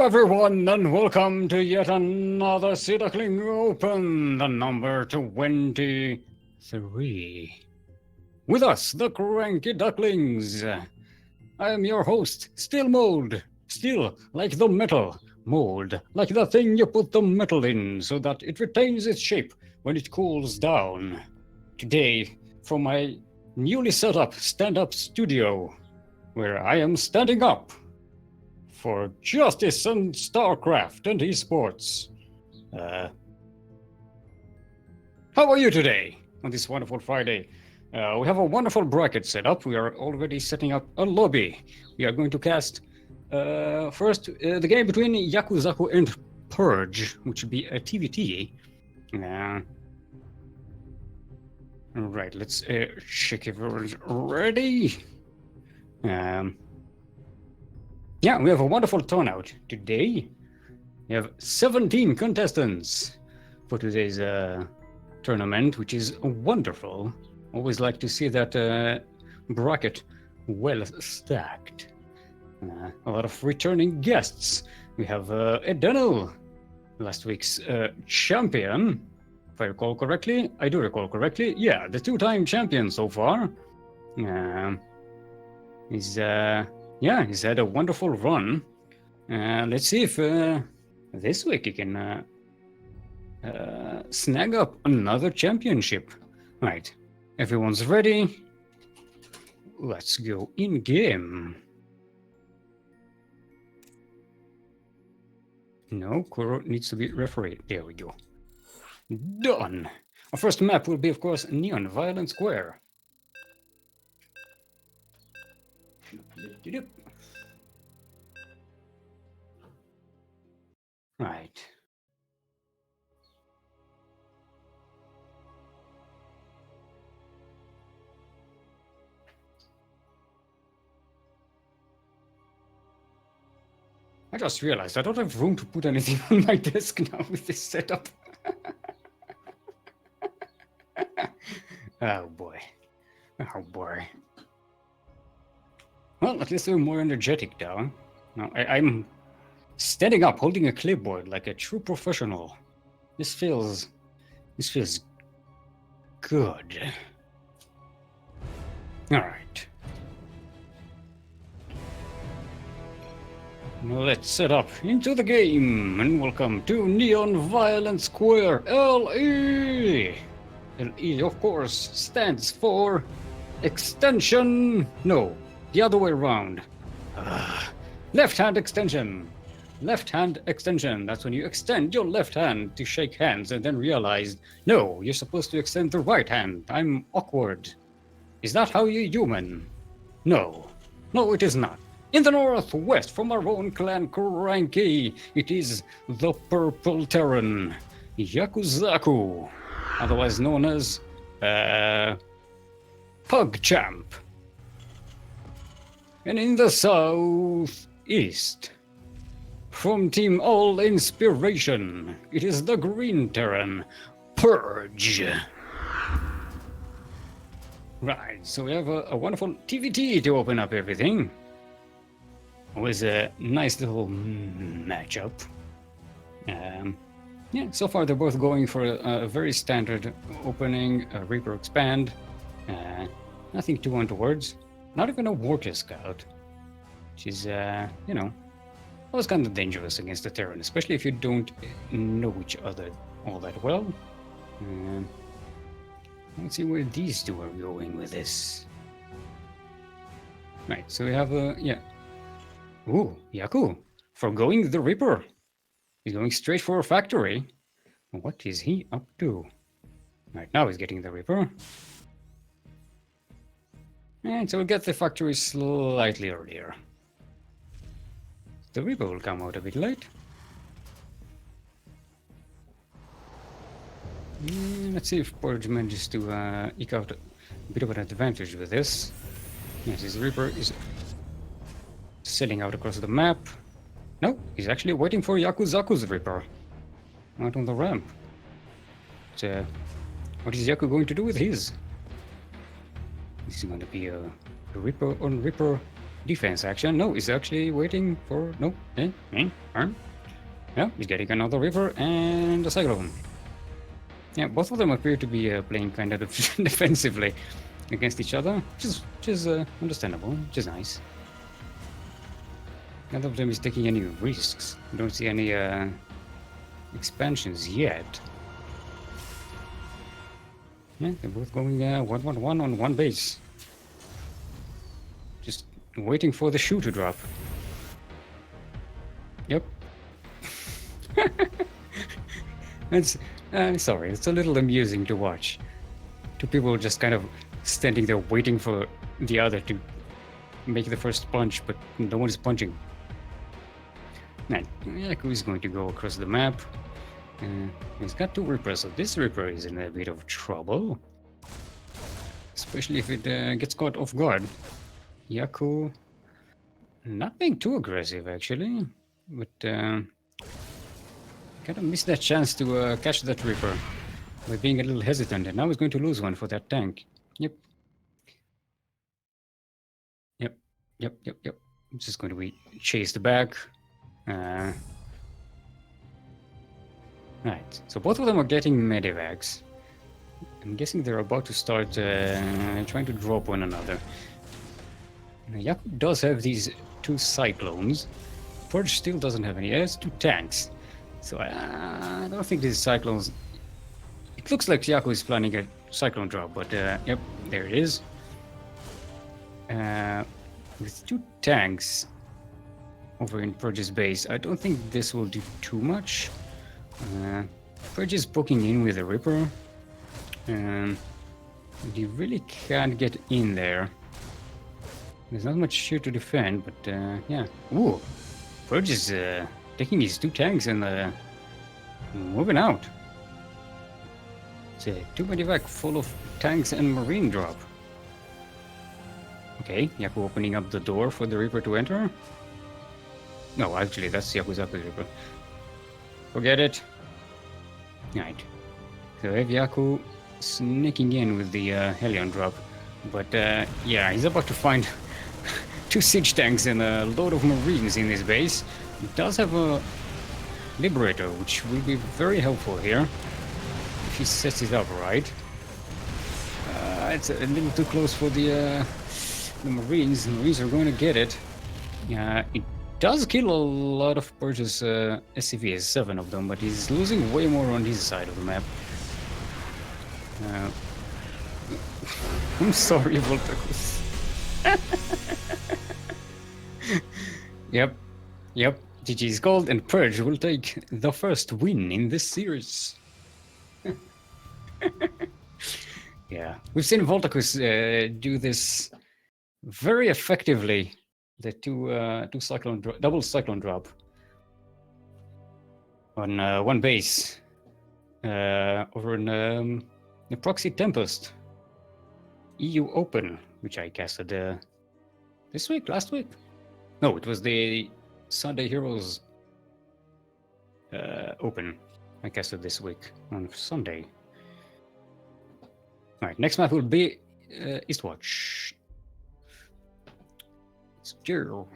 everyone, and welcome to yet another Sea Duckling Open, the number 23. With us, the CranKy Ducklings. I am your host, Steel Mold. Steel, like the metal. Mold, like the thing you put the metal in, so that it retains its shape when it cools down. Today, from my newly set up stand-up studio, where I am standing up for justice and StarCraft and esports. How are you today on this wonderful Friday? We have a wonderful bracket set up. We are already setting up a lobby. We are going to cast first the game between Yakuzaku and Purge, which would be a TVT. Alright, let's check if everyone's ready. Yeah, we have a wonderful turnout today. We have 17 contestants for today's tournament, which is wonderful. Always like to see that bracket well stacked. A lot of returning guests. We have Edenel, last week's champion, if I recall correctly. I do recall correctly. Yeah, the two-time champion so far. He's had a wonderful run. Let's see if this week he can snag up another championship. Right, everyone's ready. Let's go in game. No, Kuro needs to be referee. There we go. Done. Our first map will be, of course, Neon Violent Square. Right. I just realized I don't have room to put anything on my desk now with this setup. Oh boy. Oh boy. Well, at least we're more energetic now. Now I'm standing up, holding a clipboard like a true professional. This feels good. All right. Let's set up into the game and welcome to Neon Violent Square LE. LE, of course, stands for extension. No, the other way around. Left hand extension. Left hand extension. That's when you extend your left hand to shake hands and then realize, no, you're supposed to extend the right hand. I'm awkward. Is that how you're human? No. No, it is not. In the northwest, from our own clan CranKy, it is the Purple Terran, Yakuzaku, otherwise known as Pug Champ. And in the southeast, from Team All Inspiration, it is the Green Terran, Purge. Right, so we have a wonderful TVT to open up everything. Always a nice little matchup. Yeah, so far they're both going for a very standard opening, Reaper Expand. Nothing too untowards. Not even a Water Scout, which is, always kind of dangerous against the Terran, especially if you don't know each other all that well. Let's see where these two are going with this. Right, so we have Ooh, Yaku, forgoing the Reaper. He's going straight for a factory. What is he up to? Right, now he's getting the Reaper. And so we'll get the factory slightly earlier. The Reaper will come out a bit late. Let's see if Purge manages to eke out a bit of an advantage with this. Yes, his Reaper is sailing out across the map. No, he's actually waiting for Yakuzaku's Reaper out on the ramp. But, what is Yaku going to do with his? This is going to be a Reaper on Reaper defense action. No, he's actually waiting for... No, arm. Yeah, he's getting another Reaper and a Cyclone. Yeah, both of them appear to be playing kind of defensively against each other, which is understandable, which is nice. None of them is taking any risks. I don't see any expansions yet. Yeah, they're both going 1-1-1 on one base. Just waiting for the shoe to drop. Yep. It's sorry, it's a little amusing to watch. Two people just kind of standing there waiting for the other to make the first punch, but no one is punching. Now, Yaku is going to go across the map. He's got two Reapers, so this Reaper is in a bit of trouble. Especially if it gets caught off guard. Yaku, not being too aggressive actually, but kind of missed that chance to catch that Reaper by being a little hesitant, and now he's going to lose one for that tank. Yep. It's just going to be chased back. Right, so both of them are getting medivacs. I'm guessing they're about to start trying to drop one another. Now, Yaku does have these two Cyclones. Purge still doesn't have any. He has two tanks. So I don't think these Cyclones... It looks like Yaku is planning a Cyclone drop, but yep, there it is. With two tanks over in Purge's base, I don't think this will do too much. Purge is poking in with a Reaper. He really can't get in there. There's not much here to defend, but yeah. Ooh, Purge is taking his two tanks and moving out. It's a 2-medivac full of tanks and marine drop. Okay, Yaku opening up the door for the Reaper to enter. No, actually, that's Yakuzaku's Reaper. Forget it. Right. So we have Yaku sneaking in with the Helion drop. But yeah, he's about to find two siege tanks and a load of marines in his base. He does have a Liberator, which will be very helpful here if he sets it up right. It's a little too close for the Marines. The Marines are going to get it. It does kill a lot of Purge's SCVs, 7 of them, but he's losing way more on his side of the map. I'm sorry, Voltacus. Yep. GG's gold, and Purge will take the first win in this series. Yeah, we've seen Voltacus do this very effectively. The double cyclone drop on one base over in the Proxy Tempest EU Open, which I casted last week. No, it was the Sunday Heroes Open. I casted this week on Sunday. All right, next map will be Eastwatch. Let's go.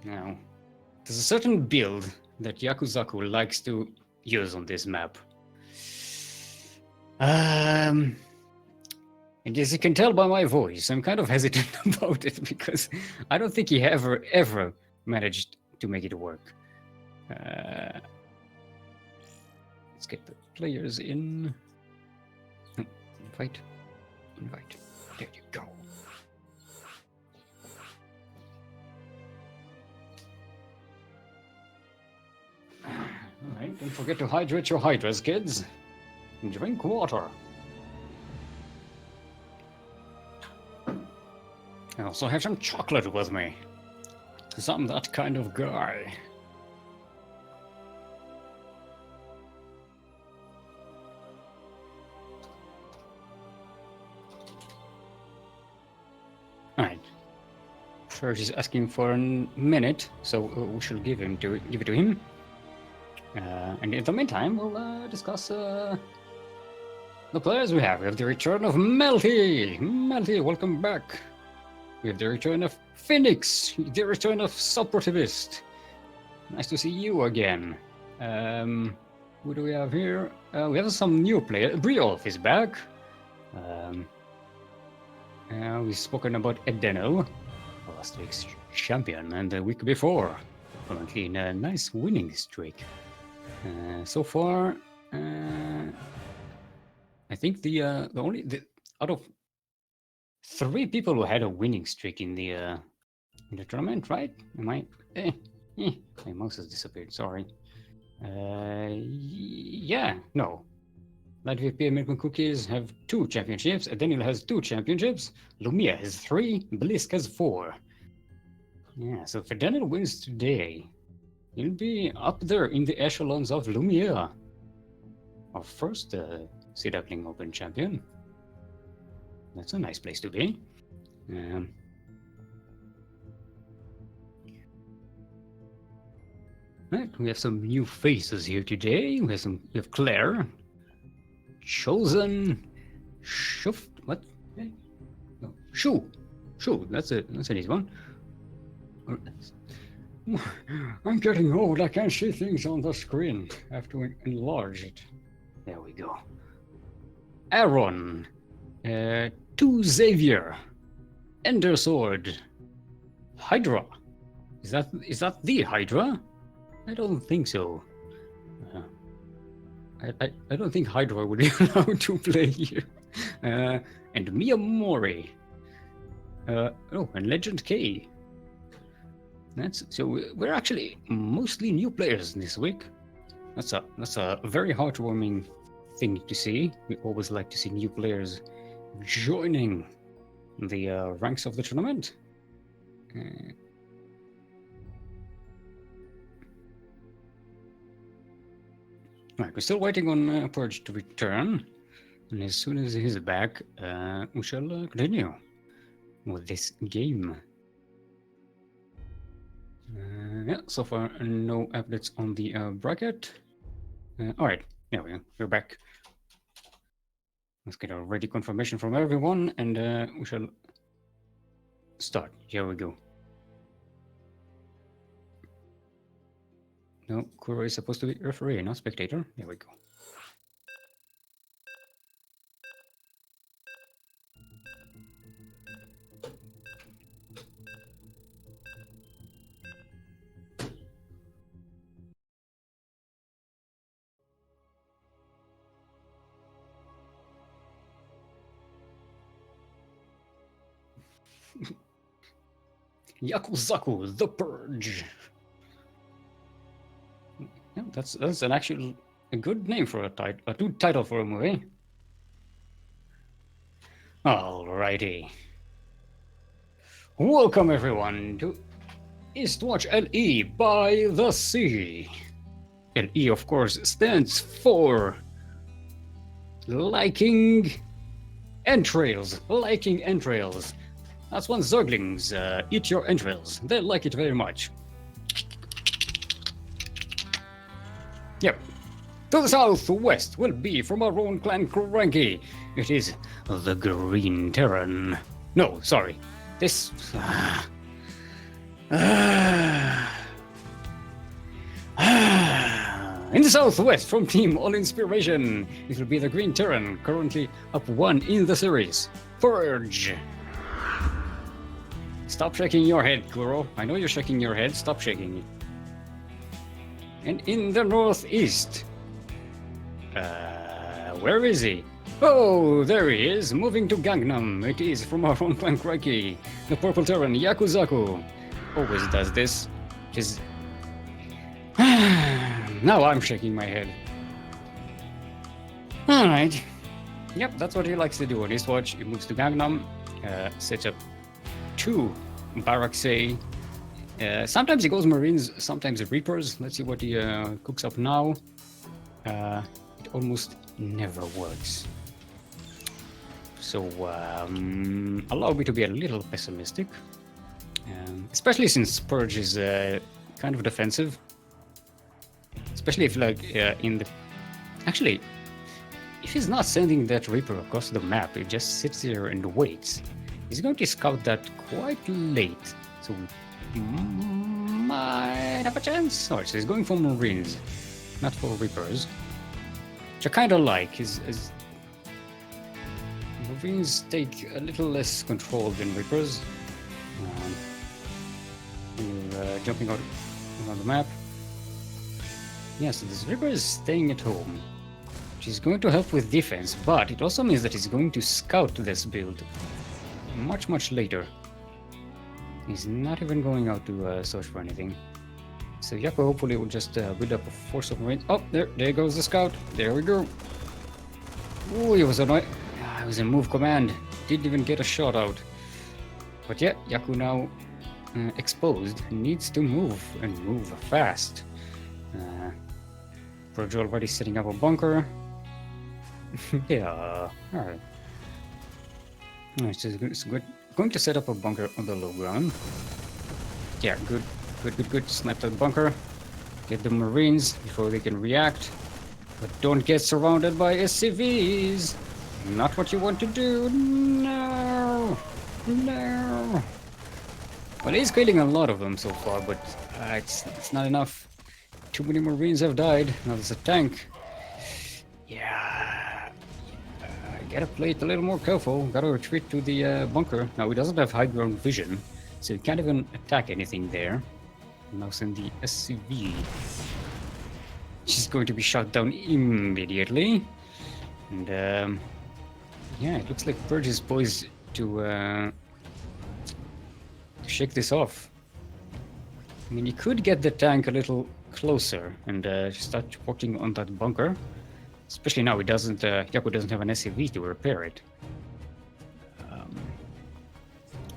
Now, there's a certain build that Yakuzaku likes to use on this map. And as you can tell by my voice, I'm kind of hesitant about it because I don't think he ever managed to make it work. Let's get the players in. Invite. There you go. Alright, don't forget to hydrate your hydras, kids. And drink water. I also have some chocolate with me, because I'm that kind of guy. Alright. Purge is asking for a minute, so we shall give it to him. And in the meantime, we'll discuss the players we have the return of mLty. mLty, welcome back. We have the return of Phoenix, the return of Supportivist. Nice to see you again. Who do we have here? We have some new players. Briolf is back. We've spoken about Edeno, last week's champion, and the week before. Currently in a nice winning streak. So far, I think out of 3 people who had a winning streak in the tournament, right? My mouse has disappeared. Sorry. Yeah, no. Latvia P American Cookies have 2 championships. Daniel has 2 championships. Lumia has 3. Blisk has 4. Yeah, so if Daniel wins today, he'll be up there in the echelons of Lumia, our first Sea Duckling Open champion. That's a nice place to be. Right, we have some new faces here today. We have Claire, Chosen, Shuft. What? No, Shu. That's an easy one. I'm getting old. I can't see things on the screen. I have to enlarge it. There we go. Aronn, 2 Xavier, Ender Sword, Hydra. Is that the Hydra? I don't think so. I don't think Hydra would be allowed to play here. And Miyamori. And Legend K. So we're actually mostly new players this week. That's a very heartwarming thing to see. We always like to see new players joining the ranks of the tournament. Right, we're still waiting on Purge to return, and as soon as he's back, we shall continue with this game. Yeah, so far no updates on the bracket. Alright, there we go, we're back. Let's get a ready confirmation from everyone, and we shall start. Here we go. No, Kuro is supposed to be referee, not spectator. There we go. Yakuzaku, the Purge. Yeah, that's an actual a good name for a good title for a movie. Alrighty. Welcome everyone to Eastwatch LE by the Sea. LE, of course, stands for liking entrails. Liking entrails. That's when Zerglings eat your entrails. They like it very much. Yep. To the southwest will be from our own clan CranKy. It is the Green Terran. No, sorry. This... In the southwest from Team All Inspiration, it will be the Green Terran, currently up 1 in the series. Purge. Stop shaking your head, Kuro. I know you're shaking your head. Stop shaking it. And in the northeast, where is he? Oh, there he is, moving to Gangnam. It is from our own clan CranKy, the Purple Terran Yakuzaku. Always does this. Just... Now I'm shaking my head. Alright. Yep, that's what he likes to do on Eastwatch. He moves to Gangnam, sets up 2 barracks. Sometimes he goes Marines, sometimes Reapers. Let's see what he cooks up now. It almost never works. So allow me to be a little pessimistic. Especially since Purge is kind of defensive. Especially if like in the... Actually, if he's not sending that Reaper across the map, it just sits there and waits. He's going to scout that quite late, so we might have a chance. Alright, so he's going for Marines, not for Reapers. Which I kind of like. His Marines take a little less control than Reapers. We're jumping out on the map. Yeah, so this Reaper is staying at home, which is going to help with defense, but it also means that he's going to scout this build much later. He's not even going out to search for anything. So Yaku hopefully will just build up a force of Marines. Oh, there goes the scout. There we go. Oh, he was annoyed. He was in move command. Didn't even get a shot out. But yeah, Yaku now exposed. Needs to move and move fast. Purge already setting up a bunker. Yeah, alright. Nice, it's good. Going to set up a bunker on the low ground. Yeah, good. Snap that bunker. Get the Marines before they can react. But don't get surrounded by SCVs. Not what you want to do. No. Well, he's killing a lot of them so far, but it's not enough. Too many Marines have died. Now there's a tank. Yeah. Gotta play it a little more careful. Gotta retreat to the bunker. Now he doesn't have high ground vision, so he can't even attack anything there. Now send the SCV. She's going to be shot down immediately. And yeah, it looks like Purge is poised to shake this off. I mean, he could get the tank a little closer and start working on that bunker. Especially now, Yaku doesn't have an SCV to repair it.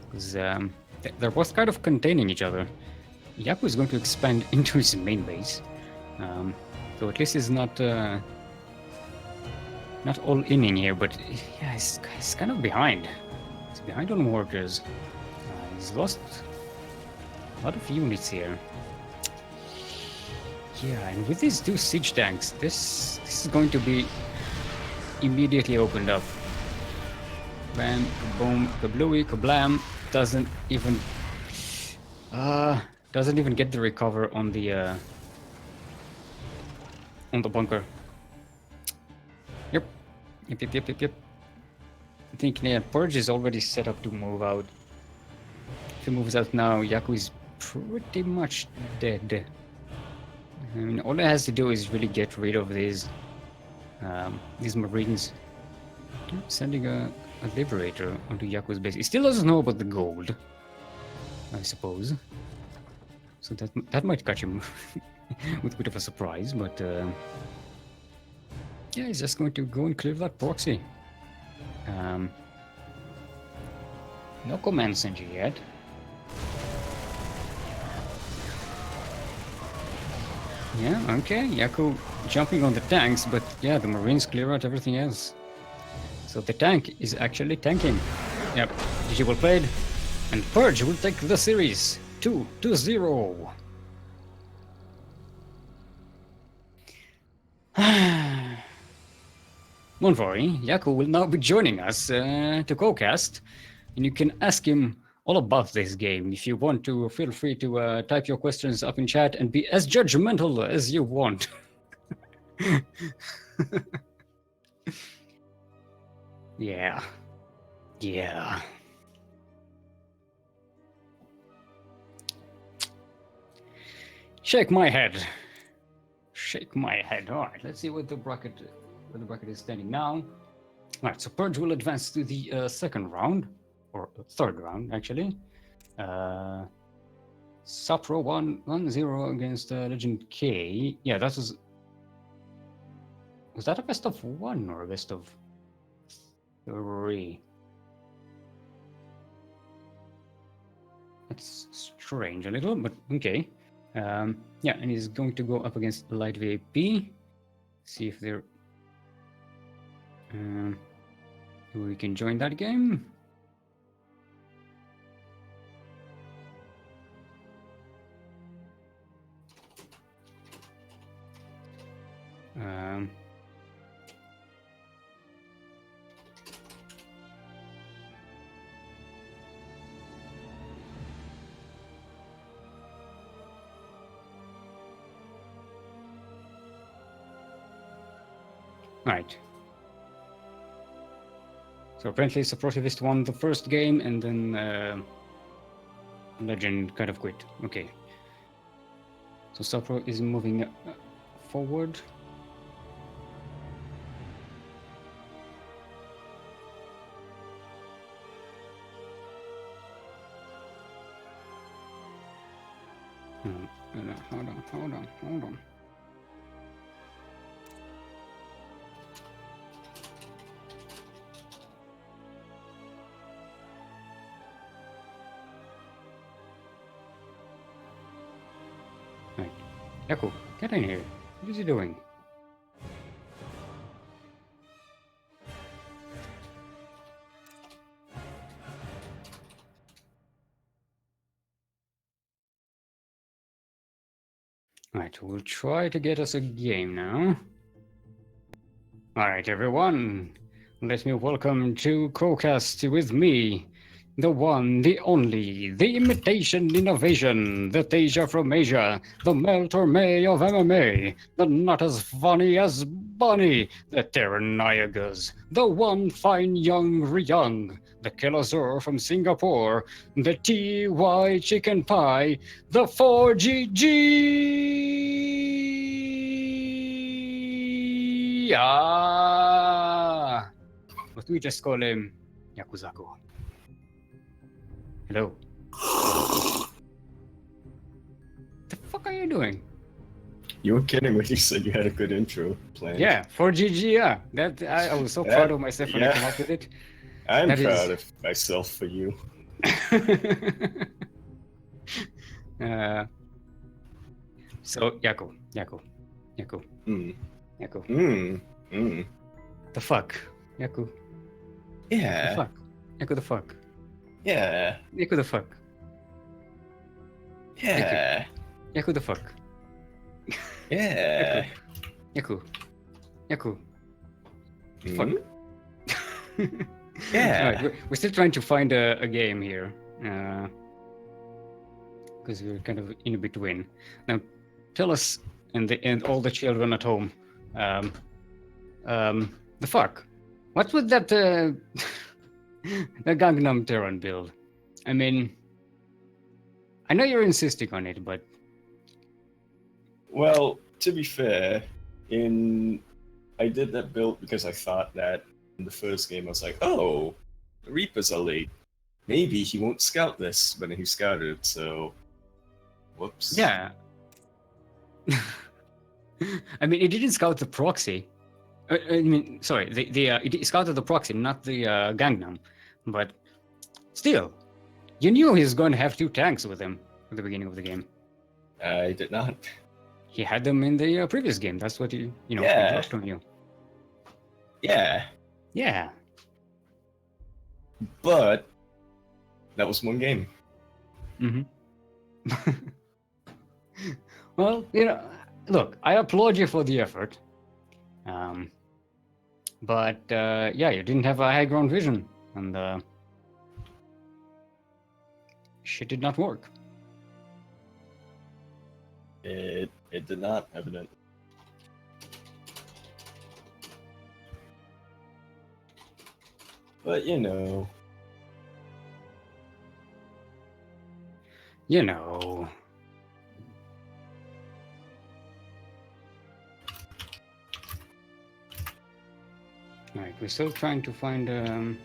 Because they're both kind of containing each other. Yaku is going to expand into his main base. So at least he's not all in here, but yeah, he's kind of behind. He's behind on workers. He's lost a lot of units here. Yeah, and with these two siege tanks, this is going to be immediately opened up. Bam, boom, kablooey, kablam. Doesn't even get the recover on the bunker. Yep. I think Purge is already set up to move out. If he moves out now, Yaku is pretty much dead. I mean, all he has to do is really get rid of these Marines. Sending a Liberator onto Yaku's base. He still doesn't know about the gold, I suppose. So that might catch him with a bit of a surprise, but yeah, he's just going to go and clear that proxy. No command center yet. Yeah, okay, Yaku jumping on the tanks, but yeah, the Marines clear out everything else. So the tank is actually tanking. Yep, GG well played. And Purge will take the series 2-0. Don't worry, Yaku will now be joining us to co-cast, and you can ask him all about this game. If you want to, feel free to type your questions up in chat and be as judgmental as you want. Yeah. Shake my head. All right, let's see what the bracket is standing now. All right, so Purge will advance to the second round, or third round actually. Sapro 1-0 against Legend K. Yeah, that was that a best of 1 or a best of 3? That's strange a little, but okay. Yeah, and he's going to go up against Light VIP. See if they're we can join that game. Right. So apparently Supportivist won the first game and then Legend kind of quit. Okay. So Supro is moving forward. Hold on. Right. Yaku, get in here. What is he doing? Right, we'll try to get us a game now. Alright, everyone. Let me welcome to Crowcast with me, the one, the only, the imitation innovation, the Tasia from Asia, the mLty of MMA, the not as funny as Bunny, the Terran Niagas, the one fine young Ryung, the Kelazor from Singapore, the TY Chicken Pie, the 4GG! But we just call him Yakuzaku. Hello. The fuck are you doing? You were kidding when you said you had a good intro planned. Yeah, 4GG, yeah. That I was so proud of myself when I came up with it. I'm proud of myself for you. So, Yaku. The fuck? Yaku. Yeah. The fuck? Yaku the fuck? Yeah. Yaku the fuck? Yeah. Yaku the fuck? Yeah. Yaku. Mm. Fuck. Yeah. Right, we're still trying to find a game here. Because we're kind of in between. Now, tell us, and all the children at home, the fuck? What's with that, the Gangnam Terran build? I mean, I know you're insisting on it, but... Well, to be fair, I did that build because I thought that in the first game I was like, oh, the Reapers are late. Maybe he won't scout this, but then he scouted, so... Whoops. Yeah. I mean, it didn't scout the proxy. It scouted the proxy, not the Gangnam. But still, you knew he was going to have 2 tanks with him at the beginning of the game. I did not. He had them in the previous game. That's what he dropped on you. Yeah. Yeah. But that was one game. Mm-hmm. Well, look, I applaud you for the effort. But you didn't have a high ground vision, and shit did not work. It did not, evident. But You know. Alright, we're still trying to find a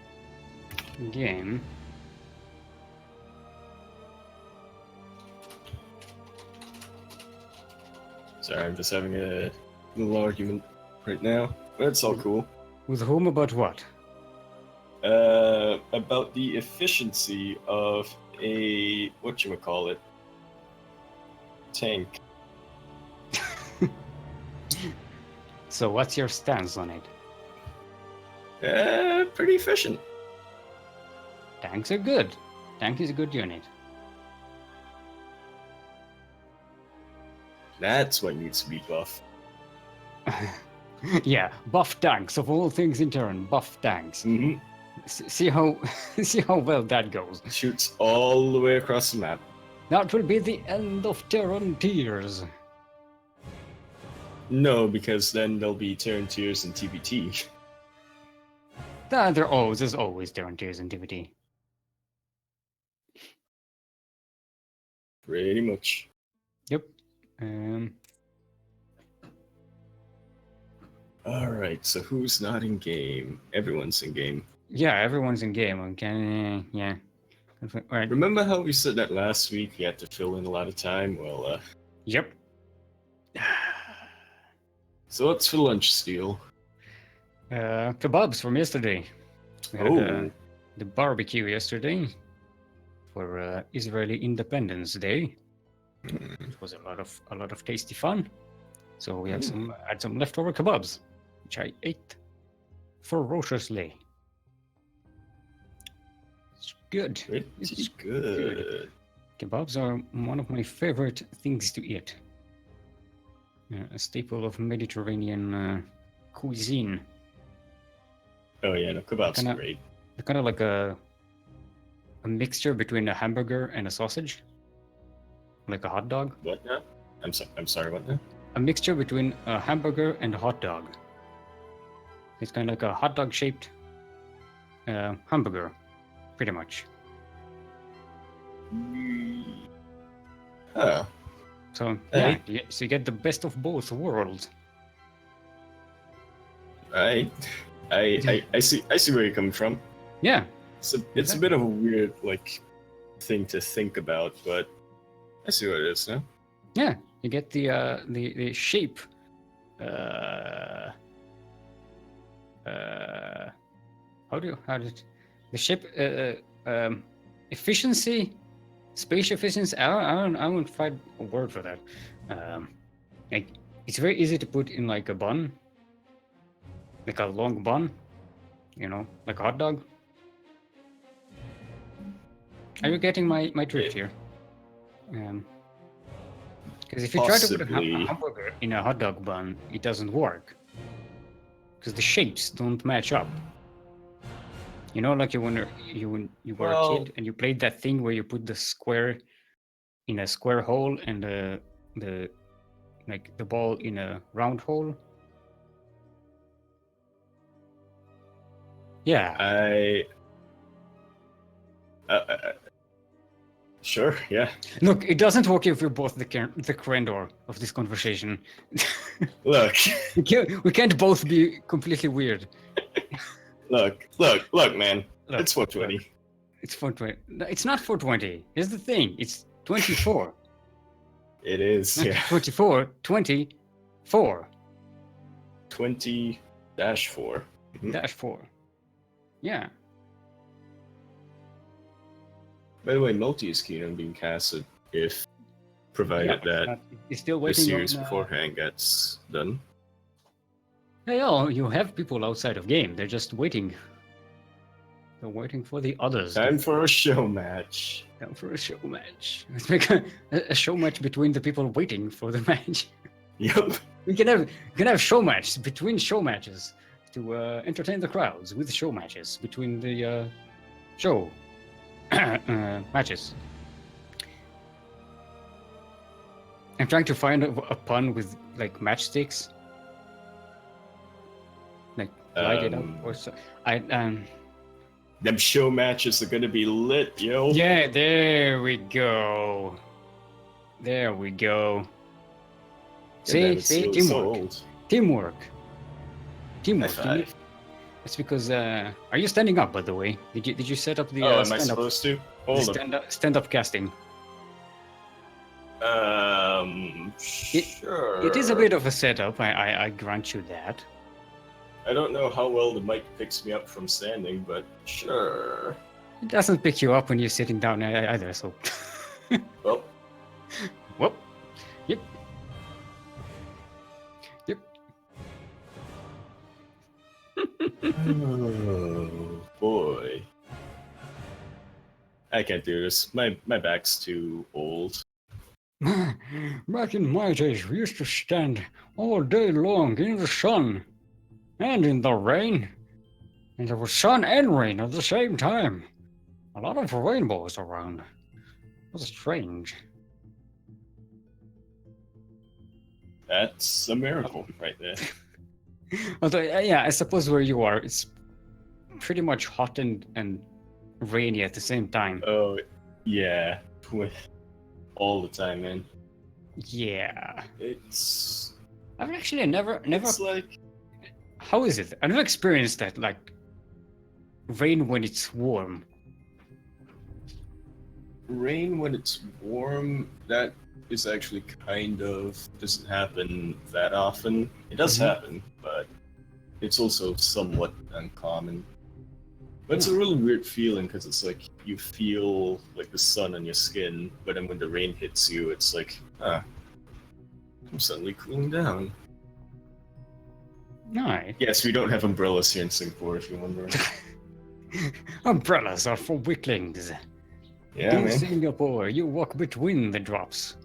game. Sorry, I'm just having a little argument right now. But it's all cool. With whom about what? About the efficiency of a whatchamacallit tank. So what's your stance on it? Pretty efficient. Tanks are good. Tank is a good unit. That's what needs to be buffed. Yeah, buff tanks of all things in Terran. Buff tanks. Mm-hmm. See how well that goes. Shoots all the way across the map. That will be the end of Terran tears. No, because then there'll be Terran Tears and TBT. There's always Terran Tears in TBT. Pretty much. Yep. Alright, so who's not in game? Everyone's in game. Yeah, everyone's in game. Okay, yeah. All right. Remember how we said that last week you had to fill in a lot of time? Well, Yep. so what's for lunch, Steel? Kebabs from yesterday. We had Oh, the barbecue yesterday for Israeli Independence Day. It was a lot of tasty fun. So we had some leftover kebabs, which I ate ferociously. It's good. pretty good. Kebabs are one of my favorite things to eat. A staple of Mediterranean cuisine. Oh yeah, no, kebabs Kinda- are great. They're kind of like a mixture between a hamburger and a sausage, like a hot dog. What now? I'm sorry, what now? A mixture between a hamburger and a hot dog. It's kind of like a hot dog shaped hamburger, pretty much. Huh. So Hey. yeah, so you get the best of both worlds. I see where you're coming from. Yeah, It's a bit of a weird thing to think about, but I see what it is now. yeah. You get the shape. How did the shape efficiency, space efficiency? I won't find a word for that. Like it's very easy to put in like a bun, like a long bun, like a hot dog. Are you getting my drift here? Because if you try to put a Possibly. hamburger in a hot dog bun, it doesn't work. Because the shapes don't match up. You know, like when you were a kid and you played that thing where you put the square in a square hole and the ball in a round hole. Yeah. Sure, yeah. Look, it doesn't work if we're both the Krendor of this conversation. Look, we can't both be completely weird. look, man. Look, It's 420. look. It's 420. No, it's not 420. Here's the thing. It's 24. It is, yeah. 24, 24. 20-4. Dash 4. Yeah. By the way, mLty is keen on being casted if provided that He's still the waiting series on, beforehand gets done. Hey, you have people outside of game. They're just waiting. They're waiting for the others. Time for a show match. Time for a show match. Let's make a show match between the people waiting for the match. Yep. We can have show matches between show matches to entertain the crowds with show matches between the show matches. I'm trying to find a pun with like matchsticks, like light it up or so. Them show matches are gonna be lit, yo. Yeah, there we go. There we go. See, teamwork. High five. It's because are you standing up, by the way? Did you set up the Am I supposed to? Hold up. Stand up casting? Sure. It is a bit of a setup. I grant you that. I don't know how well the mic picks me up from standing, but sure. It doesn't pick you up when you're sitting down either. So. Well. Whoop. Yep. Yep. Oh boy. I can't do this. My back's too old. Back in my days, we used to stand all day long in the sun and in the rain. And there was sun and rain at the same time. A lot of rainbows around. It was strange. That's a miracle right there. Although, yeah, I suppose where you are, it's pretty much hot and rainy at the same time. Oh, yeah. All the time, man. Yeah. It's I've actually never. it's like How is it? I've never experienced that, like rain when it's warm. rain when it's warm. That is actually kind of doesn't happen that often. It does happen, but it's also somewhat uncommon. But it's a really weird feeling because it's like you feel like the sun on your skin, but then when the rain hits you, it's like, I'm suddenly cooling down. Nice. Yes, we don't have umbrellas here in Singapore, if you're wondering. Umbrellas are for weaklings. Yeah, In man. Singapore, you walk between the drops.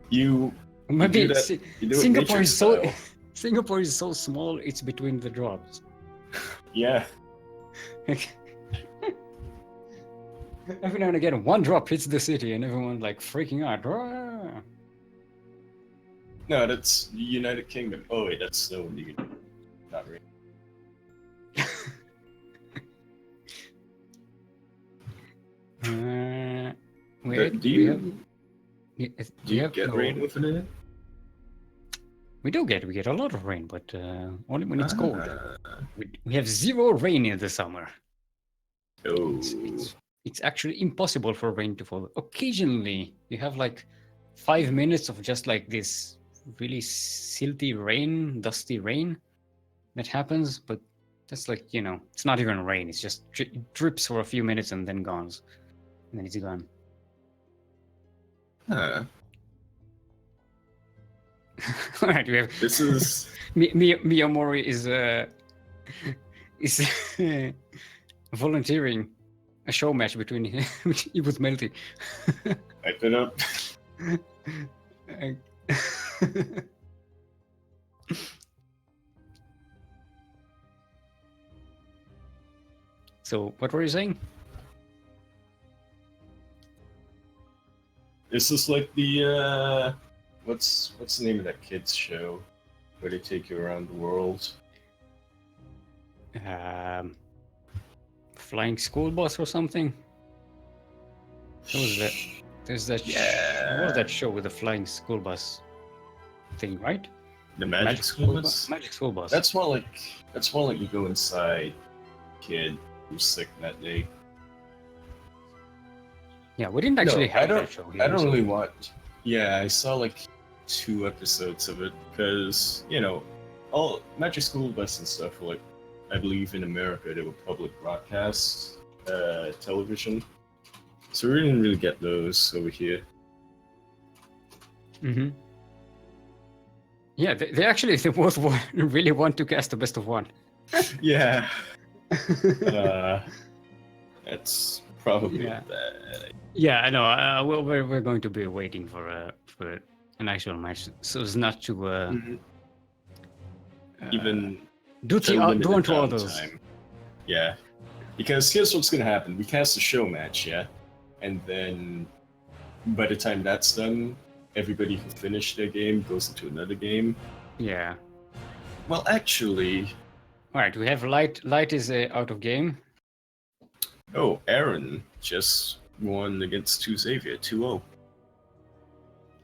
You Maybe do that- you do it Singapore nature is so style. Singapore is so small. It's between the drops. Yeah. Every now and again, one drop hits the city, and everyone's like freaking out. "Ah." No, that's the United Kingdom. Oh wait, that's snow in the United. Not rain. Wait, Do you get rain with it in it? We get a lot of rain, but only when it's cold. Ah. We have zero rain in the summer. Oh. It's actually impossible for rain to fall. Occasionally, you have like 5 minutes of just like this really silty rain, dusty rain that happens, but that's like, it's not even rain. It's just drips for a few minutes and then gone. And then it's gone. Huh. All right, we have This is Miyamori is volunteering a show match between you with mLty. Hype it up. So, what were you saying? This is like the what's the name of that kids show where they take you around the world? Flying school bus or something? What was that? There's that. Yeah. What was that show with the flying school bus thing, right? The Magic School Bus? Magic school bus. That's more like you go inside kid who's sick that day. Yeah, we didn't actually have that show here. I don't really want. Yeah, I saw like 2 episodes of it because all Magic School Bus and stuff were like, I believe in America they were public broadcast television, so we didn't really get those over here. Mm-hmm. Yeah, they actually both really want to cast the best of one. Yeah. That's probably bad. Yeah, I know. We're going to be waiting for an actual match, so as not to Even do unto others. time. Yeah, because here's what's gonna happen: we cast a show match, yeah, and then by the time that's done, everybody who finished their game goes into another game. Yeah. Well, actually, All right, we have Light. Light is out of game. oh, aronn just won against 2 Xavier, 2-0.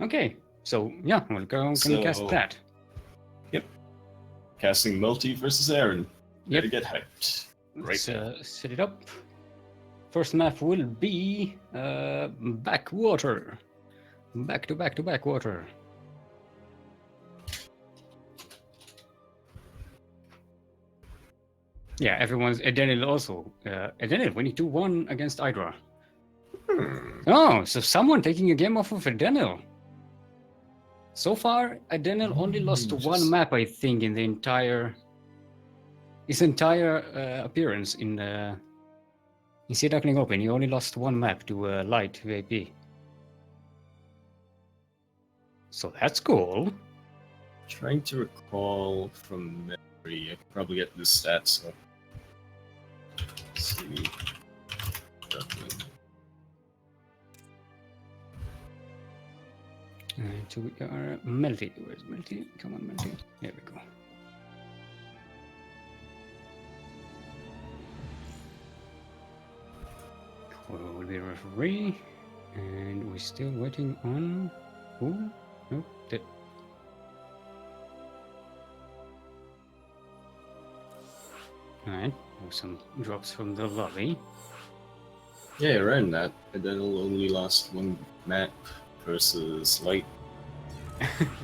Okay, so yeah, we'll go cast that. Yep. Casting mLty versus aronn. Yep. Gotta get hyped. Let's set it up. First map will be backwater. Back to backwater. Yeah, everyone's Edenil also. Edenil winning 2-1 against Hydra. Oh, so someone taking a game off of Edenil. So far, Edenil only lost one map, I think, in the his entire appearance in Sea Duckling Open. He only lost one map to Light VIP. So that's cool. Trying to recall from memory. I could probably get the stats up. Let's see. to mLty. Where's mLty? Come on, mLty. There we go. Kuro will be referee, and we're still waiting on who? Nope. Alright, some drops from the lobby. Yeah, around that, and then it'll only last one map versus Light.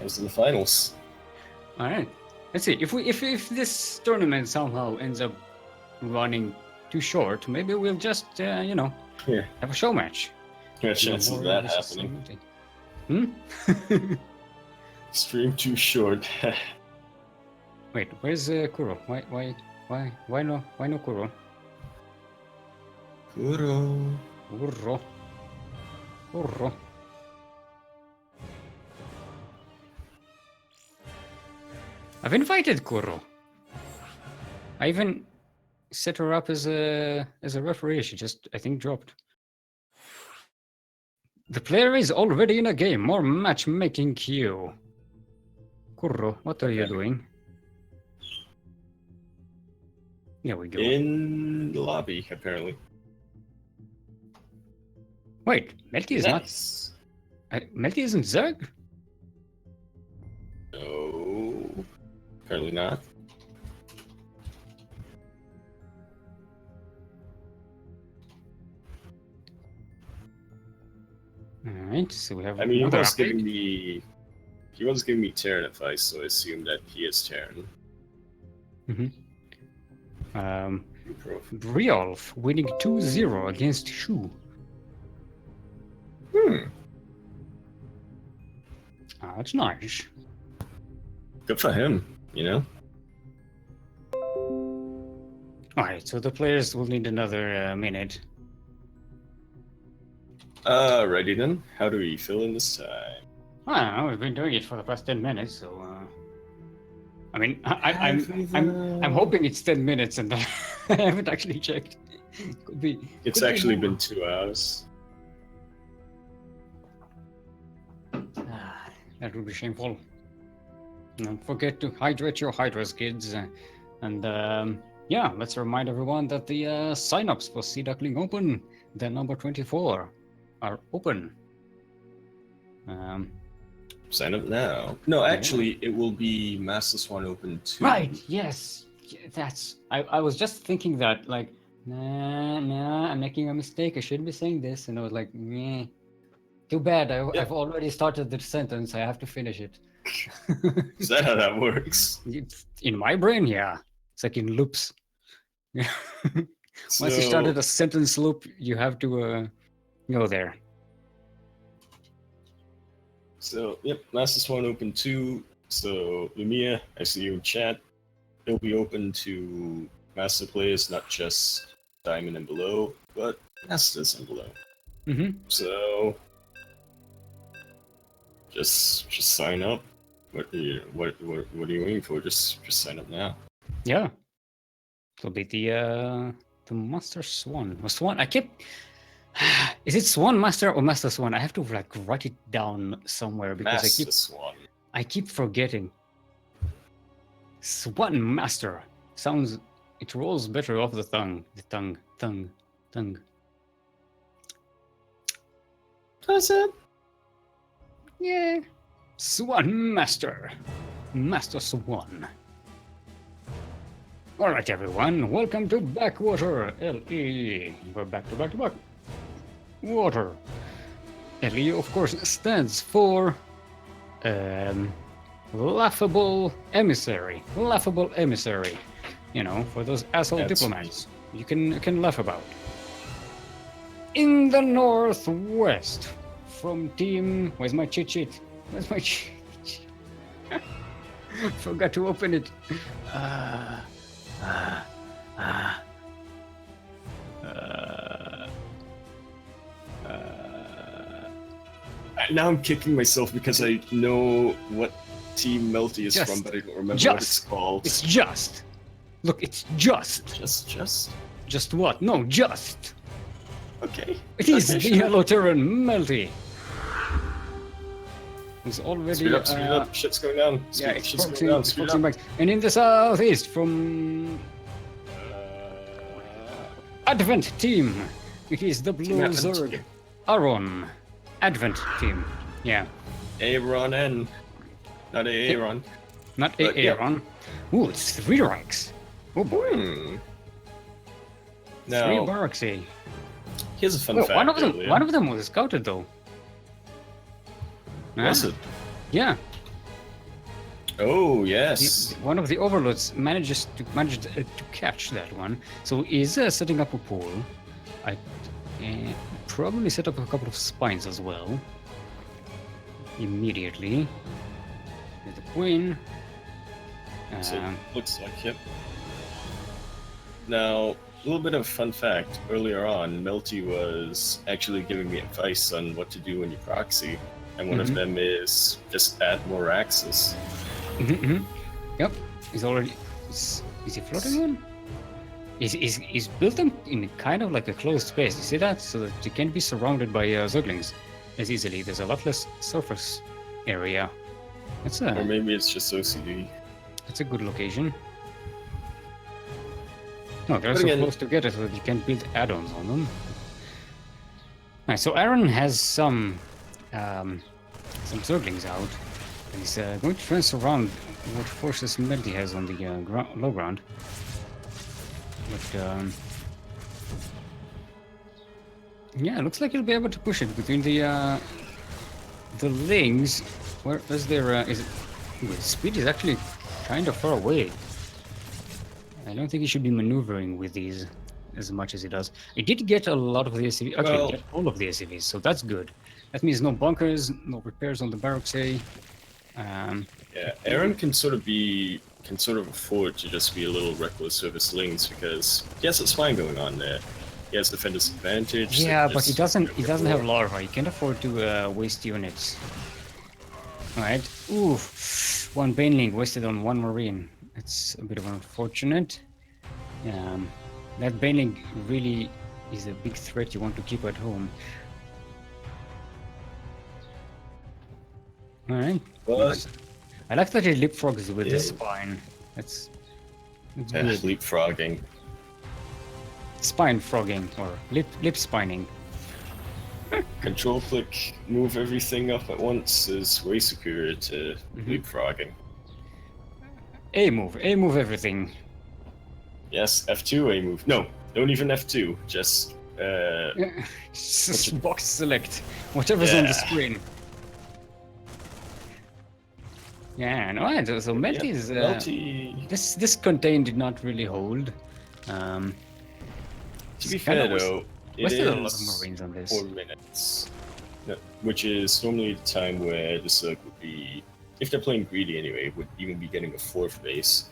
As in the finals. Alright, let's see. If this tournament somehow ends up running too short, maybe we'll just you know, Yeah. have a show match. No chance of that happening. Stream too short. Wait, where's Kuro? Why no Kuro? Kuro. I've invited Kuro. I even set her up as a referee. She just, I think, dropped. The player is already in a game. More matchmaking queue. Kuro, what are you doing? There we go. In the lobby, apparently. Wait, mLty is Nice. not. mLty isn't Zerg? No. Apparently not. Alright, so we have. I mean, he another was update. giving me Terran advice, so I assume that he is Terran. Briolf winning 2-0 against Shu. That's nice. Good for him, you know? Alright, so the players will need another minute. Ready then. How do we fill in this time? I don't know, we've been doing it for the past 10 minutes, so I mean, I'm hoping it's 10 minutes and I haven't actually checked. Could be. It's actually been 2 hours. That would be shameful. Don't forget to hydrate your hydras, kids. And yeah, let's remind everyone that the sign-ups for Sea Duckling Open, the number 24, are open. Sign up now. No, actually, it will be Master Swan Open 2. Right, yes. That's... I was just thinking that, like, nah, I'm making a mistake. I shouldn't be saying this. And I was like, meh. Too bad. I've already started the sentence. I have to finish it. Is that how that works? In my brain, yeah. It's like in loops. Once you started a sentence loop, you have to go there. So, yep, Master Swan Open 2. So, Lumia, I see you in chat. It'll be open to Master players, not just Diamond and below, but Masters and below. So, just sign up. What are you waiting for? Just sign up now. Yeah. It'll be the Master Swan. Swan. I kept. Is it Swan Master or Master Swan? I have to like write it down somewhere because Master Swan. I keep forgetting. Swan Master sounds. It rolls better off the tongue. The tongue. Does it? Yeah. Swan Master. Master Swan. Alright everyone, welcome to Backwater LE. We're back to back. Water. LE of course stands for Laughable Emissary. Laughable Emissary. You know, for those asshole diplomats you can laugh about. In the northwest, from team... Where's my cheat sheet? Where's my cheat sheet? Forgot to open it. Now I'm kicking myself because I know what team mLty is from, but I don't remember what it's called. It's just. Look, it's just. Just? Just what? No, just. Okay. It is the yellow Terran mLty. He's already. Speed up, shit's going down. Yeah, Shit's going down, speed up. back. And in the southeast from Advent team, it is the Blue Zerg. Aronn. Advent team. Yeah. Aronn. Not Aronn. Not Aronn. Ooh, it's 3 ranks. Oh boy. Now, 3 barracks. here's a fun fact. One of them was scouted though. Was it? Yeah. Oh yes. One of the overlords managed to catch that one. So he's setting up a pool. I probably set up a couple of spines as well. Immediately. There's the queen. So looks like yep. Now, a little bit of fun fact. Earlier on, mLty was actually giving me advice on what to do when you proxy, and one of them is just add more axes. Yep. He's already. Is he floating one? He's built them in kind of like a closed space. You see that? So that you can't be surrounded by Ducklings as easily. There's a lot less surface area. That's Or maybe it's just OCD. That's a good location. No, they're But so again, close together so that you can build add-ons on them. Alright, so Aronn has some Zerglings out. And he's going to transfer around what forces mLty has on the low ground. But yeah, it looks like he'll be able to push it between the lings. Where is there? Is it? Ooh, his speed is actually kind of far away. I don't think he should be maneuvering with these as much as he does. He did get a lot of the SCVs. Actually, get all of the SCVs, so that's good. That means no bunkers, no repairs on the barracks. Yeah, Aronn can sort of afford to just be a little reckless with his lings because he has a spine going on there. He has defender's advantage. Yeah, but he doesn't have larva. He can't afford to waste units. Alright. Ooh, 1 baneling wasted on 1 marine. That's a bit of unfortunate. That baneling really is a big threat you want to keep at home. Alright. But I like that he leapfrogs with the spine. That's good. Leapfrogging. Spine frogging or lip spining. Control click, move everything up at once is way superior to leapfrogging. A move everything. Yes, F2 A move. No, don't even F2. Just Just box select whatever's on the screen. Yeah, no, so mLty is mLty. This contain did not really hold. To be fair though, it is a lot of marines on this. 4 minutes, which is normally the time where the Zerg would be, if they're playing greedy anyway, would even be getting a 4th base.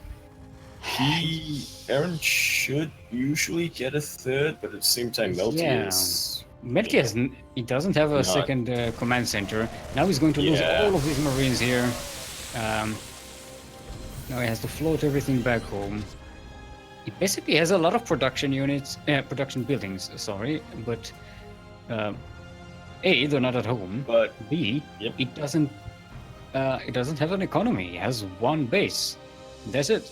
Aronn should usually get a 3rd, but at the same time, mLty is. mLty he doesn't have a second command center. Now he's going to lose all of his marines here. Now he has to float everything back home. He basically has a lot of production units, production buildings. Sorry, but A, they're not at home. But B, it doesn't have an economy. It has 1 base. That's it.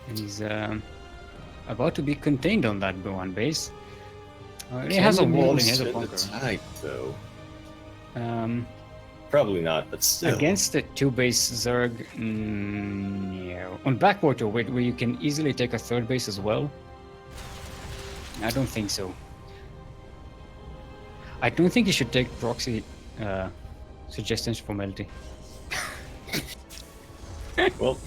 And he's about to be contained on that 1 base. He has a wall and he has a bunker. Tight, though. Probably not, but still. Against the 2 base Zerg, yeah. On backwater, where you can easily take a 3rd base as well? I don't think so. I don't think you should take proxy suggestions from mLty. Well,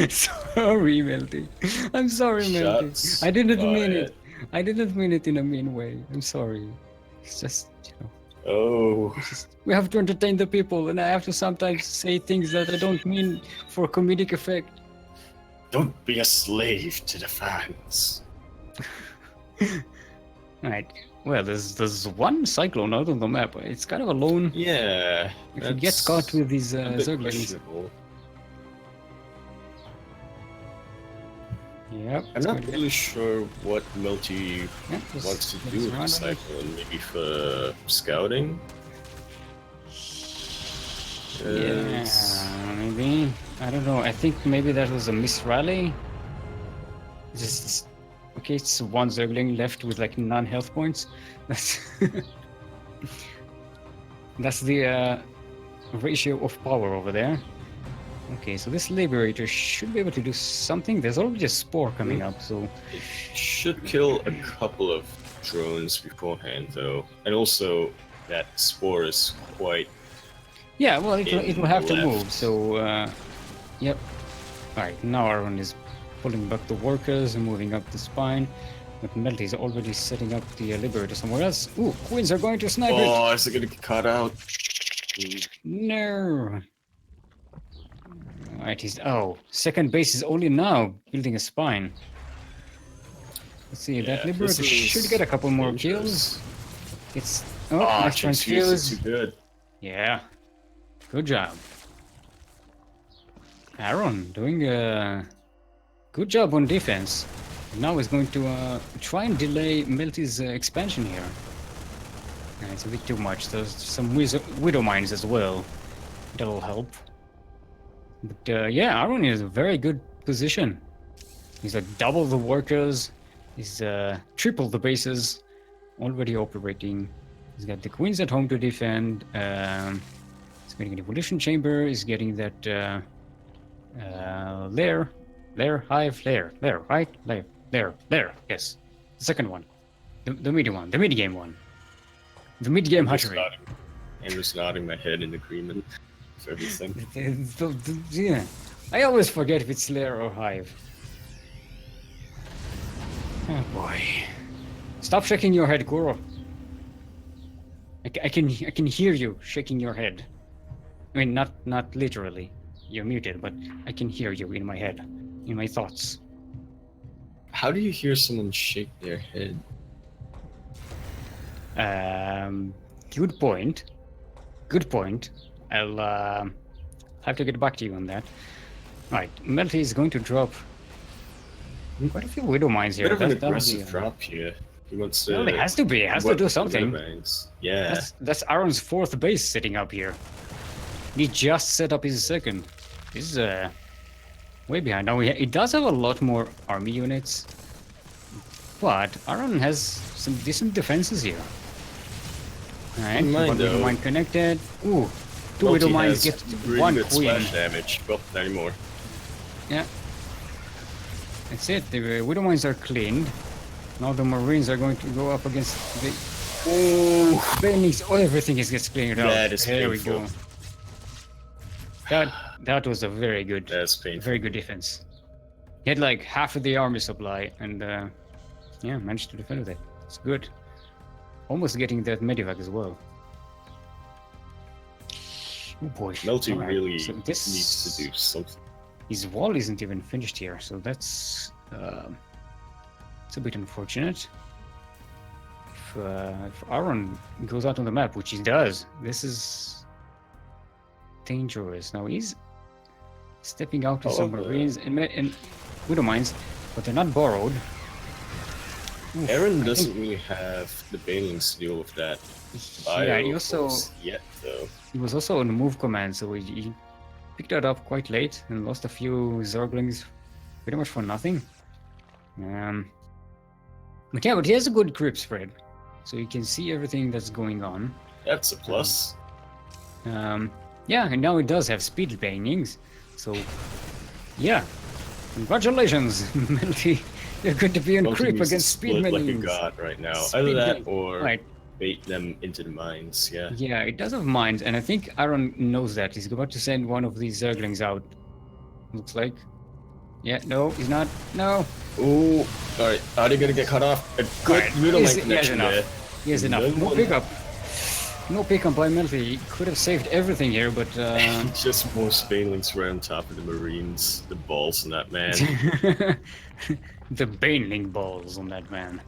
sorry, mLty. I'm sorry, mLty. I didn't mean it. I didn't mean it in a mean way. I'm sorry. It's just, we have to entertain the people, and I have to sometimes say things that I don't mean for comedic effect. Don't be a slave to the fans. Alright. Well, there's 1 cyclone out on the map. It's kind of alone. Yeah. If it gets caught with these Zerglings. Yep. I'm not really sure what mLty wants to do with the cyclone. Maybe for scouting? Yeah, maybe. I don't know. I think maybe that was a miss rally. Just okay. It's one Zergling left with like none health points. That's that's the ratio of power over there. Okay, so this Liberator should be able to do something. There's already a Spore coming up, so... It should kill a couple of drones beforehand, though. And also, that Spore is quite... Yeah, well, it will have to left. move, so... Yep. Alright, now Aronn is pulling back the workers and moving up the spine. But mLty is already setting up the Liberator somewhere else. Ooh, Queens are going to snipe it! Oh, is it gonna get caught out? No! Alright, he's... Oh, second base is only now building a spine. Let's see, that Liberator should get a couple more kills. It's... Oh, nice transfuse. Too good. Yeah. Good job. Aronn doing a good job on defense. Now he's going to try and delay mLty's expansion here. It's a bit too much. There's some Widow Mines as well. That'll help. But yeah, Aronn is in a very good position. He's like double the workers. He's triple the bases. Already operating. He's got the Queens at home to defend. He's getting an Evolution Chamber. He's getting that Hive, right? Lair, yes. The second one. The mid one. The mid-game one. The mid-game hatchery. I'm just nodding my head in agreement with everything. Yeah. I always forget if it's Lair or Hive. Oh boy. Stop shaking your head, Kuro. I can hear you shaking your head. I mean, not literally. You're muted, but I can hear you in my head, in my thoughts. How do you hear someone shake their head? Good point. Good point. I'll have to get back to you on that. Right, mLty is going to drop quite a few Widow Mines here. Bit of an aggressive drop here. He wants to. Well, it has to be. It has to do something. Yeah. That's Aronn's fourth base sitting up here. He just set up his second. This is way behind. Now he does have a lot more army units, but Aronn has some decent defenses here. Alright, one Widow Mine connected. Ooh, two Widow Mines get really one good Queen. Splash damage. Well, not anymore. Yeah. That's it. The Widow Mines are cleaned. Now the Marines are going to go up against the... Oh, Benny's. Oh, everything gets cleared out. That is there painful. We go. That was a very good, very good defense. He had like half of the army supply, and yeah, managed to defend with it. It's good. Almost getting that medivac as well. Oh boy. mLty really so needs to do something. His wall isn't even finished here, so that's it's a bit unfortunate. If Aronn goes out on the map, which he does, this is dangerous. Now he's stepping out to some Marines and Widow Mines, but they're not borrowed. Oof, Aronn doesn't really have the banelings to deal with that. Yeah, he also yet though. He was also on the move command, so he picked that up quite late and lost a few Zerglings pretty much for nothing. But yeah, but he has a good grip spread, so you can see everything that's going on. That's a plus. Yeah, and now it does have speed banings, so yeah, congratulations, mLty. You're going to be on creep against speed banings. Like a god right now. Either that or bait them into the mines. Yeah. Yeah, it does have mines, and I think Aronn knows that. He's about to send one of these Zerglings out. Looks like. Yeah, no, he's not. No. Ooh. Alright, are they gonna get cut off? A good middle lane connection there. He has enough. No pickup. No pickup by mLty. He could have saved everything here, but just more Banelings right on top of the Marines. The balls on that man. The Baneling balls on that man.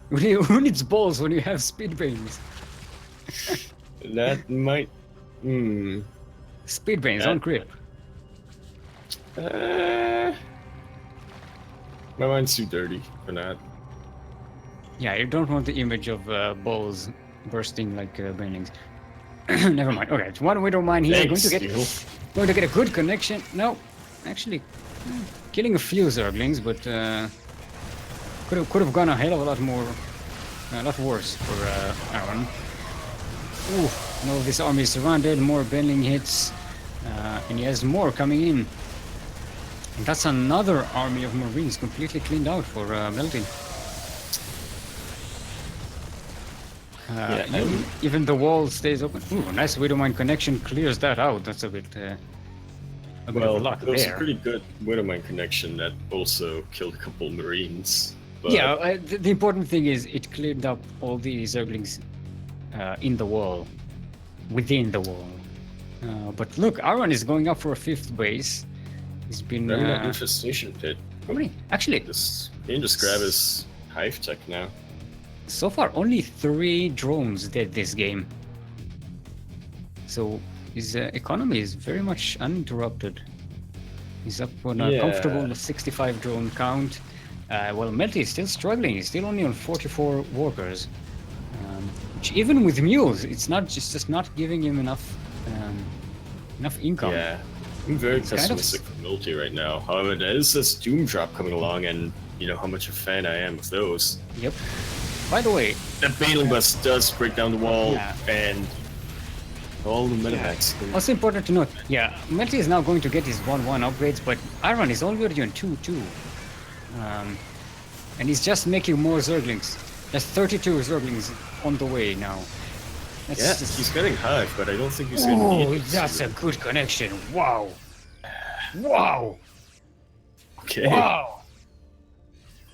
Who needs balls when you have speed banes? That might... Speed banes on grip. My mind's too dirty for that. Yeah, you don't want the image of balls bursting like banelings. Never mind. Okay, it's one Widow Mine here. Thanks, Going to get a good connection. No, actually, killing a few Zerglings, but could have gone a hell of a lot more, a lot worse for aronn. Ooh, no, this army is surrounded. More bending hits, and he has more coming in. And that's another army of Marines completely cleaned out for mLty. Even the wall stays open. Ooh, nice Widow Mine connection clears that out. That's a bit of luck there was there. a pretty good Widow Mine connection that also killed a couple Marines. But Yeah, the important thing is it cleared up all the Zerglings in the wall, within the wall. But look, aronn is going up for a 5th base. He's been... that infestation pit. How many? Actually... He can just grab his hive tech now. So far, only 3 drones did this game. So his economy is very much uninterrupted. He's up on a comfortable 65 drone count. Well, mLty is still struggling. He's still only on 44 workers. Which even with mules, it's just not giving him enough income. Yeah, I'm very pessimistic for mLty right now. However, there is this Doom Drop coming along, and you know how much a fan I am of those. Yep. By the way, the Baling Bus does break down the wall, and all the medevacs. Also important to note, mLty is now going to get his 1-1 upgrades, but aronn is already on 2-2. And he's just making more Zerglings. There's 32 Zerglings on the way now. He's getting hive, but I don't think he's going to need it. That's a good connection. Wow. Wow. Okay. Wow.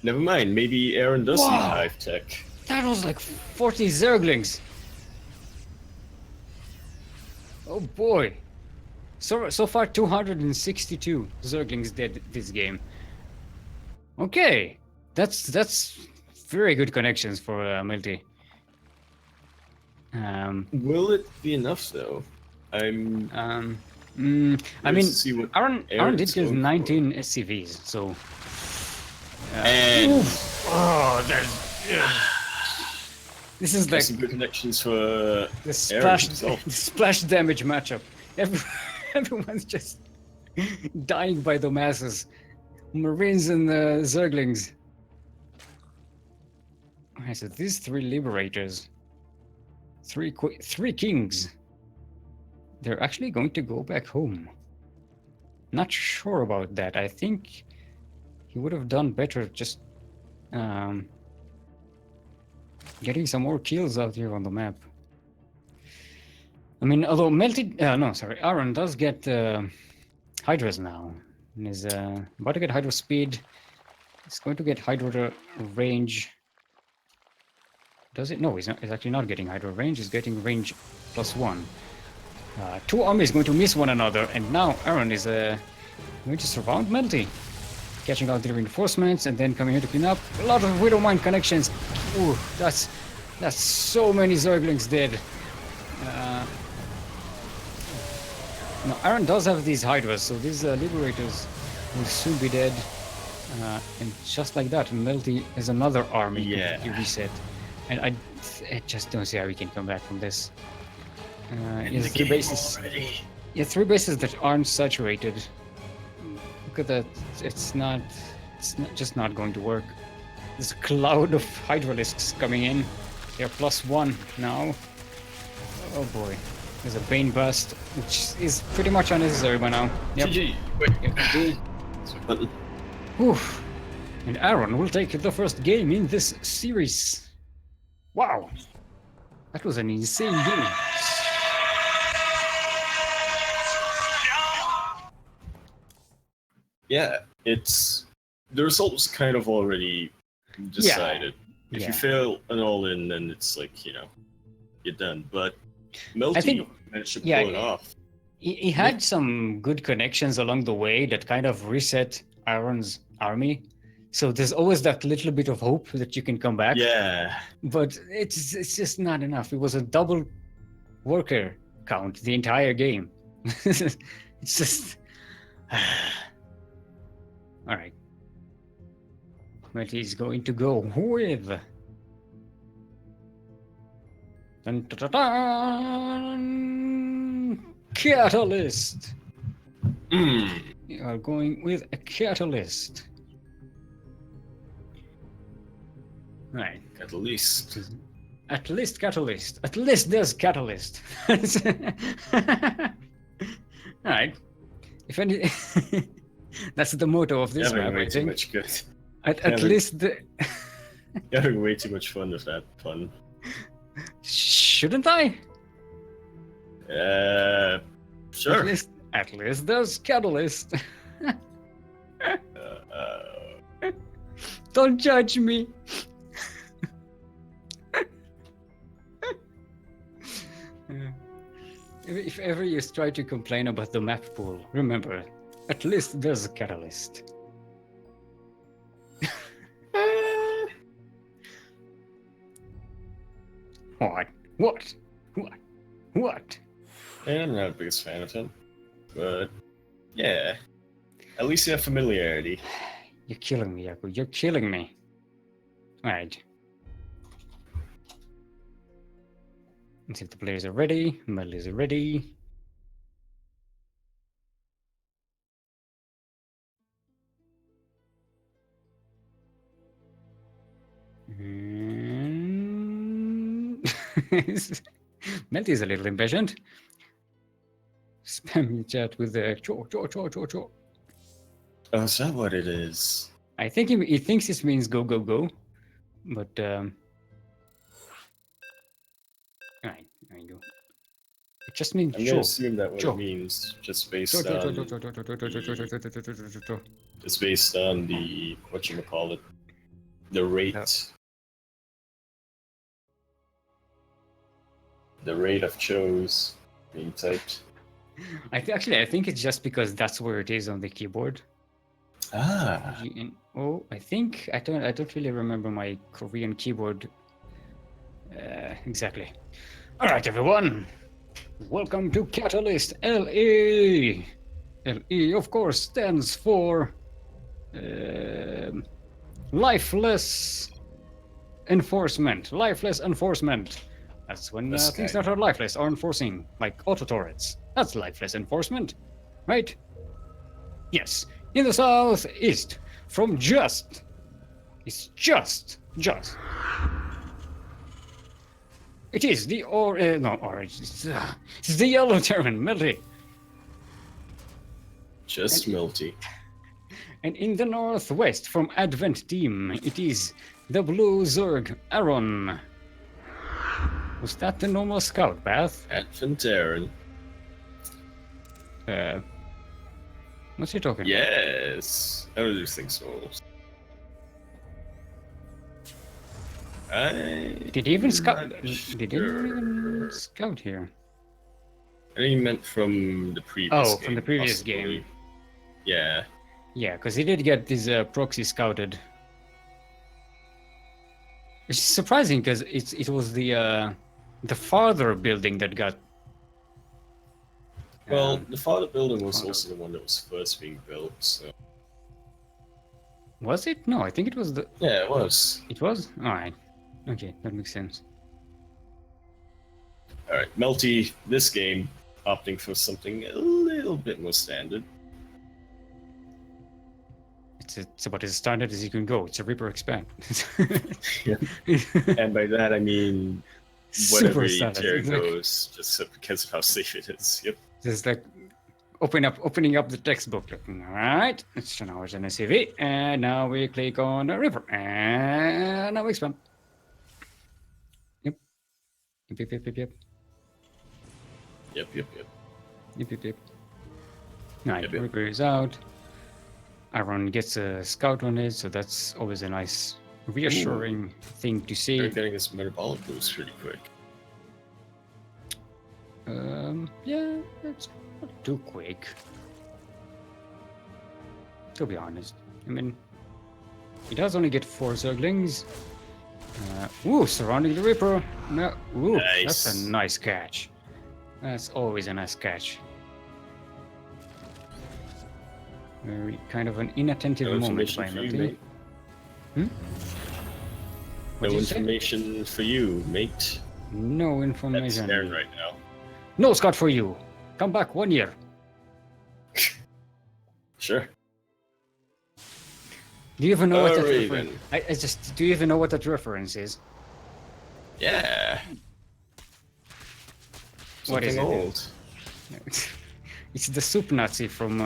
Never mind, maybe aronn does need hive tech. That was like 40 Zerglings. Oh boy. So far 262 Zerglings dead this game. Okay. That's very good connections for mLty. Will it be enough though? I mean, aronn did kill 19 SCVs, so. This is like some good connections for the splash damage matchup. Everyone's just dying by the masses. Marines and Zerglings. Okay, so these 3 liberators, 3 kings, they're actually going to go back home. Not sure about that. I think he would have done better just getting some more kills out here on the map. I mean, although aronn does get Hydras now. And is about to get Hydra speed. He's going to get Hydra range. Does it? No, he's actually not getting Hydra range. He's getting range +1. 2 armies going to miss one another, and now aronn is going to surround mLty, catching out the reinforcements, and then coming here to clean up. A lot of Widow Mine connections. Ooh, that's so many Zerglings dead. Now aronn does have these Hydras, so these Liberators will soon be dead. And just like that, mLty is another army completely reset. And I just don't see how we can come back from this. He has 3 bases. Yeah, 3 bases that aren't saturated. Look at that. It's just not going to work. There's a cloud of Hydralisks coming in. They're +1 now. Oh boy. There's a Bane Bust, which is pretty much unnecessary by now. Yep. GG. Wait. Whew. And aronn will take the first game in this series. Wow. That was an insane game. Yeah, the result was kind of already decided. If you fail an all-in, then it's like, you're done. But mLty managed to pull it off. He had some good connections along the way that kind of reset aronn's army. So there's always that little bit of hope that you can come back. Yeah. But it's just not enough. It was a double worker count the entire game. It's just... All right. mLty is going to go with Dun, dun, dun, dun. Catalyst. We are going with a catalyst. Right. At least. At least catalyst. At least there's catalyst. Alright. If any, that's the motto of this You're map, having way I too think. much good. At least the. You're having way too much fun with that pun. Shouldn't I? Sure. At least there's catalyst. Don't judge me. If ever you try to complain about the map pool, remember, at least there's a catalyst. What? What? What? What? Yeah, I'm not the biggest fan of him. But, yeah. At least you have familiarity. You're killing me, Yaku. You're killing me. Alright. Let's see if the players are ready. mLty is ready. mLty is a little impatient. Spam chat with the cho. Oh, is that what it is? I think he thinks this means go, but alright, there you go. It just means I'm cho. gonna assume that what Cho. it means, just based Cho. just based on the whatchamacallit, the rate. The rate of chos being typed. I think it's just because that's where it is on the keyboard. Ah. I think I don't really remember my Korean keyboard exactly. All right, everyone, welcome to Catalyst LE. LE, of course, stands for lifeless enforcement. Lifeless enforcement. That's when things that are lifeless are enforcing, like auto turrets. That's lifeless enforcement, right? Yes. In the southeast, from just. It is the orange. It's the yellow terrain, mLty. Just mLty. And in the northwest, from Advent Team, it is the blue Zerg aronn. Was that the normal scout path? Advent aronn. What's he talking about? Yes. I do think so. Did he even scout? Did he even scout here? I think he meant from the previous game. Oh, from the previous possibly. game. Yeah. Yeah, because he did get his proxy scouted. It's surprising because it was the farther building that got. Well, the farther building was also the one that was first being built, so. Was it? No, I think it was the. Yeah, it was. It was? Alright. Okay, that makes sense. Alright, mLty, this game, opting for something a little bit more standard. It's about as standard as you can go. It's a Reaper expand. Yeah. And by that I mean whatever Super tier standard. goes, just because of how safe it is. Yep. Just like opening up the textbook. Like, all right, it's now it's an SCV, and now we click on the Reaper, and now we expand. Yep. Yep. Right, Yep. Reaper is out. aronn gets a scout on it, so that's always a nice, reassuring thing to see. They're getting his metabolic boost pretty quick. Yeah, it's not too quick. To be honest, I mean, he does only get 4 Zerglings. Surrounding the Reaper. No, Nice. That's a nice catch. That's always a nice catch. Very kind of an inattentive No moment information by for you, mLty. mate. What No did you say? information for you, mate. No That's information. there right now. No Scott for you. Come back 1 year. Sure. Do you even know what that Alright reference? then. Do you even know what that reference is? Yeah. What is Something it? old. It's the soup Nazi from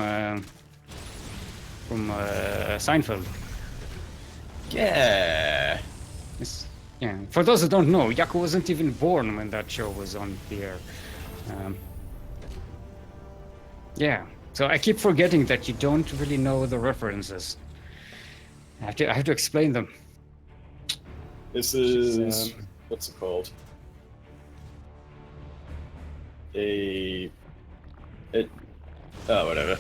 Seinfeld. Yeah. Yeah. For those who don't know, Yaku wasn't even born when that show was on the air. Yeah. So I keep forgetting that you don't really know the references. I have to explain them. This is what's it called? Whatever.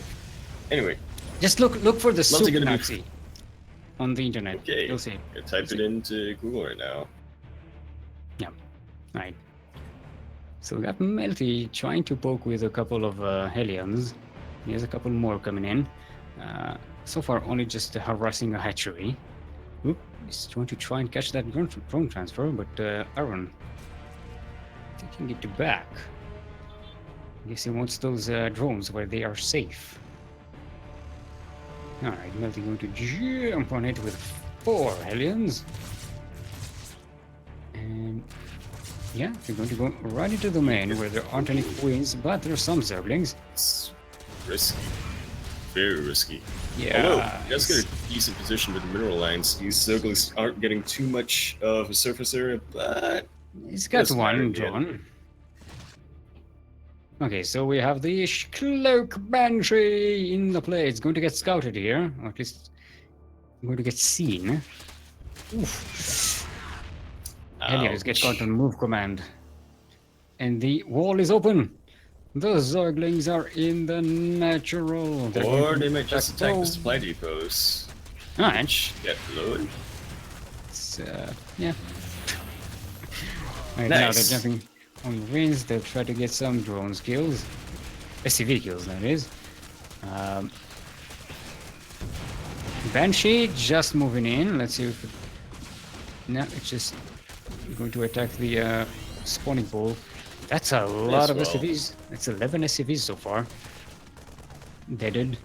Anyway, Just look for the Must soup gonna be- Nazi on the internet. okay. You'll see. I type it into Google right now. Right. So we got mLty trying to poke with a couple of Hellions. He has a couple more coming in. So far, only just harassing a hatchery. Oop, he's trying to catch that drone transfer, but aronn taking it back. I guess he wants those drones where they are safe. Alright, mLty going to jump on it with 4 Hellions. And yeah, they're going to go right into the main where there aren't any queens, but there are some zerglings. It's risky. Very risky. Yeah. Although, he does get a decent position with the mineral lines. These zerglings aren't getting too much of a surface area, but He's got doesn't one matter, drawn. Okay, so we have the Cloak Banshee in the play. It's going to get scouted here, or at least going to get seen. Oof. Hellions get caught on move command. And the wall is open. The Zerglings are in the natural. They're Or going they to might just attack the home. supply depots. Alright. Get loaded. It's, yeah. Right now they're Nice. jumping on wings. They'll try to get some drones kills. SCV kills, that is. Banshee just moving in. Let's see if it... No, it's just going to attack the spawning pool. That's a lot of well. SCVs. That's 11 SCVs so far. Deaded.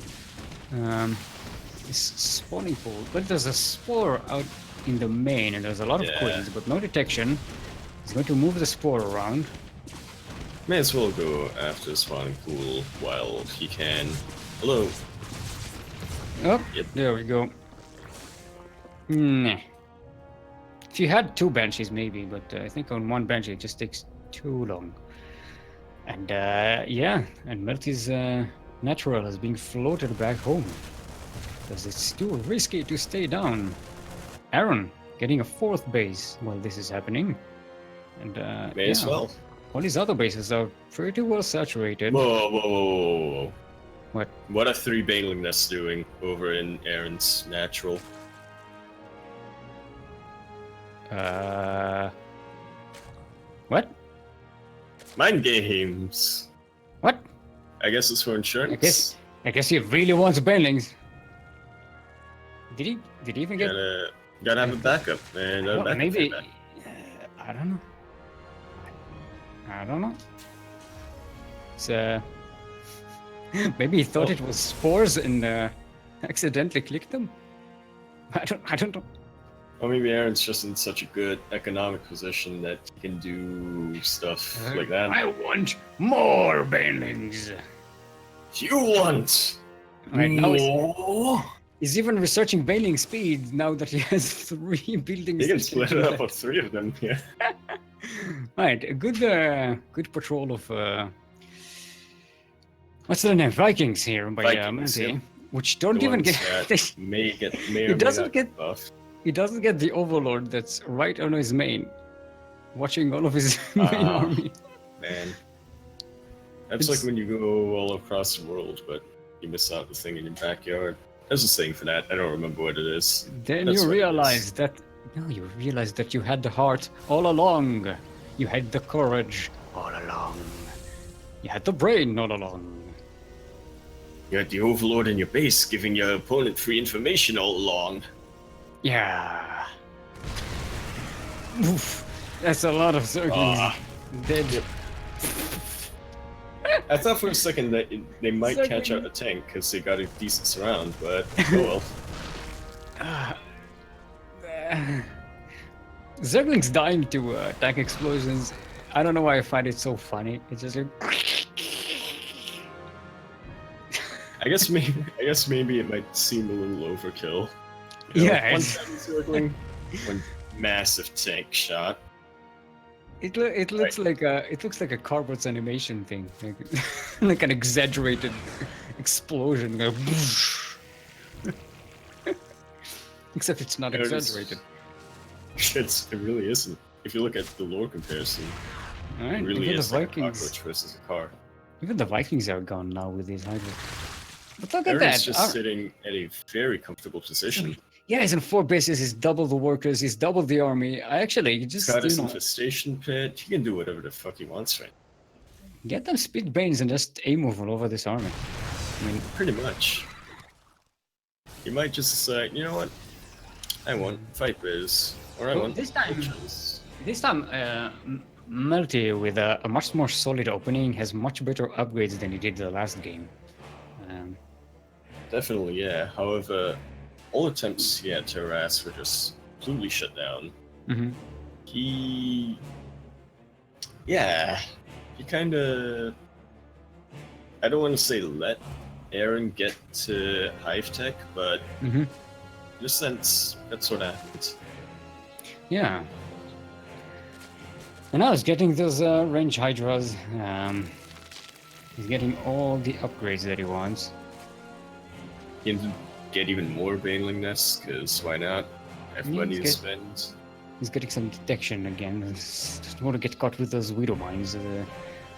This spawning pool. But there's a spore out in the main, and there's a lot of Yeah. queens, but no detection. He's going to move the spore around. May as well go after the spawning pool while he can. Hello. Oh, Yep. there we go. Nah. If you had 2 banshees, maybe, but I think on 1 banshee it just takes too long. And yeah, and mLty's natural is being floated back home because it's too risky to stay down. aronn getting a 4th base while this is happening, and May as well. all his other bases are pretty well saturated. Whoa. What? What are 3 baneling nests doing over in Aronn's natural? What? Mind games. What? I guess it's for insurance. I guess he really wants banelings. Did he even get? Gotta have a backup, man. Well, Backup maybe. feedback. I don't know. I don't know. It's maybe he thought it was spores and accidentally clicked them. I don't know. Or maybe Aaron's just in such a good economic position that he can do stuff like that. I want more banelings. You want Right, now more? he's even researching baneling speed now that he has 3 buildings. He can that split do it up that. of 3 of them. Yeah. Right, a good patrol of what's their name? Vikings here by Vikings, mLty, yep. which don't The even ones get. that may He or may doesn't not get- buffed. He doesn't get the overlord that's right on his main, watching all of his main Ah. army. Man. That's It's- like when you go all across the world, but you miss out the thing in your backyard. There's a saying for that. I don't remember what it is. Then That's you what it realize is. that you realize that you had the heart all along. You had the courage all along. You had the brain all along. You had the overlord in your base giving your opponent free information all along. Yeah. Oof. That's a lot of Zerglings Ah, dead. yep. I thought for a second that they might catch Zergling. out a tank because they got a decent surround, but oh well. Zerglings dying to tank explosions. I don't know why I find it so funny. It's just like. I guess maybe it might seem a little overkill. Yeah, one it's- time circling, one massive tank shot. It looks like a cardboard's animation thing, like an exaggerated explosion. Like, except it's not There it is. exaggerated. It really isn't. If you look at the lore comparison, Right? it really Even is the like a Vikings, cockroach versus a car. even the Vikings are gone now with these Hydra. But look at Aaron's that! just sitting at a very comfortable position. Yeah, he's in 4 bases. He's double the workers. He's double the army. I actually He's just got his infestation pit. He can do whatever the fuck he wants right now. get them speed brains and just aim all over this army. I mean, Pretty much. He might just decide, you know what? I want Vipers. Or I Well, want this time- Vultures. this time, mLty with a much more solid opening has much better upgrades than he did the last game. Definitely, yeah. However, all attempts he had to harass were just completely shut down. Mhm. He kind of, I don't want to say let Aaron get to Hive Tech, but Mhm. in a sense, that's what happened. Yeah. And now he's getting those range hydras. He's getting all the upgrades that he wants. He can get even more Baneling Nests, because why not? Have Yeah, money to he's spend. He's getting some detection again. Just want to get caught with those widow mines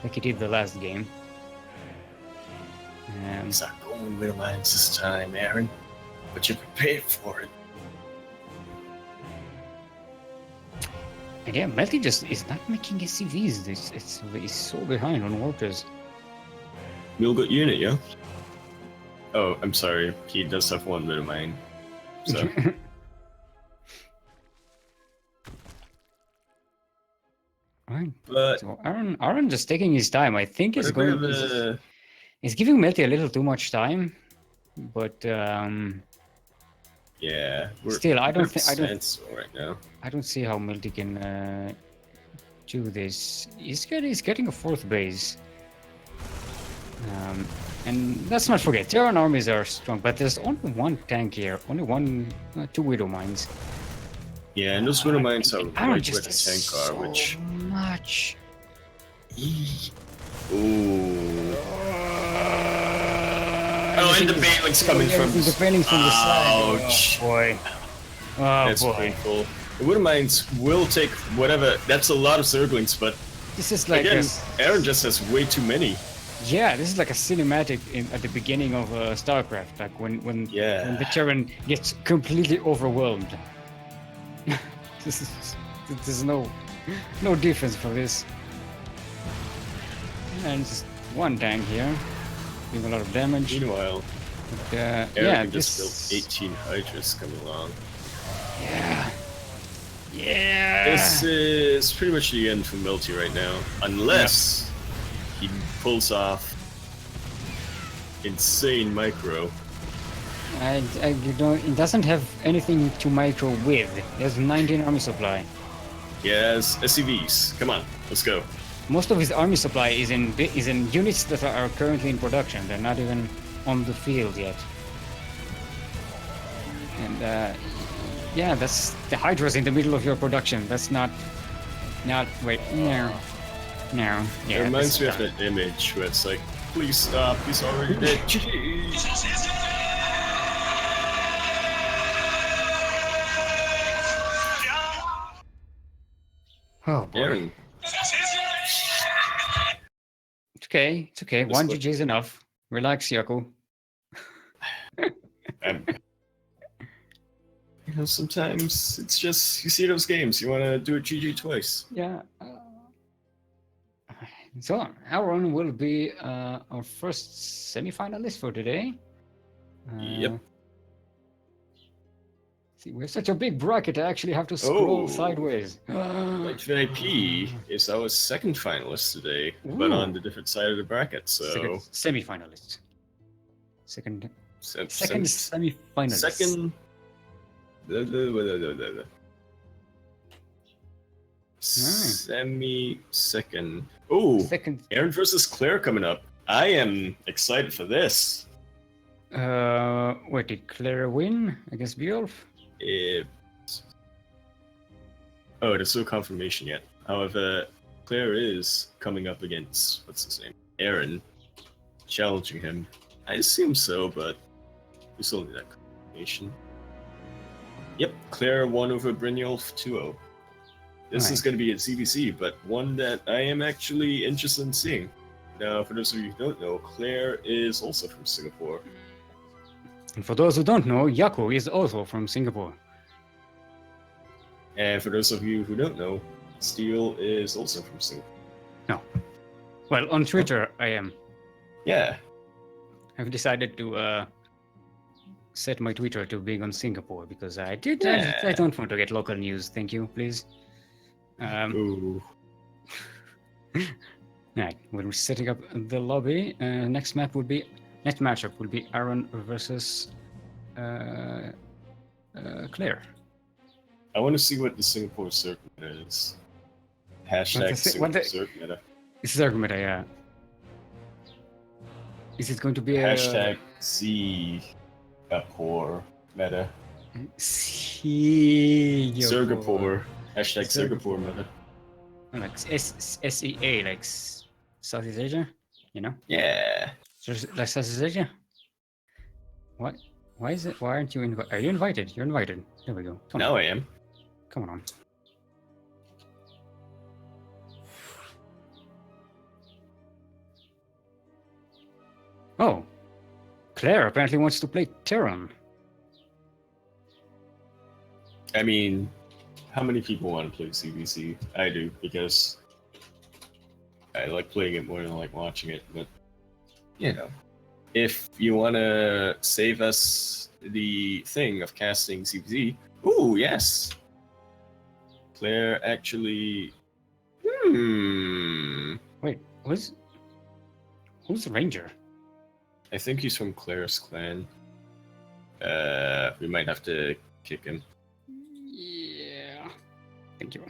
like he did the last game. He's not going with mines this time, Aaron. But you're prepared for it. And yeah, mLty just is not making SCVs. It's so behind on workers. Real good unit, yeah? Oh, I'm sorry. He does have one bit of mine. So, Right. but So Aronn just taking his time. I think he's whatever going. the He's giving mLty a little too much time, but yeah, we're Still, I we're don't at think- I don't- standstill right now. I don't see how mLty can do this. He's getting a 4th base. And let's not forget, Terran armies are strong, but there's only one tank here, only 2 widow mines. Yeah, and those widow mines are Aronn right where just the has tank are, so which much. ooh. Oh, and the Baneling's coming from the Baneling from the side. Ouch. Oh boy. Oh That's boy. painful. The widow mines will take whatever. That's a lot of Zerglings, but This is like again, Aaron just has way too many. yeah, this is like a cinematic at the beginning of StarCraft, like when the Terran gets completely overwhelmed. There's no defense for this. And just one tank here, doing a lot of damage. Meanwhile, But, Aaron yeah, can just this build 18 Hydras coming along. yeah. This is pretty much the end for mLty right now, unless he pulls off insane micro. You don't. It doesn't have anything to micro with. There's 19 army supply. He has SCVs. Come on, let's go. Most of his army supply is in units that are currently in production. They're not even on the field yet. And yeah, that's the Hydra's in the middle of your production. That's not wait. No. Yeah. It reminds that's me of not- that image where it's like, please stop, he's already dead. GG. Oh boy. Aaron, It's okay. It's okay. This One look- GG is enough. Relax, Yaku. sometimes it's just, you see those games, you want to do a GG twice. Yeah. So aronn will be our first semi-finalist for today. Yep. See, we have such a big bracket, I actually have to scroll Oh. sideways. White VIP is our second finalist today, but on the different side of the bracket. So Second semi-finalist. Second se- second semi-finalist. second. Semi-second. Oh, Second. Aronn versus Claire coming up. I am excited for this. Wait, did Claire win against Beowulf? Oh, there's no confirmation yet. However, Claire is coming up against, what's his name? Aronn, challenging him. I assume so, but we still need that confirmation. Yep, Claire won over Brynjolf 2-0. This is going to be at CBC, but one that I am actually interested in seeing. Now, for those of you who don't know, Claire is also from Singapore. And for those who don't know, Yaku is also from Singapore. And for those of you who don't know, Steel is also from Singapore. No. Well, on Twitter, I am. Yeah. I've decided to set my Twitter to being on Singapore because I don't want to get local news. Thank you, please. Ooh. Right, we're setting up the lobby. Next matchup would be aronn versus Claire. I want to see what the Singapore Circ meta is. Hashtag Singapore Circ meta. It's Circ meta, yeah. Is it going to be Hashtag Singapore meta. Singapore. Hashtag Singapore meta. Like SEA, like Southeast Asia, you know? Yeah. Like Southeast Asia? What? Why is it? Why aren't you invited? Are you invited? You're invited. There we go. Now I am. Come on. Oh. Claire apparently wants to play Terran. I mean, how many people want to play CBC? I do, because I like playing it more than I like watching it, but, you know. If you want to save us the thing of casting CBC, ooh, yes! Claire actually... Wait, who's Ranger? I think he's from Claire's clan. We might have to kick him. Yeah. Thank you.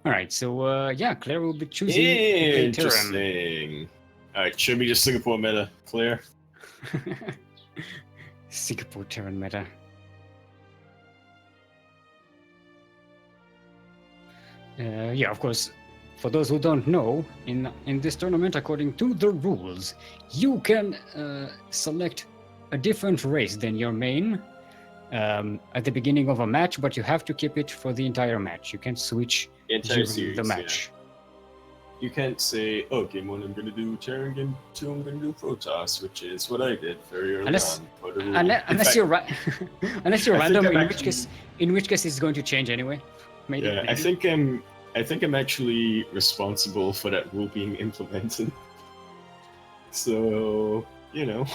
Alright, so yeah, Claire will be choosing Interesting. Alright, show me the Singapore meta, Claire. Singapore Terran meta. Yeah, of course, for those who don't know, in this tournament, according to the rules, you can select a different race than your main at the beginning of a match, but you have to keep it for the entire match. You can't switch during the match. Yeah. You can't say, oh, game 1 I'm going to do Terran, game 2 I'm going to do Protoss, which is what I did very early on. Unless you're random, in which case it's going to change anyway. Maybe. I think I'm actually responsible for that rule being implemented. So, you know.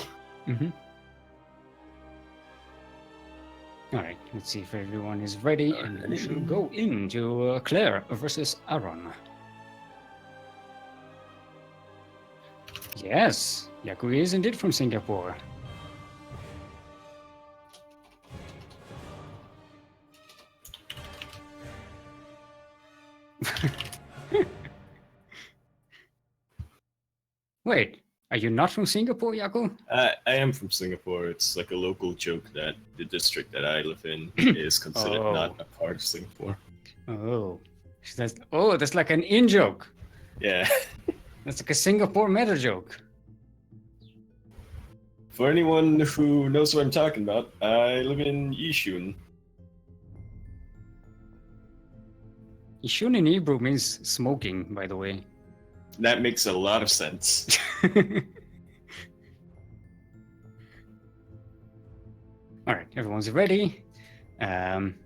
Mm-hmm. Alright, let's see if everyone is ready, and we shall go into Claire versus aronn. Yes, Yaku is indeed from Singapore. Wait, are you not from Singapore, Yaku? I am from Singapore. It's like a local joke that the district that I live in is considered not a part of Singapore. Oh, that's like an in-joke. Yeah. That's like a Singapore meta joke. For anyone who knows what I'm talking about, I live in Yishun. Yishun in Hebrew means smoking, by the way. That makes a lot of sense. Alright, everyone's ready. And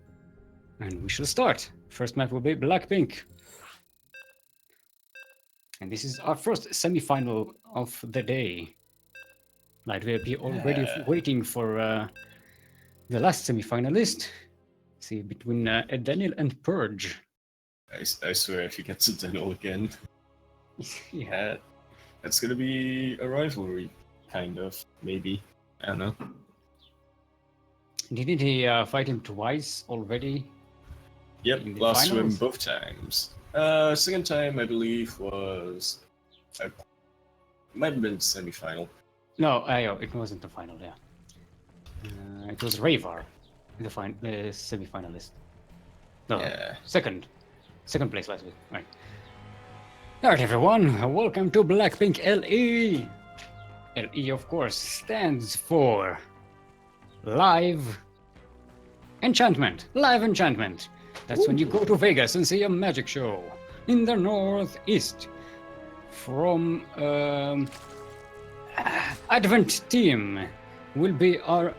we shall start. First map will be Black-Pink. And this is our first semi-final of the day. Like, we'll be already waiting for the last semi-finalist. See, between Daniel and Purge. I swear, if he gets a Daniel again, Yeah. that's gonna be a rivalry, kind of, maybe. I don't know. Didn't he fight him twice already? Yep, In the lost to him finals? both times. Second time, I believe, was... it might have been semi-final. No, it wasn't the final, yeah. It was Ravar, the semi-finalist. No, Yeah. second place last week. Right. Alright, everyone, welcome to Blackpink LE. LE, of course, stands for Live Enchantment. Live Enchantment. That's when you go to Vegas and see a magic show in the Northeast. From Advent team will be our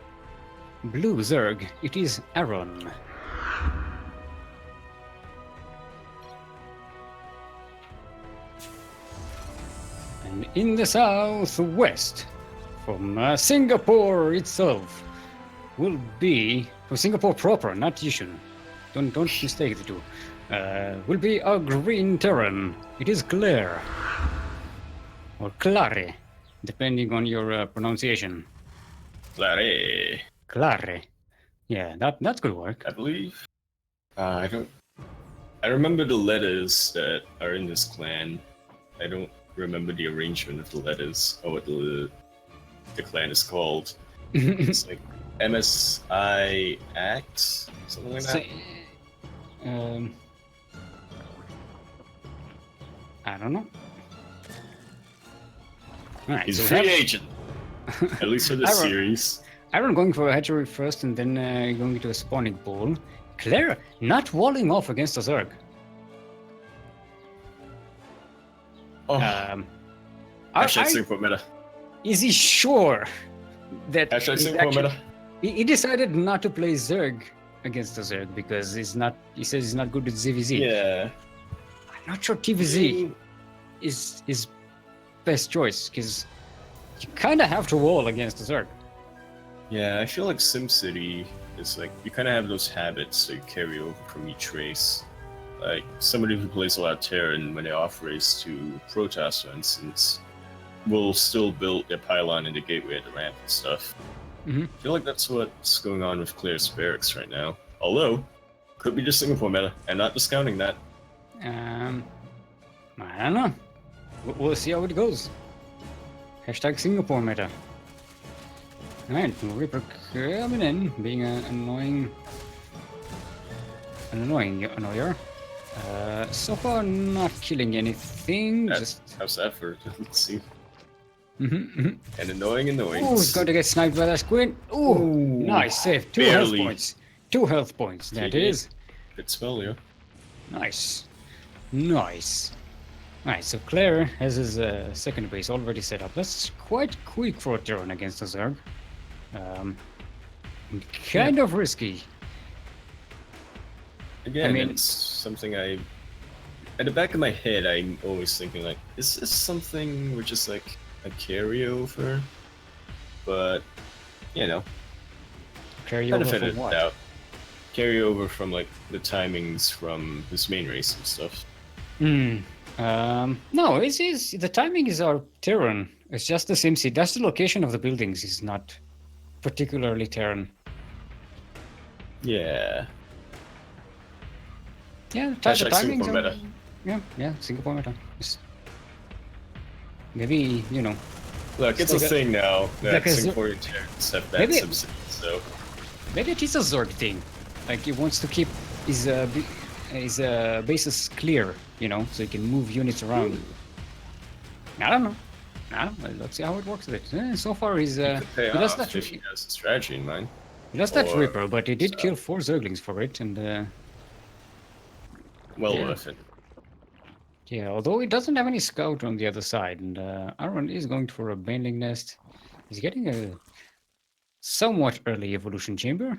blue Zerg. It is Aronn. And in the southwest, from Singapore itself, will be from Singapore proper, not Yishun. Don't mistake the two. Will be a green Terran. It is Claire or Clare, depending on your pronunciation. Clare, Clare. Yeah, that could work. I believe. I don't. I remember the letters that are in this clan. I don't remember the arrangement of the letters or what the clan is called. It's like MSI Act, something like that. I don't know. All right, He's so a free agent, at least for this Aronn. series. Aronn going for a hatchery first and then going to a spawning pool. Claire not walling off against a Zerg. Oh, hashtag Singapore meta. Is he sure that Hashtag he's Singapore actually- meta. he decided not to play Zerg against the Zerg because he says he's not good with ZVZ. Yeah. I'm not sure TVZ is his best choice because you kind of have to wall against the Zerg. Yeah, I feel like SimCity is like you kind of have those habits that you carry over from each race. Like somebody who plays a lot of Terran when they off race to Protoss, for instance, will still build their pylon in the gateway at the ramp and stuff. Mhm. I feel like that's what's going on with Claire's barracks right now. Although, could be just Singapore meta, and not discounting that. I don't know. We'll see how it goes. Hashtag Singapore meta. Alright, Reaper coming in, being an annoying annoyer. So far, not killing anything. How's that for? Let's see. And An annoying annoyance. oh, he's going to get sniped by that squid. Oh, nice save. Two barely. health points. 2 health points. That is. Good spell, yeah. Nice. Nice. Alright, so Claire has his second base already set up. That's quite quick for a Terran against a Zerg. Kind of risky. Again, I mean- it's something at the back of my head, I'm always thinking like, is this something which is like a carryover? But, you know, Carry over benefit for of the what? doubt. Carryover from like the timings from his main race and stuff. No, the timing is our Terran. It's just the same seed. That's the location of the buildings is not particularly Terran. Yeah. Yeah, the Hashtag timings Singapore are... meta. Yeah, Singapore meta. Maybe, you know... Look, it's like a thing now that like a Singaporean Terrans have bad Maybe- subsidies, so... Maybe it is a Zerg thing. Like, he wants to keep his bases clear, you know, so he can move units around. I don't know. Let's see how it works with it. So far, he Could pay does off that. if he has a strategy in mind. He does that or- Reaper, but he did kill 4 Zerglings for it, and Well Yeah. worth it. yeah, although he doesn't have any scout on the other side, and Aronn is going for a Bending Nest. He's getting a somewhat early evolution chamber.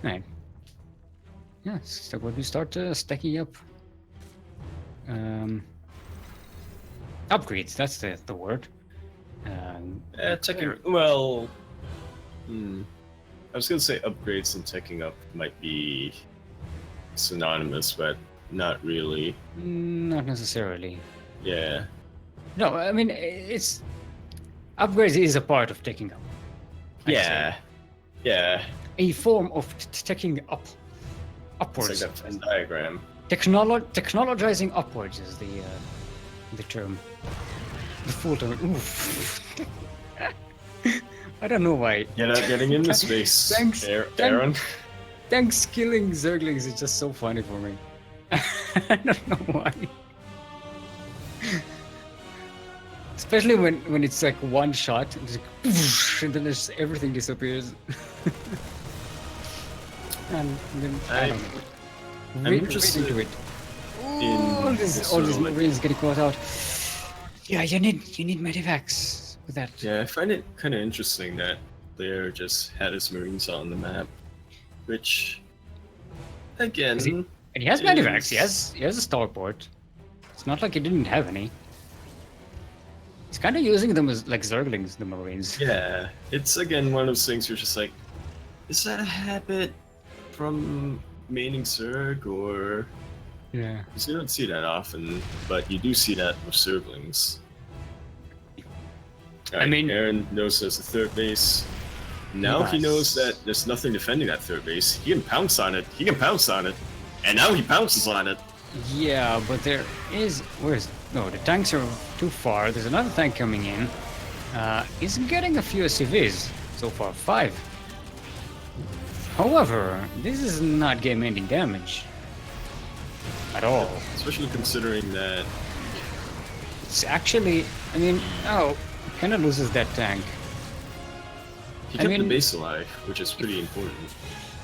Right. Yeah, so when we start stacking up upgrades, that's the word. Well, I was gonna say upgrades and teching up might be synonymous, but not really. Not necessarily. Yeah. No, I mean it's upgrades is a part of taking up. I'd Yeah. say. Yeah. A form of taking up upwards. It's like a Venn diagram. Technologizing upwards is the term. The full term. Oof. I don't know why. You're not getting into space. Thanks, Aaron. Thanks, killing Zerglings is just so funny for me. I don't know why. Especially when it's like one shot, and, and then everything disappears. and then I don't know. I'm interested into it. in All these Marines getting caught out. Yeah, you need medivacs with that. Yeah, I find it kind of interesting that Blair just had his Marines on the map, which, again, And he has medivacs. He has a starport. It's not like he didn't have any. He's kind of using them as like Zerglings, the Marines. Yeah, it's again one of those things you're just like, is that a habit from maining Zerg, or... Yeah. Because you don't see that often, but you do see that with Zerglings. Right, I mean... Aaron knows there's a third base. Now he knows that there's nothing defending that third base. He can pounce on it. And now he pounces on it. Yeah, but there is... No, the tanks are too far. There's another tank coming in. He's getting a few SCVs so far, 5. However, this is not game-ending damage. At all. Especially considering that... It's actually... I mean, kind of loses that tank. He kept the base alive, which is pretty important.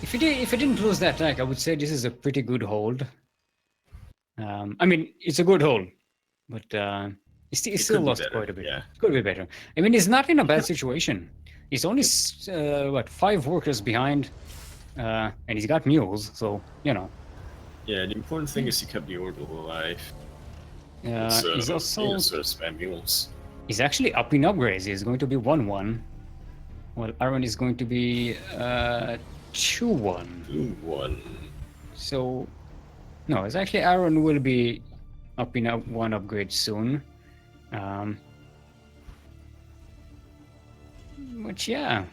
If he didn't lose that tank, I would say this is a pretty good hold. I mean, it's a good hold, but he still lost quite a bit. Yeah. Could be better. I mean, he's not in a bad situation. He's only 5 workers behind, and he's got mules, so you know. Yeah, the important thing is he kept the orbital alive. He's also sort of spam mules. He's actually upping upgrades. He's going to be 1-1. Well, aronn is going to be 2-1. 2-1. So, no, it's actually aronn will be upping up 1 upgrade soon. Which, yeah,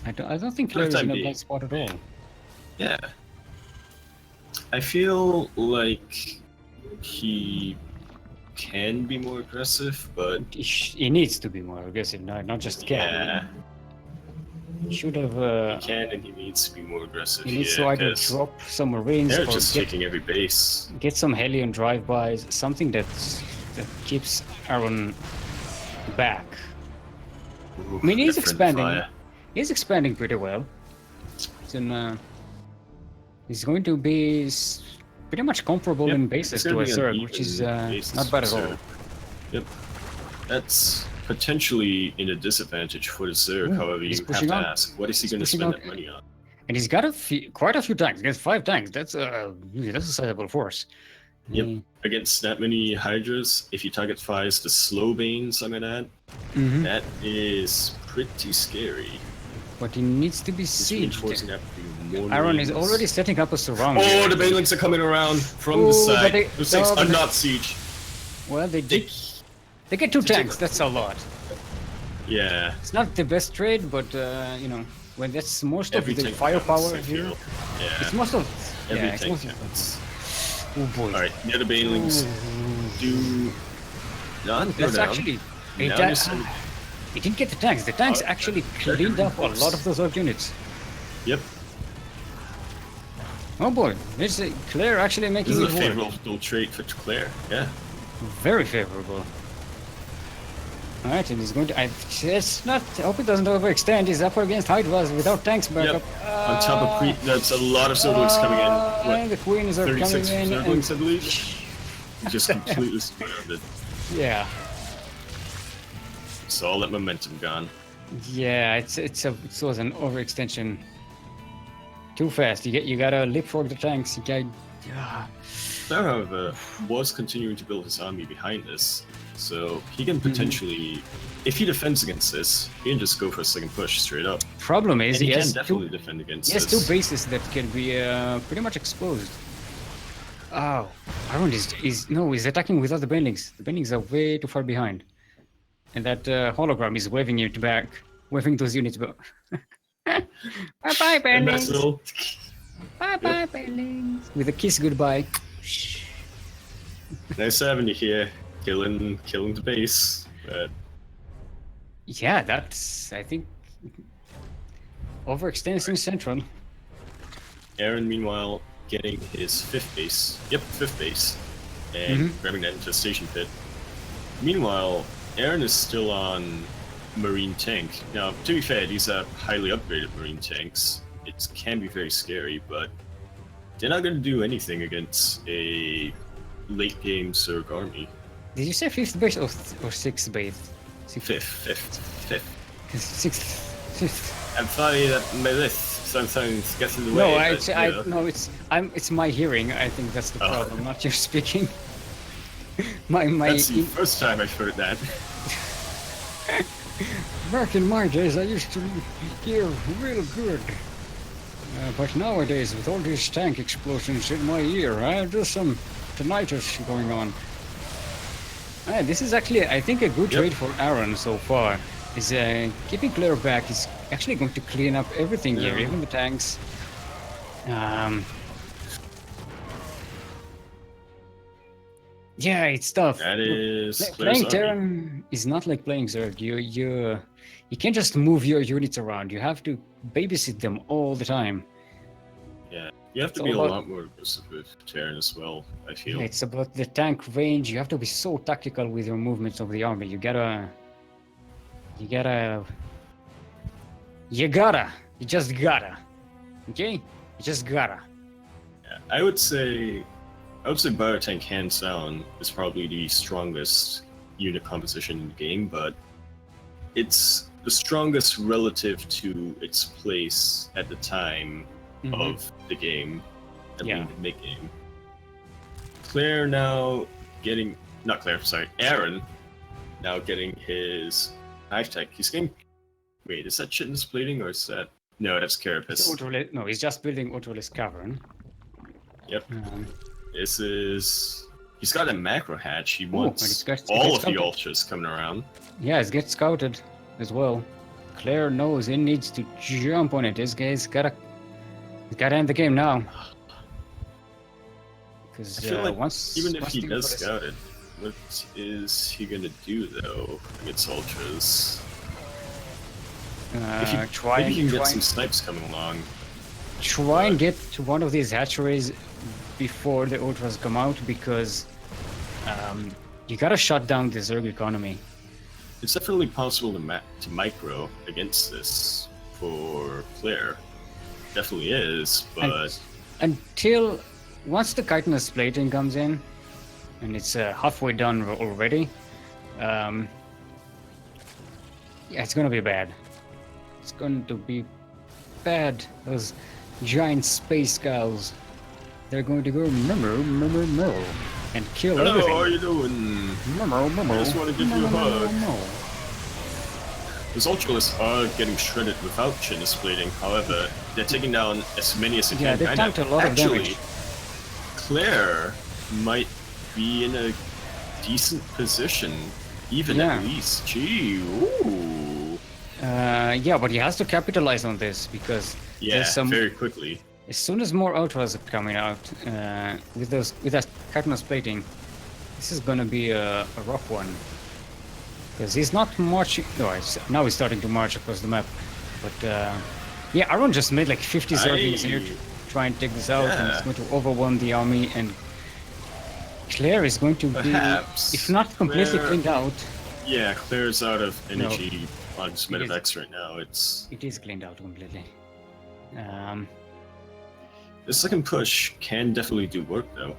I don't think Claire is in a bad spot at all. Yeah. I feel like he can be more aggressive, but... He needs to be more aggressive, not just can. Yeah. He should have... he can and he needs to be more aggressive. He needs to either drop some Marines they're or just taking every base. Get some Hellion drive-bys, something that keeps aronn back. Ooh, I mean, he's expanding. Fire. He's expanding pretty well. He's going to be pretty much comparable in bases to a Zerg, which is not bad at all. Yep. That's potentially in a disadvantage for the Zerg, however, you have to ask, what is he going to spend that money on? And he's got quite a few tanks. He has 5 tanks. That's a sizable force. Yep. Against that many Hydras, if you target fires the slow Banes, I might add, that is pretty scary. But he needs to be sieged. aronn is Marines. already setting up a surround. Oh, the Banelings are coming around from the side. Those tanks are not siege. Well, they get 2 tanks. That's a lot. Yeah. It's not the best trade, but you know, when that's most of the firepower here. Yeah. It's most of every tank counts. Oh boy. Alright, the other Banelings do not go That's down. actually he didn't get the tanks. The tanks actually cleaned up a lot of those Zerg units. Yep. Oh boy, this is Claire actually making this it is a work. favorable trade for Claire. Yeah. Very favorable. Alright, and he's going to... I hope it doesn't overextend. He's up against Hydras without tanks backup. Yep. On top of Queen, that's a lot of Zerglings coming in. And the Queens are coming in. 36 Zerglings, I believe. He just completely surrounded. Yeah. So all that momentum gone. Yeah, it was an overextension. Too fast. You gotta leapfrog the tanks. But Claire, however, was continuing to build his army behind this, so he can potentially, if he defends against this, he can just go for a second push straight up. Problem is, And he he can has definitely defend against he has this. 2 bases that can be pretty much exposed. Oh, Aronn is attacking without the bendings. The bendings are way too far behind, and that hologram is waving it back, waving those units back. Bye bye, bendings. Bye bye, bendings. With a kiss goodbye. Nice having you here, killing the base. But Yeah, that's, I think, overextension central. Aronn, meanwhile, getting his 5th base. Yep, 5th base. And grabbing that infestation pit. Meanwhile, Aronn is still on Marine Tank. Now, to be fair, these are highly upgraded Marine Tanks. It can be very scary, but they're not going to do anything against a late-game Zerg army. Did you say 5th base or 6th base? 5th. 6th. I'm sorry that my list sometimes gets in the No, way. it's my hearing. I think that's the problem, not your speaking. That's the first time I've heard that. Back in my days, I used to hear real good. But nowadays, with all these tank explosions in my ear, there's some tinnitus going on. This is actually, I think, a good trade for Aronn so far. Is keeping Claire back is actually going to clean up everything here, even the tanks. Yeah, it's tough. That is Playing Terran is not like playing Zerg. You can't just move your units around. You have to babysit them all the time. Yeah, you have to be a lot more aggressive with Terran as well, I feel. Yeah, it's about the tank range. You have to be so tactical with your movements of the army. You just gotta. Okay? You just gotta. Yeah, I would say Biotank hands down is probably the strongest unit composition in the game, but it's the strongest relative to its place at the time of the game, at the mid-game. Claire now getting, not Claire, sorry, Aronn now getting his knife tech. He's getting, wait, is that chitinous plating or is that, no, that's Carapace. No, he's just building Autoless Cavern. Yep. This is, he's got a macro hatch. He wants all of the ultras coming around. Yeah, it gets scouted as well. Claire knows he needs to jump on it. This guy's gotta end the game now. Because I feel like even if he does scout it, what is he gonna do though against ultras? Maybe he can get some snipes coming along. Try and get to one of these hatcheries before the ultras come out, because you gotta shut down the Zerg economy. It's definitely possible to micro against this for Claire. Definitely is, but until once the chitinous plating comes in, and it's halfway done already, yeah, it's gonna be bad. It's going to be bad. Those giant space cows, they're going to go murmur and kill everything. Hello, how are you doing? I just want to give you a hug. Those ultralists are getting shredded without chitinous plating. However, they're taking down as many as they can. Yeah, they've tanked a lot of damage. Claire might be in a decent position, even at least. Gee, ooh. Yeah, but he has to capitalize on this, because very quickly. As soon as more ultras are coming out with that chitinous plating, this is gonna be a rough one. Because he's not marching. No, now he's starting to march across the map. But yeah, Aronn just made like 50 Zerglings here to try and take this out, and it's going to overwhelm the army. And Claire is going to be, if not completely cleaned out. Yeah, Claire's out of energy on Medevacs right now. It is cleaned out completely. The second push can definitely do work though.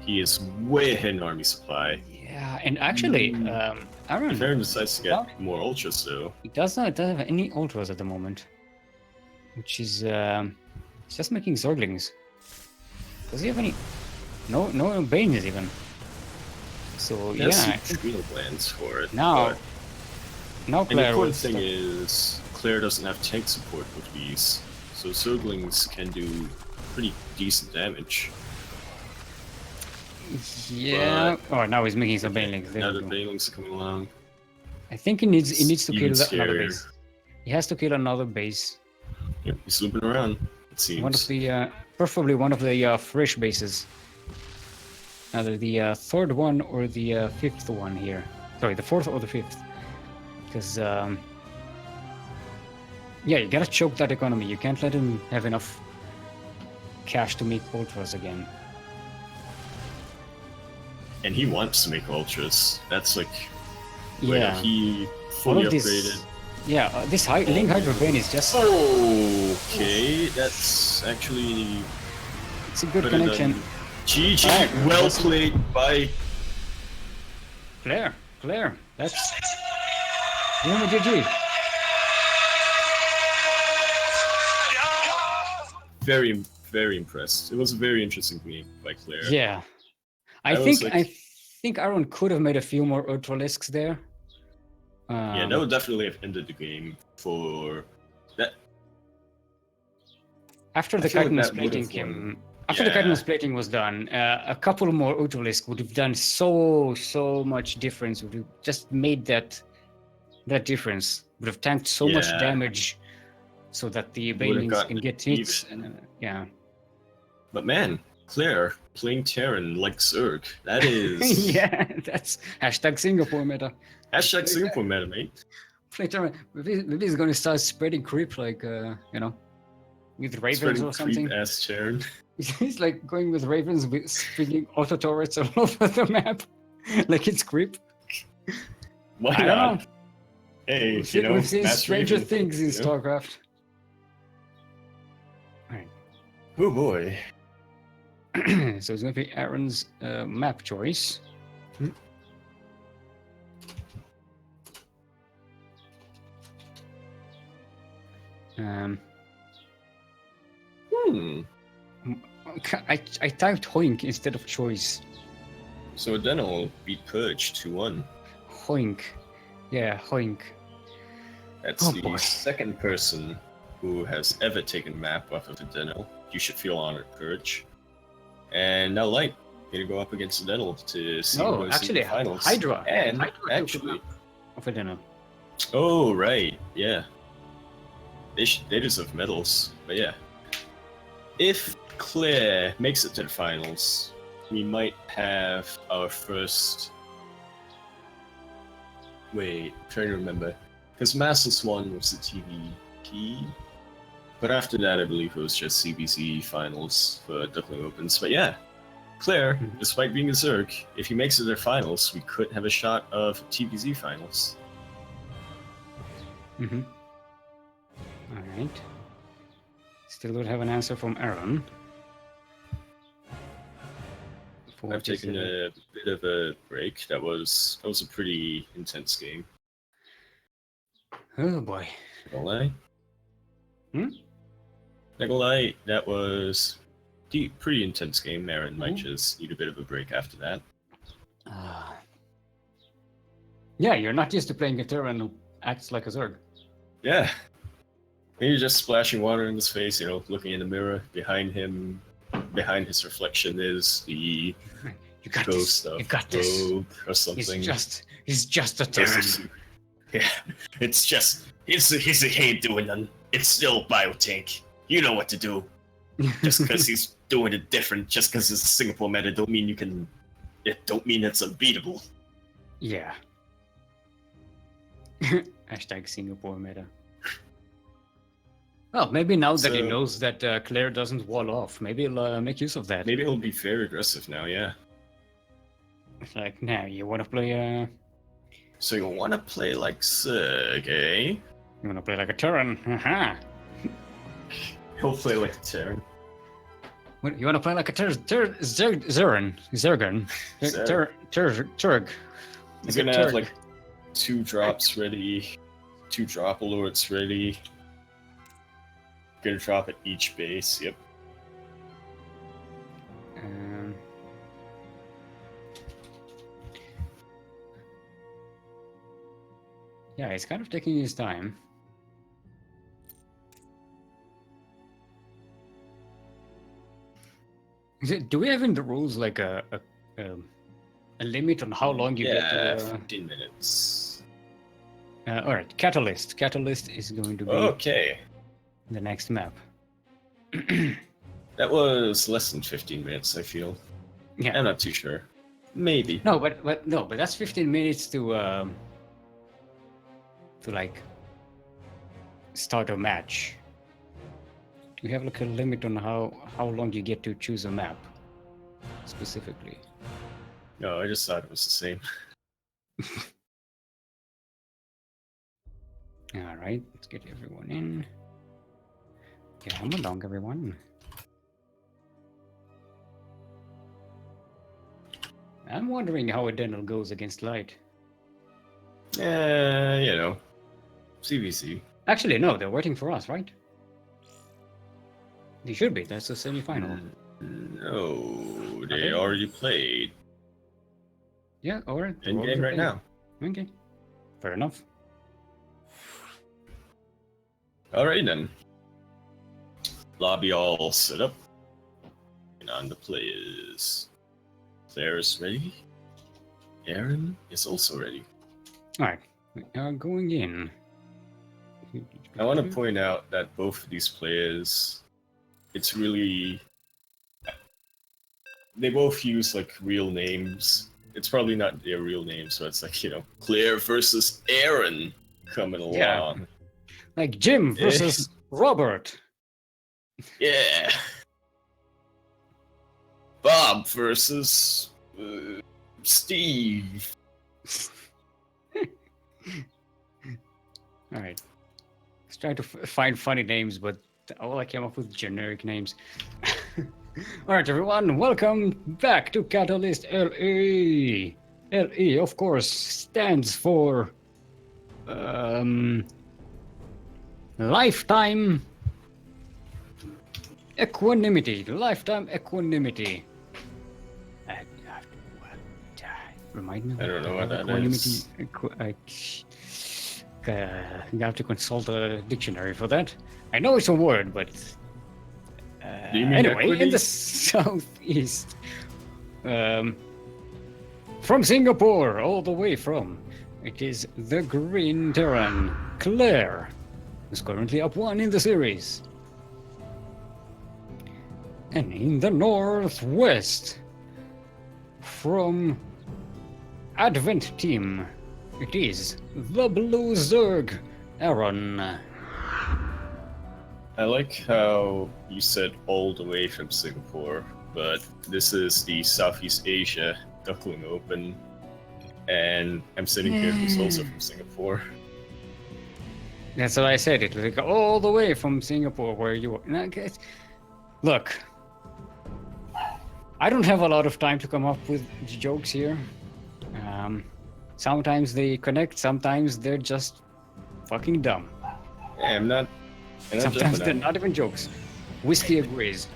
He is way ahead in army supply. Yeah, and actually, Aronn, if Aronn decides to get more ultras though. He doesn't have any ultras at the moment, which is it's just making Zerglings. Does he have any? No Banes even. So There's yeah, some I think adrenal glands for it. now but- now And the Claire important was thing is, Claire doesn't have tank support with these, so Zerglings can do pretty decent damage. yeah. Oh, now he's making some Okay, Banelings. There now we the go. Banelings are coming along. I think he needs to Even kill another scarier. base. He has to kill another base. Yep, he's looping around, it seems. One of the preferably one of the fresh bases. Either the third one or the fifth one here. Sorry, the fourth or the fifth. Because yeah, you gotta choke that economy. You can't let him have enough cash to make ultras again. And he wants to make ultras. That's like where Yeah, he all fully of this. upgraded. Yeah, this Link Hydro Bane is just. Okay, that's actually It's a good better connection. than GG. Alright, Well that's- played by. Claire, that's. Remember GG. Very, very impressed. It was a very interesting game by Claire. Yeah, I I was think like- I think Aronn could have made a few more Ultralisks there. Yeah, that would definitely have ended the game for that. After I the feel like Chitinous that would plating have came, won. after the Yeah. Chitinous plating was done, a couple more Ultralisk would have done so much difference. Would have just made that difference. Would have tanked so much Yeah. damage, so that the Would have Banelings gotten can it get hits. even. Yeah. But man, Claire playing Terran like Zerg. That is Yeah, that's hashtag Singapore meta. hashtag Singapore meta, mate. Play Terran. Maybe he's gonna start spreading creep like with ravens Spreading or something. creep ass Terran. He's like going with ravens with spinning auto turrets all over the map, like it's creep. Why I don't not? know. Hey, We've seen Master stranger Raven, things in you know? StarCraft. Alright. Oh boy. So it's gonna be Aronn's map choice. Um, Hmm. I typed Hoink instead of choice. So Adenal beat Purge 2-1. Hoink. Yeah, Hoink. That's Oh, the boy. second person who has ever taken map off of Adenal. You should feel honored, Purge. And now Light gonna go up against Adenal to see No, who goes in actually, the finals. Hydra. And Hydra took actually, him up. I don't know. oh right, yeah. They deserve medals, but yeah. If Claire makes it to the finals, we might have our first. Wait, I'm trying to remember. Because Massless 1 was the TVP, but after that, I believe it was just CBC finals for Duckling Opens. But yeah, Claire, despite being a Zerg, if he makes it to their finals, we could have a shot of TVZ finals. Mm-hmm. Alright. Still don't have an answer from Aronn. For I've taken a bit of a break. That was a pretty intense game. Oh boy. Not gonna lie. Hmm? Not gonna lie, that was pretty intense game. Aronn might Mhm. just need a bit of a break after that. Yeah, you're not used to playing a Terran who acts like a Zerg. Yeah. You're just splashing water in his face, looking in the mirror. Behind him, behind his reflection is the You got ghost this. of You got this. Rogue or something. He's just a Terran. Yeah, it's just he ain't doing nothing. It's still biotank. You know what to do. Just because he's doing it different, just because it's Singapore meta, don't mean it's unbeatable. Yeah. Hashtag Singapore meta. Well, maybe now that he So- knows that Claire doesn't wall off, maybe he'll make use of that. Maybe he'll be very aggressive now. Yeah. It's like, now you want to play So you want to play like Zerg, eh? you want to play like a Terran? Haha. He'll play like a Terran. What, you want to play like a Zergan? Turg. He's gonna have like 2 drops ready, 2 drop alerts ready. Gonna drop at each base. Yep. Yeah, he's kind of taking his time. Do we have in the rules like a limit on how long you get Yeah, to? 15 minutes. All right, Catalyst. Catalyst is going to be Okay. the next map. That was less than 15 minutes, I feel. Yeah. I'm not too sure. Maybe. No, but that's 15 minutes to like start a match. Do you have like a limit on how long you get to choose a map specifically? No, I just thought it was the same. All right, let's get everyone in. Come along, everyone. I'm wondering how Adenal goes against Light. You know. CVC. Actually, no, they're waiting for us, right? They should be. That's the semi-final. No, they Okay. already played. Yeah, alright. In game right now. Okay. Fair enough. Alright then. Lobby all set up. And on the players. Claire's ready. Aronn is also ready. Alright. We are going in. I want to point out that both of these players, it's really... They both use like real names. It's probably not their real name, so it's like, you know, Claire versus Aronn coming along. Yeah. Like Jim versus Robert. Yeah. Bob versus Steve. Alright. Let's try to find funny names, but all I came up with generic names. Alright, everyone, welcome back to Catalyst LE. LE, of course, stands for Lifetime Equanimity. Lifetime Equanimity. Remind me. I don't know what that equanimity. is. You have to consult a dictionary for that. I know it's a word, but Do you mean anyway, equity? in the southeast, from Singapore, all the way from, it is the Green Terran, Claire, who's currently up 1 in the series. And in the northwest, from Advent Team, it is the Blue Zerg, Aronn. I like how you said all the way from Singapore, but this is the Southeast Asia Duckling Open, and I'm sitting here who's also from Singapore. That's what I said. It was like all the way from Singapore, where you were. Now, guys, look, I don't have a lot of time to come up with jokes here. Sometimes they connect, sometimes they're just fucking dumb. Yeah, I'm not Sometimes jumping they're on. not even jokes. Whiskey agrees.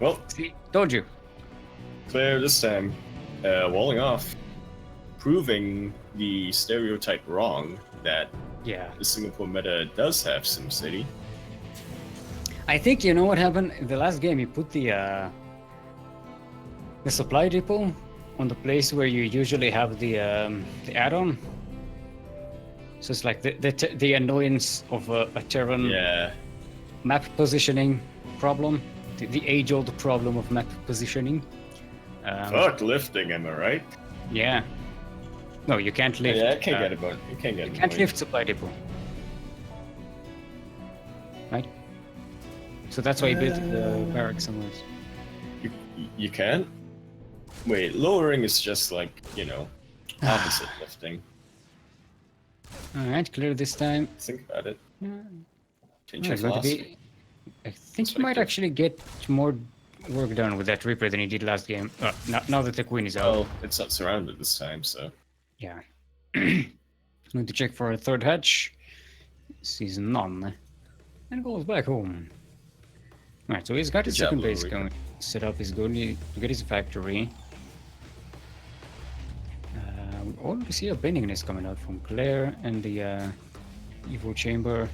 Well, See, told you. Claire this time, walling off, proving the stereotype wrong that Yeah. the Singapore meta does have SimCity. I think you know what happened in the last game. You put the supply depot on the place where you usually have the add-on. So it's like the annoyance of a Terran Yeah. map positioning problem, the age-old problem of map positioning. Fuck lifting, am I right? Yeah. No, you can't lift. Yeah, I can't get about. You can't get. You can't annoyed. lift supply depot. Right. So that's why you built the barracks somewhere. You can't. Wait, lowering is just like, you know, opposite lifting. All right, clear this time. Think about it. Yeah. Change No, your it's going to philosophy. be. I think you might actually get more work done with that Reaper than you did last game. Now that the Queen is out. Well, it's not surrounded this time, so. Yeah. Going to check for a third hatch. Sees none. And goes back home. Alright, so he's got his Good job, second base Reaper. going set up. He's going to get his factory. already see a bendingness coming out from Claire and the Evo Chamber.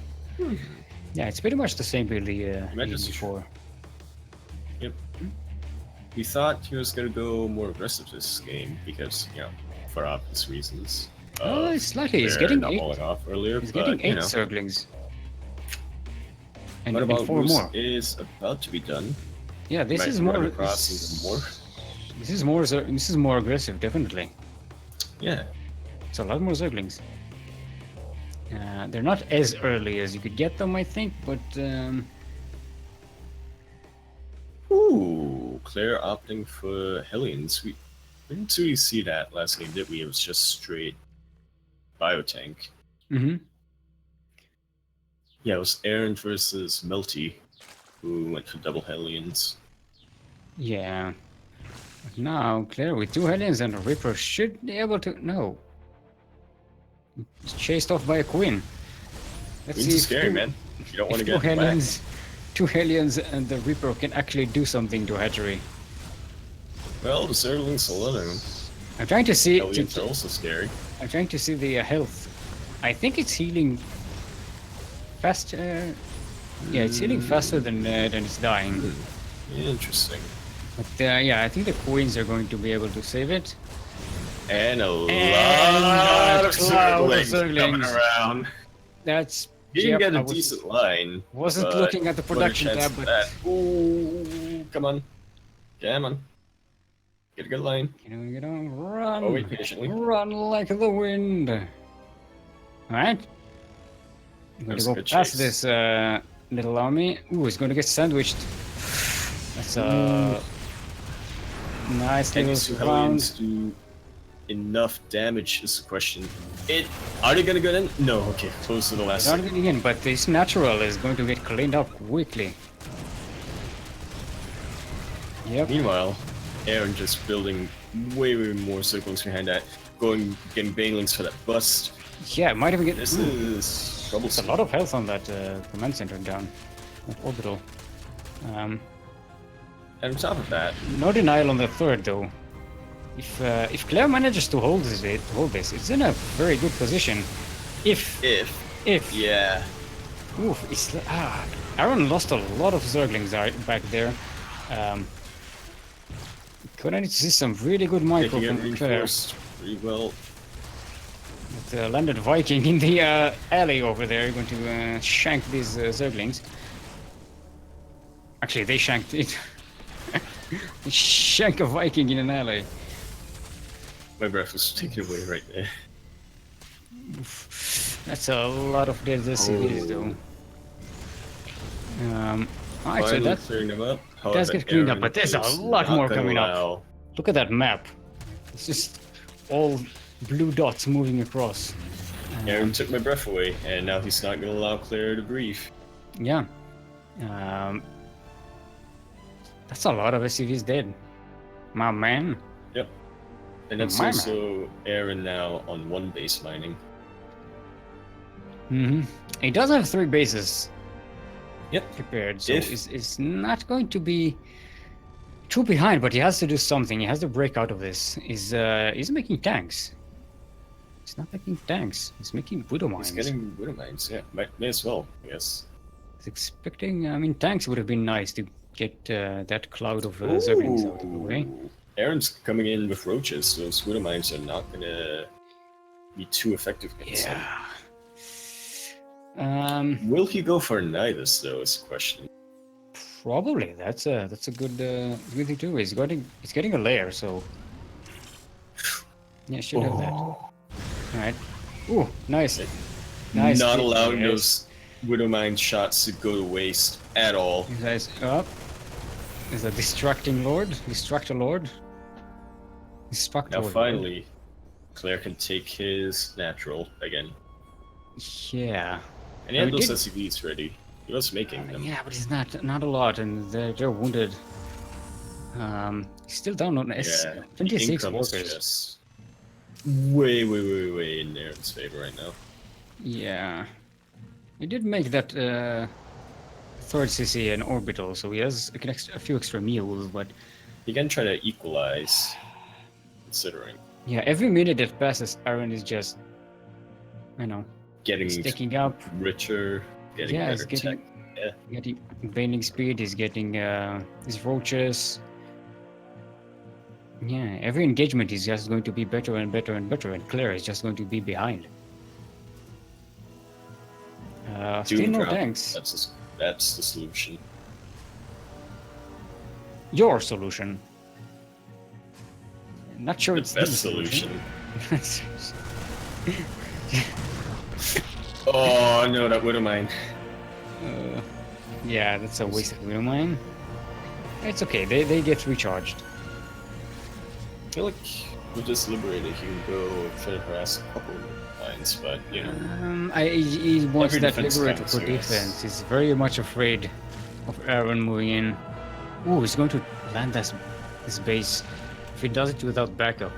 Yeah, it's pretty much the same build he used before. Yep. We thought he was gonna go more aggressive this game because, you know, for obvious reasons. Slightly. He's getting not 8. falling off earlier. He's but, getting 8 you know, Zerglings. And, what about 4 more. Is about to be done. Yeah, this Might is run more. across even more. This is more aggressive, definitely. Yeah. It's a lot more Zerglings. They're not as early as you could get them, I think, but Ooh, Claire opting for Hellions. We didn't really see that last game, did we? It was just straight biotank. Yeah, it was aronn versus mLty, who went for double Hellions. Yeah. But now, Claire with 2 Hellions and a Reaper should be able to... No. It's chased off by a Queen. Let's Queen's see if scary, man. You don't want to get Hellions, 2 Hellions and the Reaper can actually do something to Hatchery. Well, the Zerglings alone. I'm trying to see... Hellions are also scary. I'm trying to see the health. I think it's healing faster. Yeah, it's healing faster than it's dying. Interesting. But yeah, I think the Queens are going to be able to save it. And a lot of Zerglings coming around. That's... You didn't get a decent line. Wasn't looking at the production tab, but... Ooh, come on. Come on. Get a good line. Get on, run. Oh, wait patiently. Run like the wind. Alright. I'm going to go past this little army. Ooh, it's going to get sandwiched. That's a nice little round. Do enough damage is the question. Are they gonna go in? No, okay, close to the last. They're not getting in, but this natural is going to get cleaned up quickly. Yep. Meanwhile, aronn just building way more circles behind that, getting banelings for that bust. Yeah, might even get. This is troublesome. It's a lot of health on that command center down, that orbital. And on top of that, no denial on the third though. If Claire manages to hold this, it's in a very good position. If yeah. Oof, it's aronn lost a lot of Zerglings back there. Gonna need to see some really good micro from Claire. Pretty well. With landed Viking in the alley over there, going to shank these Zerglings. Actually, they shanked it. They shank a Viking in an alley. My breath was taken away right there. Oof. That's a lot of dead SCVs though. Alright, so that clearing them up. does get cleaned up, but there's a lot more coming up. Look at that map. It's just all blue dots moving across. aronn took my breath away, and now he's not going to allow Claire to breathe. Yeah. That's a lot of SCVs dead. My man. Yep. And that's also aronn now on 1 base mining. He does have 3 bases. Yep. Prepared, so it's not going to be too behind, but he has to do something. He has to break out of this. He's making tanks. He's not making tanks. He's making widow mines. He's getting widow mines. Yeah, may as well, I guess. He's expecting. I mean, tanks would have been nice to get that cloud of Zerglings out of the way. Aronn's coming in with roaches, so those widow mines are not gonna be too effective against him. Will he go for Nidus though? Is the question. Probably. That's a good thing too. He's getting a lair, so yeah, should have that. All right. Ooh, nice. Nice. Not allowing those widow mine shots to go to waste at all. Guys up. Is a distractor lord. Now finally, Claire can take his natural again. Yeah. And he had those SCVs ready. He was making them. Yeah, but he's not a lot, and they're wounded. He's still down on 26 workers. Just way in Aronn's favor right now. Yeah. He did make that third CC an orbital, so he has a few extra mules, but he can try to equalize, considering. Yeah, every minute that passes, Aronn is just, Getting sticking up. richer, getting Yeah, better he's getting, tech. Yeah. getting bailing speed. He's getting his roaches. Yeah, every engagement is just going to be better and better and better, and Claire is just going to be behind. Still Doom no drop. tanks. That's the solution. Your solution. Not sure The it's best the solution. solution. Oh no, that Widow Mine. Yeah, that's a waste of Widow Mine. It's okay, they get recharged. I feel like with this liberator, he can go try to harass a couple of mines, but you know. He wants Every that defense liberator counts, for I guess. defense. He's very much afraid of Aronn moving in. Ooh, he's going to land this base. If he does it without backup,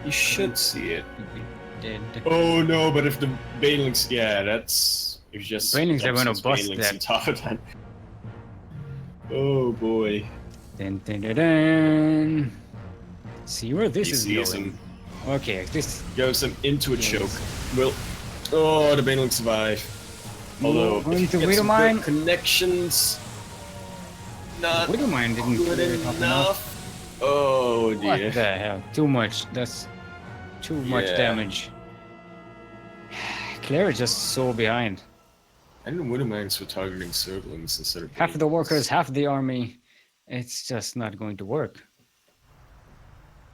You should see it. he'd be dead. Oh no, but if the Banelings, yeah, that's if you just Banelings are dump gonna some bust Banelings that. on top of that. Oh boy. Dun, dun, dun, dun. See where this He is sees going. him, Okay, this goes him into a Yes. choke. Will the Banelings survive? Although Going if to he gets Widow some Mine. good connections, not Widow Mine didn't good clear it up enough. Oh What dear. the hell? Too much. That's too much Yeah. damage. Claire is just so behind. I didn't know Widow Mines were targeting Zerglings instead of Half the Banelings. workers, half the army. It's just not going to work.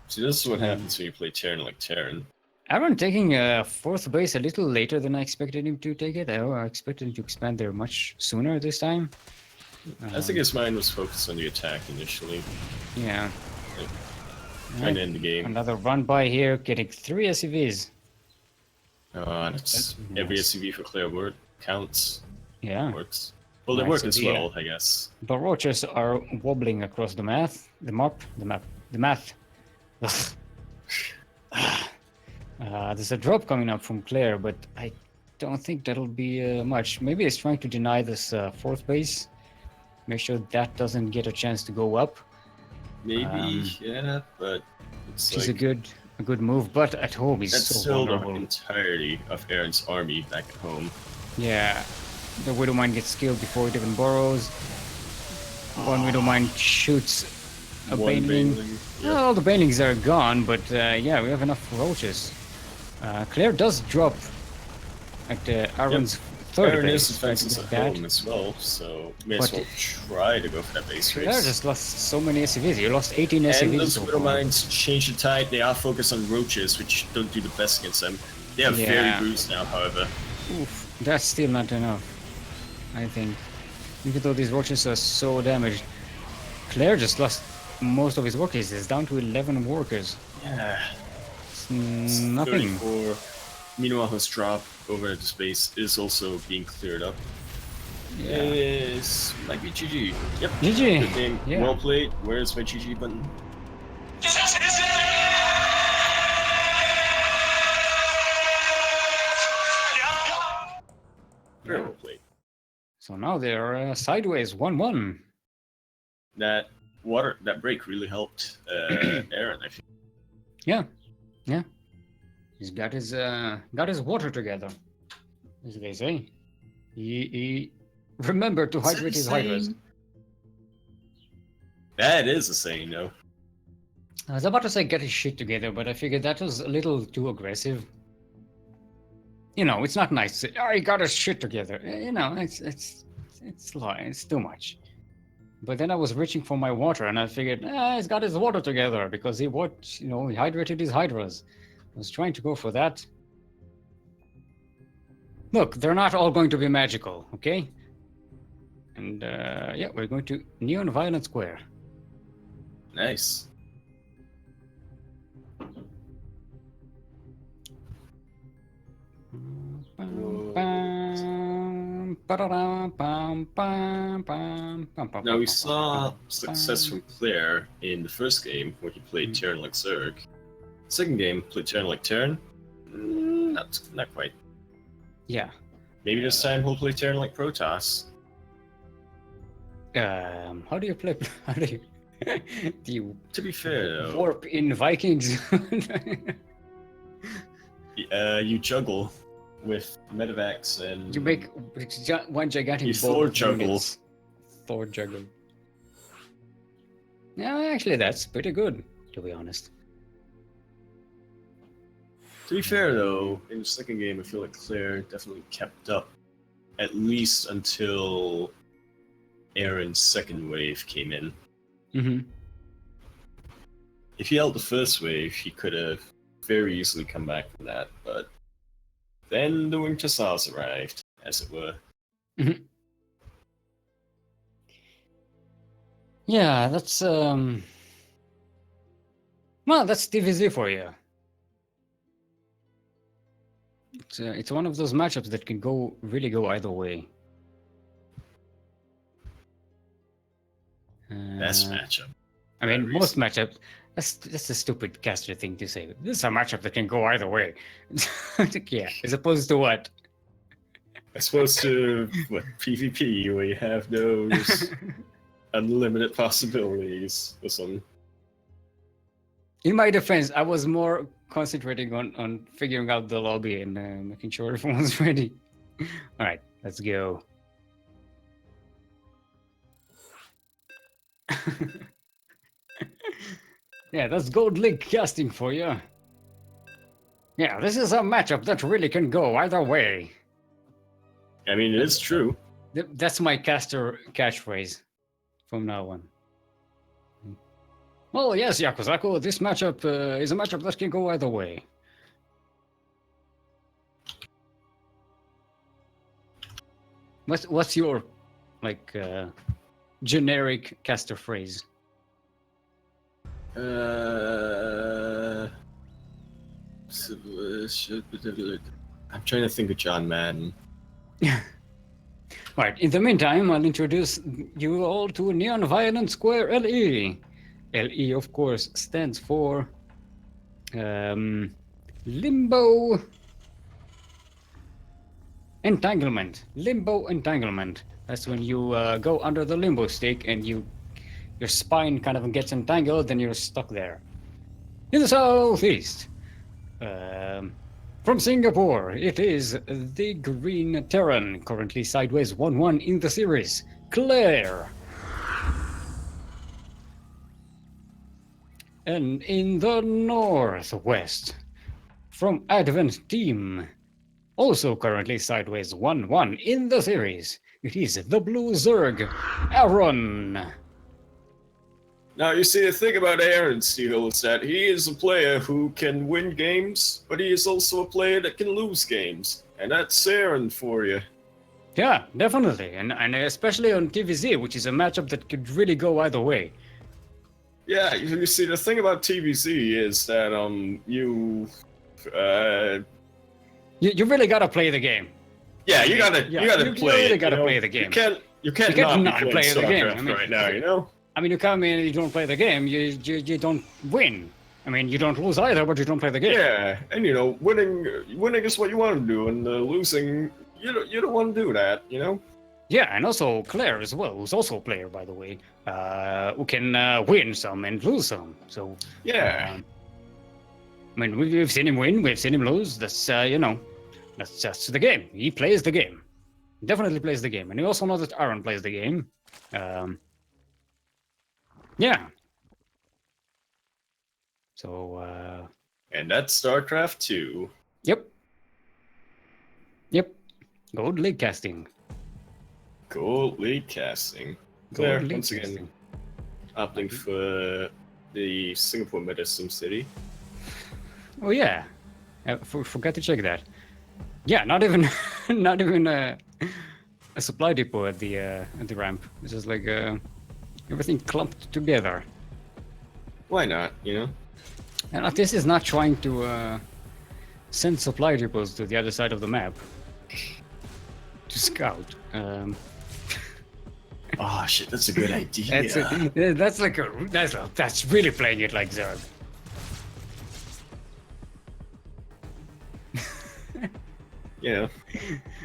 See, this is what happens when you play Terran like Terran. Aronn taking fourth base a little later than I expected him to take it. I expected him to expand there much sooner this time. I think his mind was focused on the attack initially, Yeah. trying to end the game. Another run by here, getting 3 SCVs. That's every nice. SCV for Claire word counts. Yeah. Works. Well, they Nice work as idea. well, I guess. The roaches are wobbling across the math. The math. Ugh. There's a drop coming up from Claire, but I don't think that'll be much. Maybe it's trying to deny this fourth base. Make sure that doesn't get a chance to go up. Maybe, yeah, but it's Which is like a good move, but at home he's that's so still the vulnerable. entirety of Aaron's army back at home. Yeah, the Widow Mine gets killed before it even burrows. One Widow Mine shoots a One Baneling. Baneling. Well, all the Banelings are gone, but yeah, we have enough roaches. Claire does drop at Aronn's third Aaron base. is trying to defenses get at that. home as well, so may as But well try to go for that base Claire race. just lost so many SCVs. You lost 18 And SCVs those so Widow far. Mines change the tide. They are focused on roaches, which don't do the best against them. They are very Yeah. bruised now, however. Oof, that's still not enough, I think. Even though these roaches are so damaged, Claire just lost most of his workers. It's down to 11 workers. Yeah. It's nothing. 34. Meanwhile, his drop over at the space is also being cleared up. Yeah. This might be GG. Yep. GG. Good game. Yeah. Well played. Where's my GG button? Very well played. So now they're sideways 1-1. That break really helped Aaron, I think. Yeah, yeah. He's got his water together, as they say. He remembered to hydrate his hydras. That is a saying, though. I was about to say get his shit together, but I figured that was a little too aggressive. You know, it's not nice to say, oh, he got his shit together. You know, it's too much. But then I was reaching for my water, and I figured, he's got his water together because he hydrated his hydras. I was trying to go for that. Look, they're not all going to be magical, okay? And yeah, we're going to Neon Violent Square. Nice. Now we saw success from Claire in the first game where he played Terran like Zerg. Second game, played Terran like Terran. Not quite. Yeah. Maybe this time he'll play Terran like Protoss. How do you play? The To be fair, though, warp in Vikings. you juggle with medevacs and You make one gigantic you ball Thor of juggle. units. Thor juggle. Yeah, actually, that's pretty good, to be honest. To be fair, though, in the second game, I feel like Claire definitely kept up, at least until Aaron's second wave came in. Mm-hmm. If he held the first wave, he could have very easily come back from that, but then the Winter Stars arrived, as it were. Mm-hmm. Yeah, that's well, that's DVZ for you. It's one of those matchups that can really go either way. Best matchup. I mean, most matchups. That's a stupid caster thing to say. This is a matchup that can go either way. Yeah, as opposed to what? As opposed to what PvP, where you have those unlimited possibilities or something. In my defense, I was more concentrating on figuring out the lobby and making sure everyone's ready. All right, let's go. Yeah, that's Gold League casting for you. Yeah, this is a matchup that really can go either way. I mean, it is true. That's my caster catchphrase from now on. Well, yes, Yakuzaku, this matchup is a matchup that can go either way. What's your, like, generic caster phrase? I'm trying to think of John Madden. Right, in the meantime, I'll introduce you all to Neon Violent Square LE. LE, of course, stands for Limbo Entanglement. Limbo Entanglement. That's when you go under the limbo stick and your spine kind of gets entangled and you're stuck there. In the southeast, from Singapore, it is the Green Terran, currently sideways 1-1 in the series, Claire. And in the northwest, from Advent Team, also currently sideways 1-1 in the series, it is the Blue Zerg, Aronn. Now, you see, the thing about Aaron Steele is that he is a player who can win games, but he is also a player that can lose games. And that's Aaron for you. Yeah, definitely. And especially on TVZ, which is a matchup that could really go either way. Yeah, you see, the thing about TVZ is that, you really gotta play the game. Yeah, you gotta play You really gotta play the game. You can't not be play the game. StarCraft I mean, right now, you know? I mean, you come in and you don't play the game, you don't win. I mean, you don't lose either, but you don't play the game. Yeah, and you know, winning is what you want to do, and losing, you don't want to do that, you know? Yeah, and also Claire as well, who's also a player, by the way, who can win some and lose some. So yeah, I mean, we've seen him win, we've seen him lose. That's that's just the game. He plays the game, definitely plays the game, and we also know that Aronn plays the game. Yeah. So. And that's StarCraft 2. Yep. Gold League casting. Gold League casting. Claire, once again, opting for the Singapore Meta Sim City. Oh yeah, I forgot to check that. Yeah, not even a supply depot at the ramp. It's just like everything clumped together. Why not? You know. And this is not trying to send supply depots to the other side of the map to scout. Oh shit, that's a good idea. That's really playing it like Zerg. Yeah,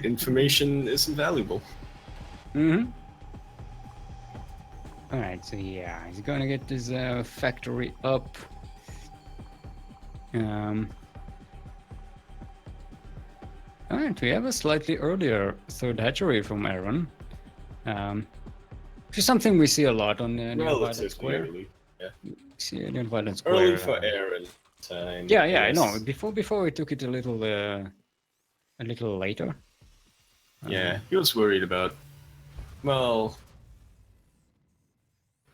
information is invaluable. Mm-hmm. Alright, so yeah, he's gonna get this factory up. Alright, we have a slightly earlier third hatchery from Aronn. Which is something we see a lot on the Relatively Square. early. Yeah. See Neon Violent Square. Early for Aronn time. Yeah, yeah, yes. I know. Before we took it a little later. Yeah, he was worried about. Well,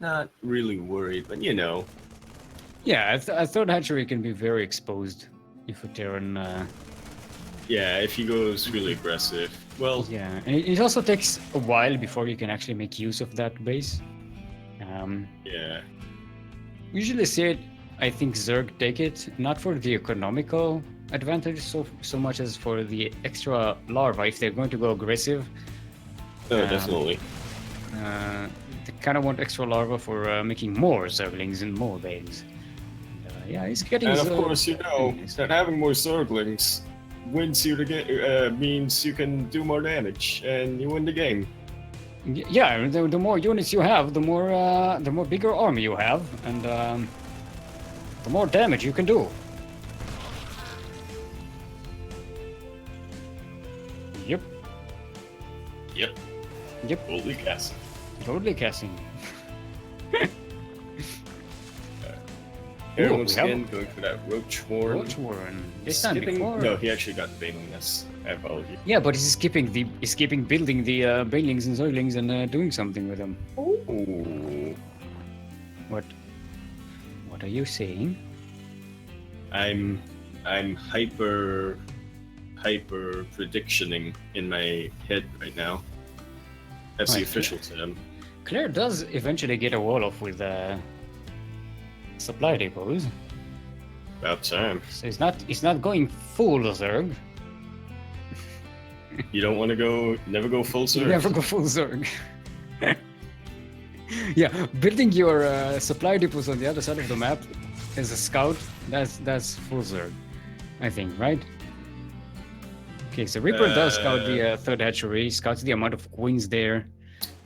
not really worried, but you know. Yeah, I thought hatchery can be very exposed if a Terran. Yeah, if he goes really aggressive. Well, Yeah, and it also takes a while before you can actually make use of that base. yeah. Usually see it, I think Zerg take it, not for the economical advantage so much as for the extra larva if they're going to go aggressive. Oh, definitely. They kind of want extra larva for making more Zerglings and more bays. Yeah, he's getting. And of course, you know that having more Zerglings wins you the game. Means you can do more damage and you win the game. Yeah, the more units you have, the more bigger army you have, and the more damage you can do. Yep. Yep. Yep. Totally casting. Totally casting. Here Ooh, once we have- again going for that Roach Warren. Roach Warren. This time Skipping. before. No, he actually got Baneliness. I apologize. Yeah, but he's skipping building the banelings and zoilings and doing something with them. Ooh. What are you saying? I'm hyper predictioning in my head right now. That's the Right. official term. Claire does eventually get a wall off with supply depots, About time. so it's not going full Zerg. You don't want to never go full You circle. never go full Zerg. Yeah, building your supply depots on the other side of the map as a scout, that's full Zerg, I think, right? Okay, so Reaper does scout the third hatchery, scouts the amount of queens there.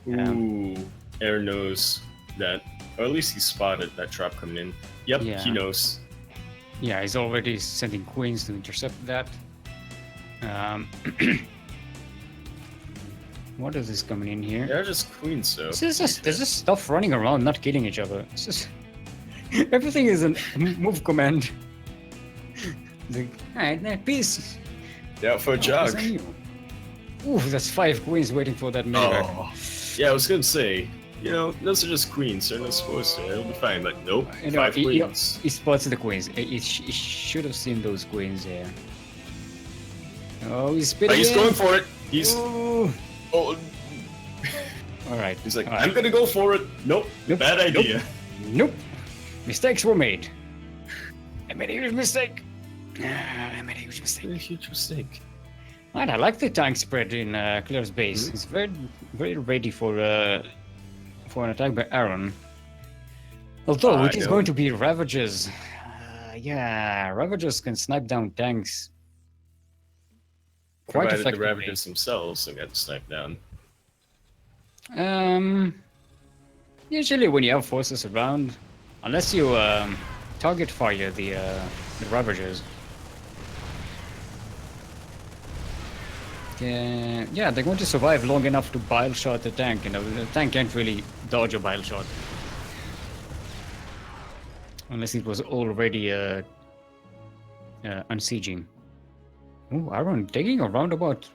Ooh, Air knows that, or at least he spotted that trap coming in. Yep, Yeah. he knows. Yeah, he's already sending queens to intercept that. What is this coming in here? They're just queens, though. There's just stuff running around, not killing each other. It's just everything is a move command. Alright, peace. They're out for a jog. Ooh, that's 5 queens waiting for that medevac. Oh. Yeah, I was gonna say, you know, those are just queens. They're not supposed to. It'll be fine. But nope, You know, 5 he queens. spots the queens. He should have seen those queens, yeah. Oh, he's Oh, spitting he's in. going for it. He's. Ooh. Oh, Alright. he's like, alright. I'm gonna go for it. Nope, Nope, bad idea. Nope. Mistakes were made. I made a huge mistake. I made a huge mistake. A huge mistake. Right, I like the tank spread in Claire's base. It's very, very ready for an attack by Aronn. Although I it is know. going to be Ravagers. Yeah, Ravagers can snipe down tanks quite Provided the effectively. Ravagers themselves don't get sniped down. Usually when you have forces around, unless you target fire the Ravagers. Yeah, they're going to survive long enough to bile shot the tank. You know, the tank can't really dodge a bile shot. Unless it was already unsieging. Oh, Aronn taking a roundabout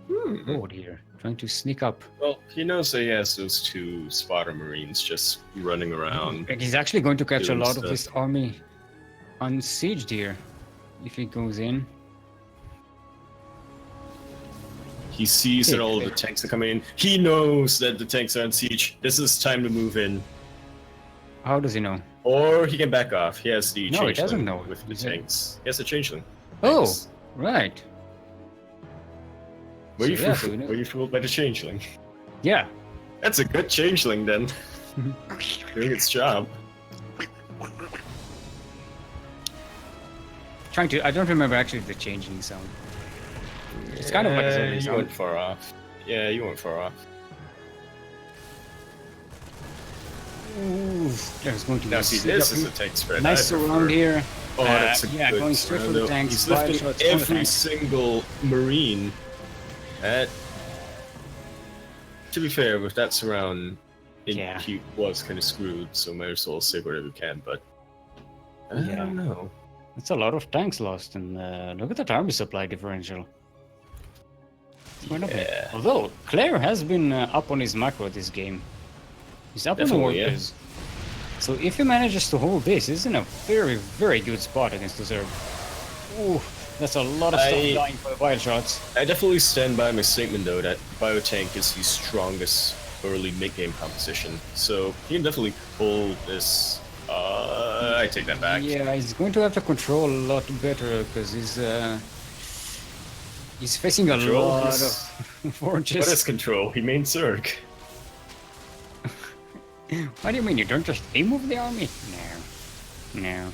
road here, trying to sneak up. Well, he knows that he has those 2 spotter marines just running around. And he's actually going to catch a doing lot of stuff. this army unsieged here if he goes in. He sees that all of the tanks are coming in. He knows that the tanks are on siege. This is time to move in. How does he know? Or he can back off. He has the No, he changeling doesn't know. with the He said- tanks. He has a changeling. Oh, Thanks. right. Were you So, yeah, fooled? so we know- Were you fooled by the changeling? Yeah. That's a good changeling then. Doing its job. I don't remember actually the changing sound. It's kind of like a zombie You sound. went far off. Yeah, you went far off. Ooh, there's going to be Now a see, Sea this is Duckling. a tank spread. Nice I prefer. surround here. Oh, that's a yeah, good going straight for surround, the though. tanks. He's Body lifting shots for the every tanks. single Marine. That, to be fair, with that surround, Yeah. he was kind of screwed, so might as well save whatever we can, but I Yeah. don't know. That's a lot of tanks lost, and look at that army supply differential. Quite a bit. Yeah. Although, Claire has been up on his macro this game. He's up on the Definitely, yeah. workers. So if he manages to hold this, he's in a very, very good spot against the Zerg. Ooh, that's a lot of stuff dying for the wild shots. I definitely stand by my statement, though, that Biotank is the strongest early mid-game composition, so he can definitely pull this. I take that back. Yeah, he's going to have to control a lot better because he's facing a lot of forges. What is control? He main Zerg. What do you mean? You don't just remove the army? No. No.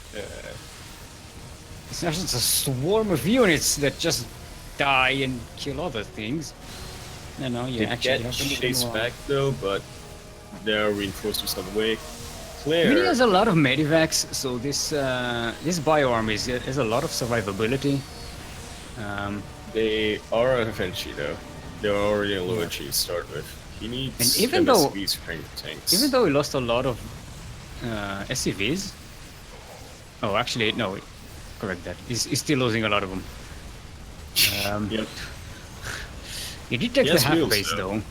It's not just a swarm of units that just die and kill other things. No, you They actually get have to move chased them back, though, but there are reinforcements on the way. I Claire. mean, he has a lot of medivacs, so this bio army has a lot of survivability. They are on Vinci, though. They're already in low G to start with. He needs And even though- MSVs for tanks. Even though he lost a lot of SCVs. Oh, actually, no. Correct that. He's still losing a lot of them. Yep. He did take He the has half wheels, base though. though,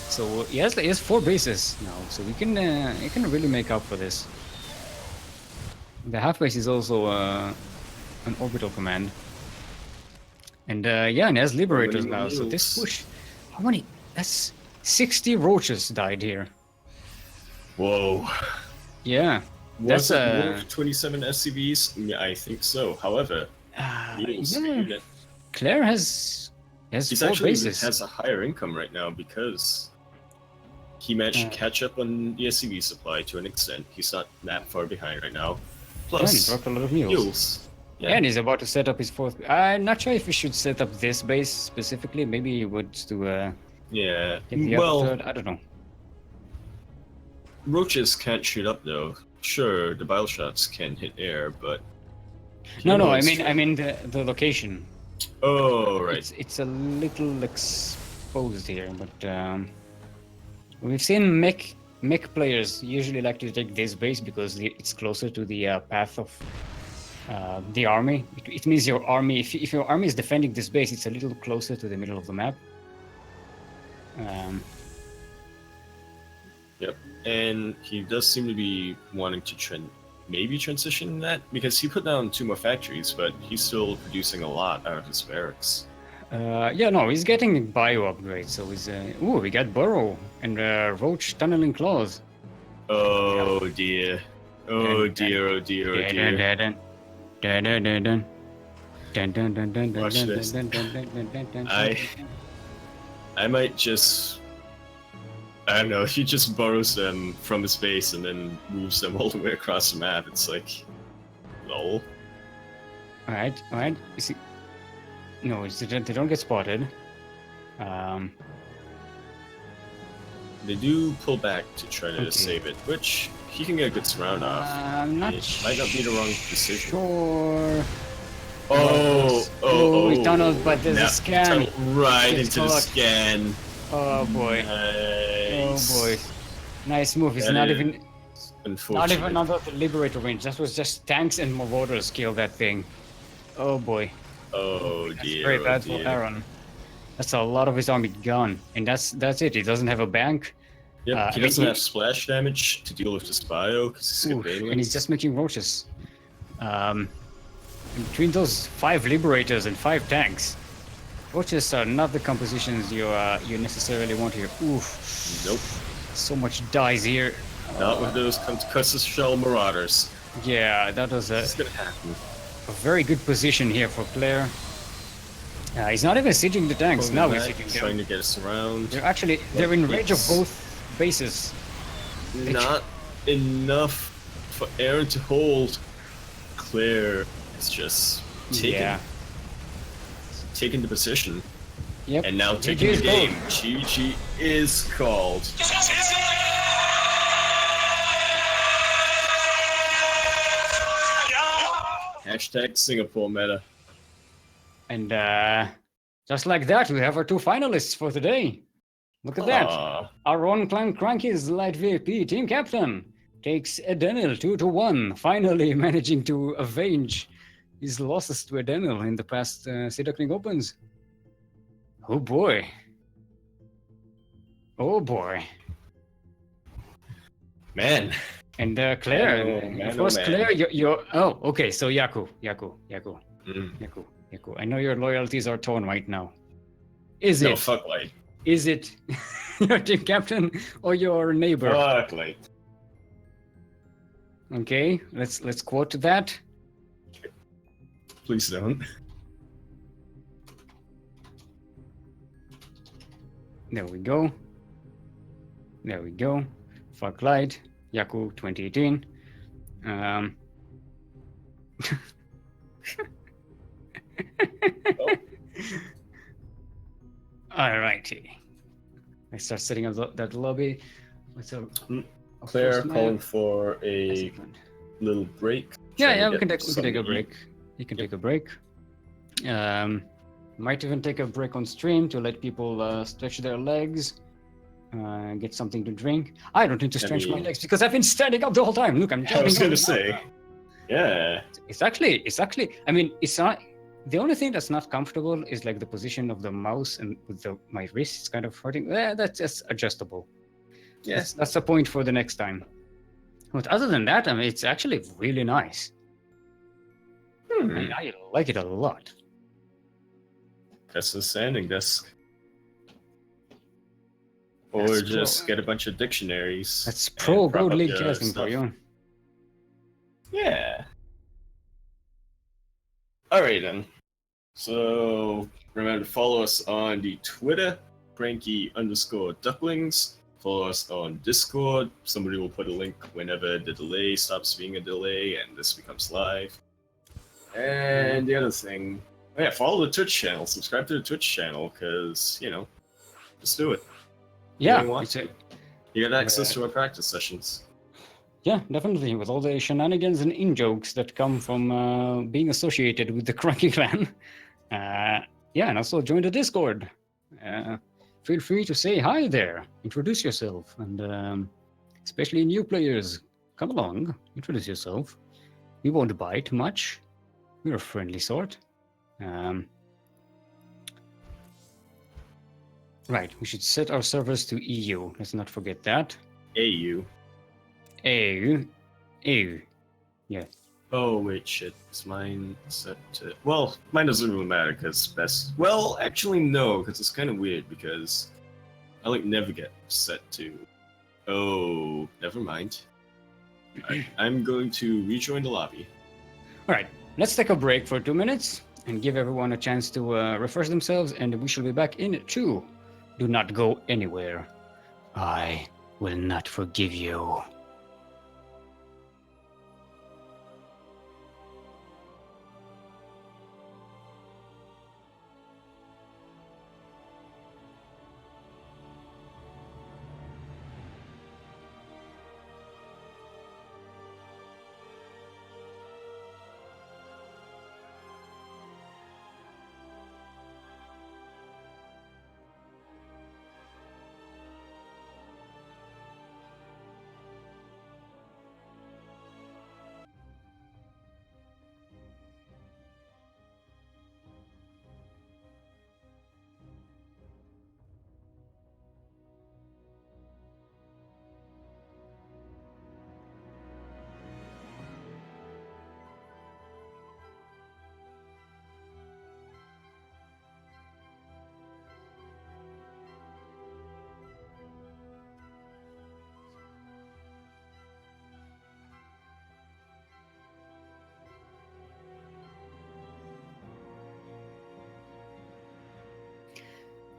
so he has 4 bases now, so he can really make up for this. The half base is also an orbital command, and yeah, and he has liberators many now. So this wheels? push, how many? That's 60 roaches died here. Whoa. Yeah, Was that's it more than 27 SCVs? Yeah, I think so. However, Neil's yeah. unit. Claire has He's 4 actually bases. has a higher income right now because he managed to catch up on the SCV supply to an extent. He's not that far behind right now. Yeah, and he Plus, dropped a lot of mules. fuels. Yeah, and he's about to set up his 4th. I'm not sure if he should set up this base specifically. Maybe he would to Yeah. take the Well, other 3rd. I don't know. roaches can't shoot up though. Sure, the bile shots can hit air, but No, I Humanoids- mean the location. Oh, right. It's a little exposed here, but we've seen mech players usually like to take this base because it's closer to the path of the army. It means your army, if your army is defending this base, it's a little closer to the middle of the map. Yep. And he does seem to be wanting to maybe transition that because he put down 2 more factories, but he's still producing a lot out of his barracks. Yeah, no, he's getting bio upgrades, so he's ooh, we got burrow and roach tunneling claws. Oh dear. Oh dear, oh dear, oh dear. Watch this. I might just... I don't know, if he just borrows them from his base and then moves them all the way across the map, it's like... lol. Alright. You see... No, they don't get spotted. They do pull back to try to Okay. save it, which he can get a good surround off. I'm not It might not be the wrong decision. sure. Oh, we tunneled, but there's Now, a scan. tunnel right Gets into the caught. scan. Oh boy. Nice. Oh boy. Nice move. It's That not is even Unfortunate. under the liberator range. That was just tanks and marauders kill that thing. Oh boy. Oh That's dear. very oh bad for dear. Aronn. That's a lot of his army gone. And that's it. He doesn't have a bank. Yep, I he mean, doesn't he- have splash damage to deal with this bio because he's Oof, got and he's just making roaches. Between those 5 liberators and 5 tanks, roaches are not the compositions you necessarily want here. Oof, Nope, so much dies here. not with those Custis Shell Marauders. Yeah, that was a It's gonna happen. very good position here for Claire. He's not even sieging the tanks. Pulling Now he's back, sieging trying them. to get us around. They're in range of Yes. both bases. Not enough for Aaron to hold. Claire is just Yeah. taking the position Yep. and now GG taking is the game. GG is called. Hashtag Singapore meta. And just like that, we have our 2 finalists for today. Look at that. Our own clan CranKy's light VIP team captain takes Edenil 2-1, finally managing to avenge his losses to Edenil in the past Sea Duckling Opens. Oh boy. Oh boy. Man. And Claire, man, of course, man. Claire, you're. Oh, okay. So Yaku. Mm. Yaku. I know your loyalties are torn right now. Is No, it? fuck light. Is it your team captain or your neighbor? Fuck light. Okay, let's quote that. Please don't. There we go. There we go. Fuck light. Yaku 2018. Alrighty. I start setting up that lobby. What's up? Claire calling for a little break. Yeah, we can take a break. You can take a break. Might even take a break on stream to let people stretch their legs, get something to drink. I don't need to stretch my legs because I've been standing up the whole time. Look, I'm jumping. I was gonna say, yeah. It's actually. I mean, it's not. The only thing that's not comfortable is like the position of the mouse and with my wrists kind of hurting. That's just adjustable. Yes, that's the point for the next time. But other than that, I mean, it's actually really nice. I like it a lot. That's the standing desk. Or just get a bunch of dictionaries. That's pro Gold League casting for you. Yeah. Alright then. So remember to follow us on the Twitter, CranKy_Ducklings. Follow us on Discord. Somebody will put a link whenever the delay stops being a delay and this becomes live. And the other thing, yeah, follow the Twitch channel. Subscribe to the Twitch channel because, just do it. Yeah, you get access to our practice sessions. Yeah, definitely. With all the shenanigans and in-jokes that come from being associated with the CranKy clan. Yeah, and also join the Discord. Feel free to say hi there. Introduce yourself. And especially new players, come along. Introduce yourself. We won't bite much. We're a friendly sort. Right, we should set our servers to EU. Let's not forget that. AU. AU. Yeah. Oh, wait, shit. Is mine set to... Well, mine doesn't really matter, because best... Well, actually, no, because it's kind of weird, because I, never get set to... Oh, never mind. I'm going to rejoin the lobby. Alright, let's take a break for 2 minutes, and give everyone a chance to refresh themselves, and we shall be back in 2. Do not go anywhere. I will not forgive you.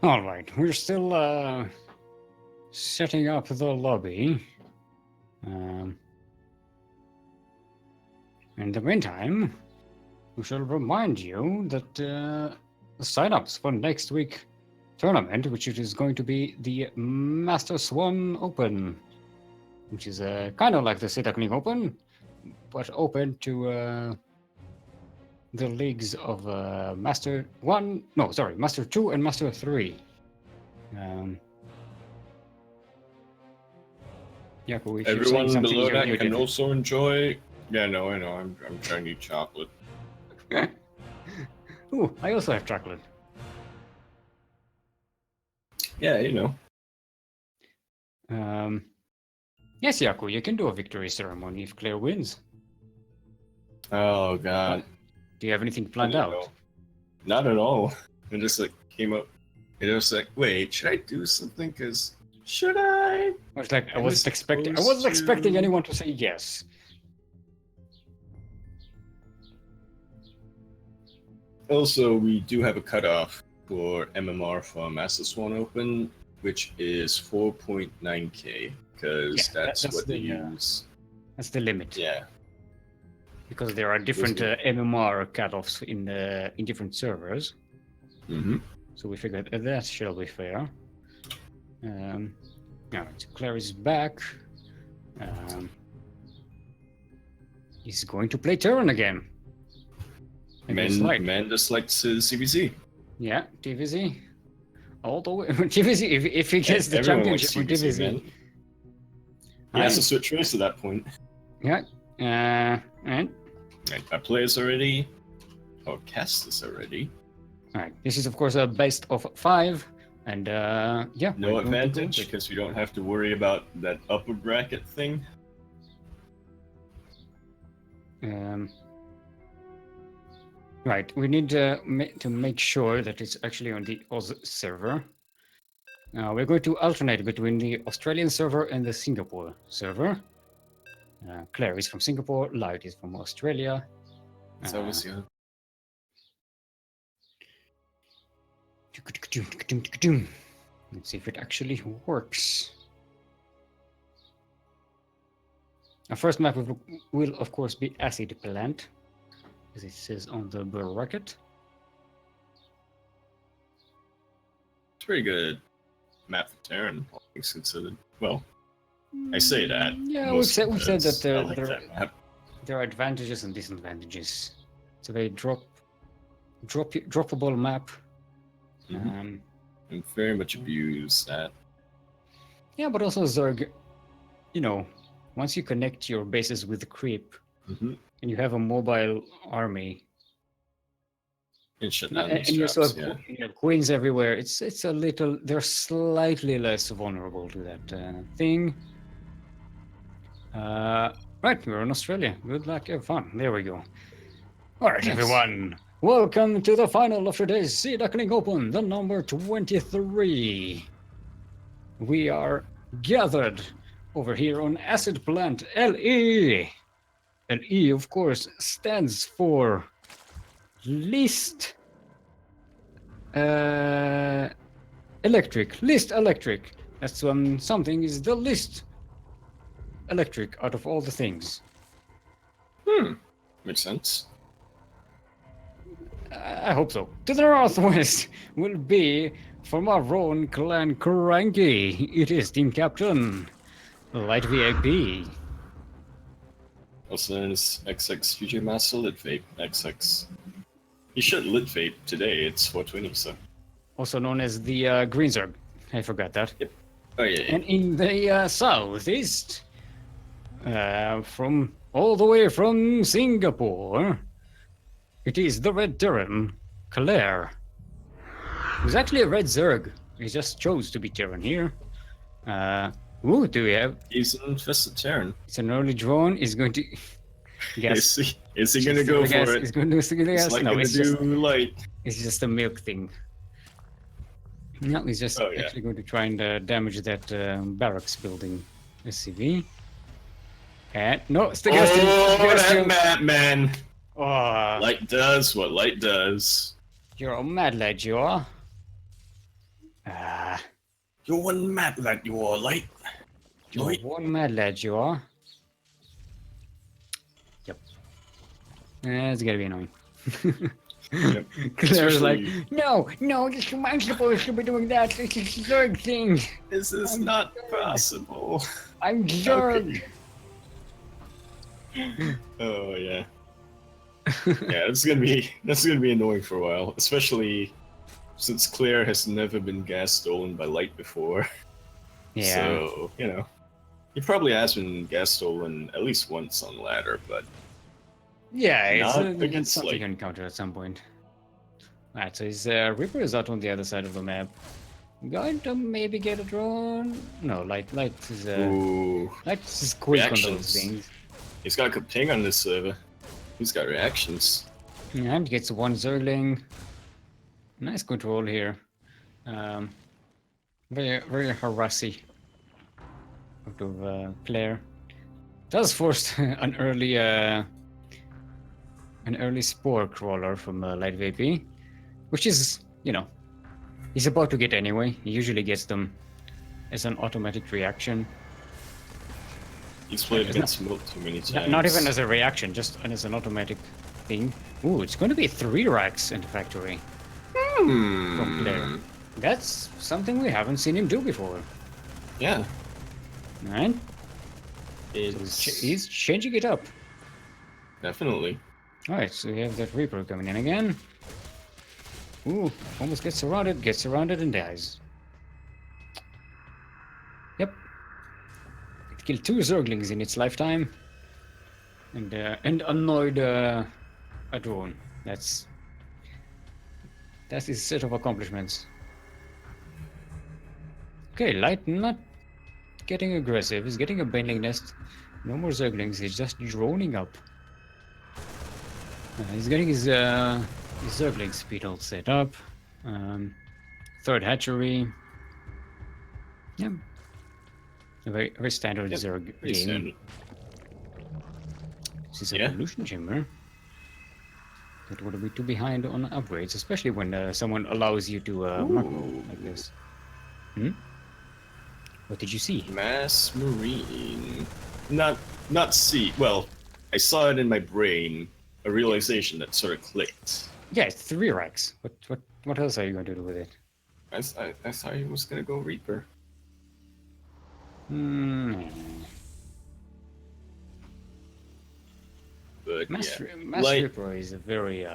All right, we're still setting up the lobby. In the meantime, we shall remind you that the sign-ups for next week tournament, which is going to be the Master Swan Open, which is kind of like the Sea Duckling Open, but open to the leagues of Master 1, no, sorry, Master 2 and Master 3. Yaku, if you're saying Everyone something, below you're that muted. can also enjoy. Yeah, no, I know. I'm trying to eat chocolate. Ooh, I also have chocolate. Yeah, you know. Yes, Yaku, you can do a victory ceremony if Claire wins. Oh god. Do you have anything I planned don't out? know. Not at all. It just like came up. It was like, wait, should I do something? Cause should I? I was like, I Am I wasn't expecting supposed to? anyone to say yes. Also, we do have a cutoff for MMR for Master Swan Open, which is 4.9k, because Yeah, that's that's what they the, use. That's the limit. Yeah. Because there are different MMR cutoffs in different servers. Mm-hmm. So we figured that shall be fair. Alright, Claire is back. He's going to play Terran again. Men just like CBZ. Yeah, TVZ. All the way. TVZ, if he gets the Everyone likes championship for CBZ, TVZ. man. He has to switch race at that point. Yeah. And I play this already, or cast this already. alright, this is of course a best of 5, and yeah. No we're going to advantage go. because we don't have to worry about that upper bracket thing. Right, we need to make sure that it's actually on the Oz server. We're going to alternate between the Australian server and the Singapore server. Claire is from Singapore, Light is from Australia. So obviously, Let's see if it actually works. Our first map will of course be Acid Plant, as it says on the bracket. it's pretty good map for Terran, all things considered. Well, I say that. Yeah, we've said that I like that map. there are advantages and disadvantages. It's a very droppable map. Mhm. And very much abuse that. Yeah, but also Zerg, you know, once you connect your bases with the creep Mm-hmm. and you have a mobile army And shut down and these you traps, also have queens everywhere, it's a little, they're slightly less vulnerable to that thing. Right, we're in Australia. Good luck, have fun. There we go. All right, Yes. everyone. Welcome to the final of today's Sea Duckling Open, the number 23. We are gathered over here on Acid Plant LE. And E, of course, stands for least electric. Least electric. That's when something is the least electric out of all the things. Makes sense. I hope so. To the northwest will be from our own clan CranKy. It is team captain, Light VIP. Also known as XX Future Master Litvape. XX. He should Litvape today, it's 420, so. Also known as the Green Zerg. I forgot that. Yep. Oh, yeah. And in the southeast, from all the way from Singapore, it is the Red Terran, Claire. Who's actually a Red Zerg. He just chose to be Terran here. Who do we have? He's an infested Terran. It's an early drone. He's going to guess. Is he gonna go for it? He's going to guess. It's like No, gonna it's do just, light. it's just a milk thing. No, he's just Oh, yeah. actually going to try and damage that barracks building. SCV. And no, it's the gas tube. Oh, Gas that tube. map, man! Oh, Light does what light does. you're a mad lad, you are. You're one map that you are, light. You're Light. one mad lad, you are. Yep. It's gonna be annoying. Yep. Claire's like, Especially- no, this I'm supposed to be doing that. This is Zerg thing. This is not possible. I'm Zerg. Oh, yeah. Yeah, that's gonna be annoying for a while, especially since Claire has never been gas stolen by light before. Yeah. So, he probably has been gas stolen at least once on ladder, but Yeah, it's not it's against something light. you encounter at some point. Alright, so his Reaper is out on the other side of the map. Going to maybe get a drone? No, light is Ooh, light is quick on those reactions. things. He's got a ping on this server. He's got reactions. And gets one Zergling. Nice control here. Very harassy out of Claire. Does force an early spore crawler from Light VP, which is, he's about to get anyway. He usually gets them as an automatic reaction. He's played against Milt too many times. Not even as a reaction, just as an automatic thing. Ooh, it's going to be 3 racks in the factory from Claire. That's something we haven't seen him do before. Yeah. Right? It's He's changing it up. definitely. Alright, so we have that Reaper coming in again. Ooh, almost gets surrounded and dies. Yep. It killed 2 Zerglings in its lifetime. And annoyed a drone. That's his set of accomplishments. Okay, Light not getting aggressive. He's getting a Baneling nest. No more Zerglings, he's just droning up. He's getting his Zergling speed all set up. 3rd hatchery. Yeah. A very standard Zerg game. Standard. This is a Evolution Chamber. That would be too behind on upgrades, especially when someone allows you to macro like this. What did you see? Mass Marine. Not see. Well, I saw it in my brain. A realization that sort of clicked. Yeah, it's 3 racks. What else are you going to do with it? I thought he was gonna go Reaper. But Mass Light, Reaper is a very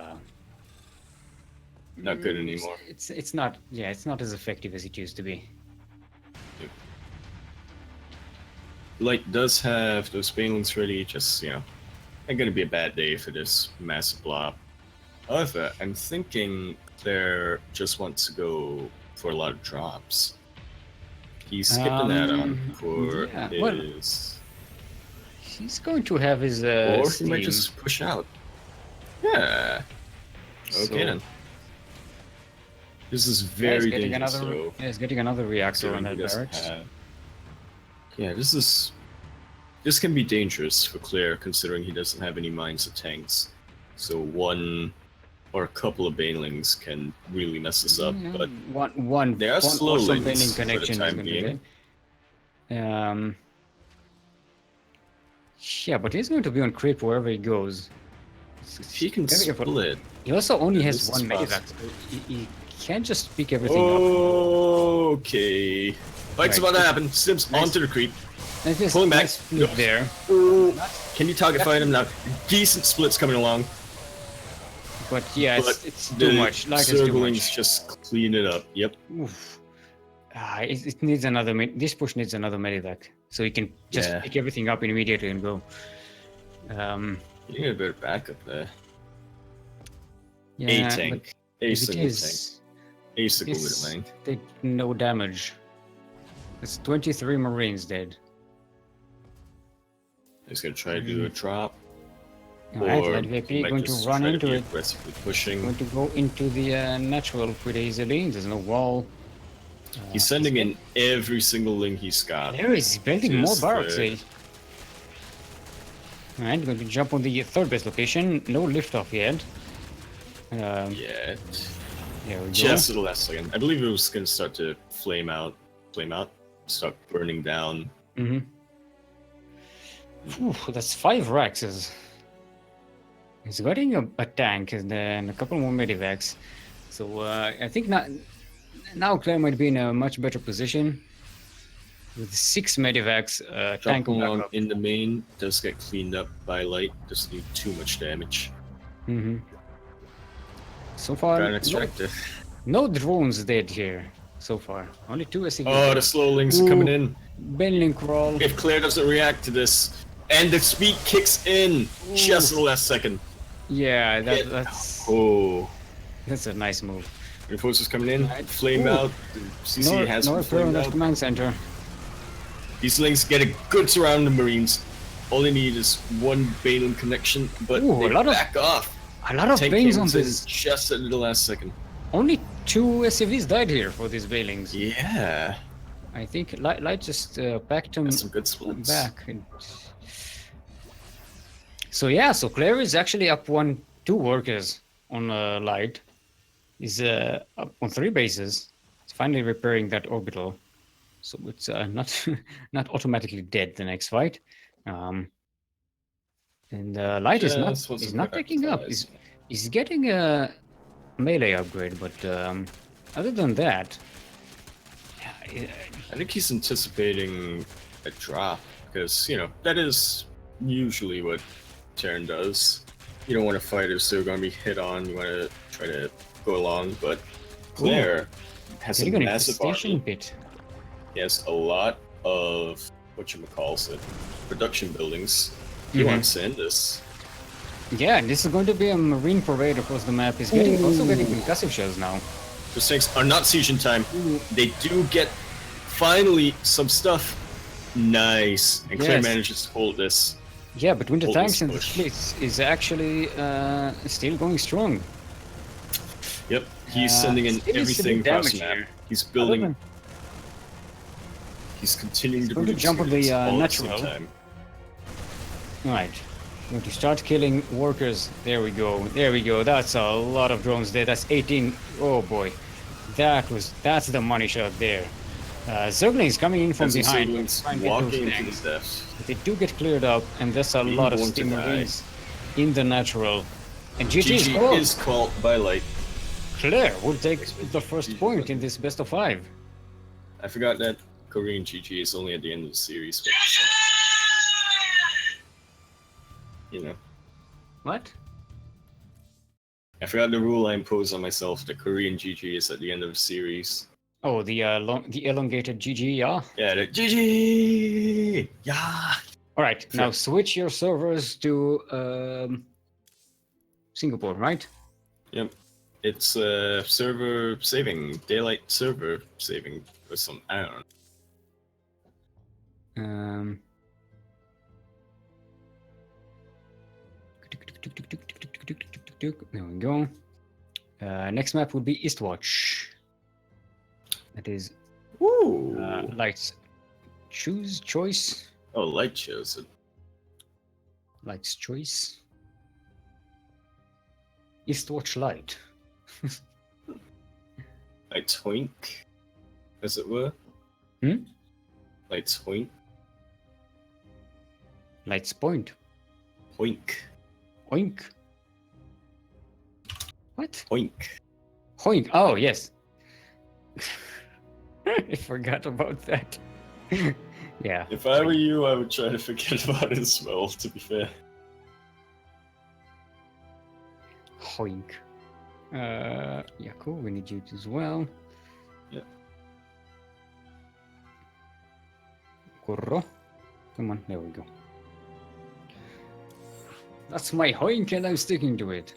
not good anymore. It's not as effective as it used to be. Light does have those banelings ready, just, ain't gonna be a bad day for this massive blob. However, I'm thinking Claire just wants to go for a lot of drops. He's skipping that on for his... He's going to have his or Steam. he might just push out. Yeah. Okay then. This is very dangerous, so... Yeah, he's getting another reactor on that barracks. Yeah, this can be dangerous for Claire, considering he doesn't have any mines or tanks. So one or a couple of banelings can really mess us up. But one there are slow awesome links baneling connection for the is time going being. to be. Yeah, but he's going to be on creep wherever he goes. He can split. He also only has one medivac. He can't just pick everything up. Okay. Fight's about to happen. Sims onto the creep. Pulling back. There. Can you target fight him now? Decent splits coming along. But yeah, it's too much. Like it's too much. Just clean it up. Yep. Oof. It needs another. This push needs another medivac, so he can just pick everything up immediately and go. You need a better backup there. Yeah, a tank. A single tank. A single with lane. Take no damage. It's 23 Marines dead. He's gonna try to do a drop. Alright, VP going to run into it. Aggressively pushing. Going to go into the natural pretty easily. There's no wall. He's sending in every single link he's got. There is building more barracks. Alright, going to jump on the 3rd base location. No liftoff yet. Yet. There we go. Just the last second. I believe it was gonna start to flame out, start burning down. That's 5 racks. He's getting a tank and then a couple more medivacs. So I think now Claire might be in a much better position. With 6 medivacs, tank along in the main does get cleaned up by light. Doesn't do too much damage. Mm-hmm. So far, Got an extractor. no drones dead here. So far, only 2 SCVs. Oh, the slowlings are coming in. Bending crawl. If Claire doesn't react to this, and the speed kicks in just the last second. Yeah, that's Oh, a nice move. reinforcements coming in. Right. Flame Ooh. out. CC has been flamed out. Command center. These links get a good surround of Marines. All they need is one Balen connection, but Ooh, they a lot of- back off. A lot of Tank Banes came on in this. just at the last second. Only 2 SCVs died here for these Bailings. Yeah, I think Light just packed them that's some good splits. back. So yeah, so Claire is actually up 2 workers on Light. He's up on 3 bases. He's finally repairing that orbital, so it's not not automatically dead the next fight. And Light is not picking up. He's getting a melee upgrade, but other than that, I think he's anticipating a drop because that is usually what Terran does. You don't want to fight if they're going to be hit on. You want to try to go along, but Claire has a massive army. Bit. He has a lot of production buildings. He wants to end this. Yeah, and this is going to be a marine parade across the map. He's also getting concussive shells now. Those things are not siege in time. They do get finally some stuff. Nice, and Claire manages to hold this. Yeah, between the tanks and the splits is actually still going strong. Yep, he's sending in everything across the map. He's building. He's continuing to produce jump on the all natural. at the same time. Right. Going to start killing workers. There we go. There we go. That's a lot of drones there. That's 18. Oh boy. That's the money shot there. Zerglings coming in from behind. Walking into the death. They do get cleared up, and there's a lot of steam marines in the natural. And GG is called by Light. Claire will take the first point in this best of 5. I forgot that Korean GG is only at the end of the series. But, What? I forgot the rule I imposed on myself. The Korean GG is at the end of the series. Oh, the elongated GG, yeah? Yeah, the GG! Yeah! Alright, now switch your servers to Singapore, right? Yep. It's server saving, daylight server saving with some aronn. There we go. Next map would be Eastwatch. That is Light's choice. Oh, Light chose it. Light's choice. Eastwatch Light. Light's hoink, as it were. Light's hoink. Light's point. Hoink. Oink. What? Hoink. Hoink. Oh, yes. I forgot about that. Yeah. If I were you, I would try to forget about it as well, to be fair. Hoink. Yeah, cool. We need you as well. Yeah. Corro. Come on, there we go. That's my hoink and I'm sticking to it.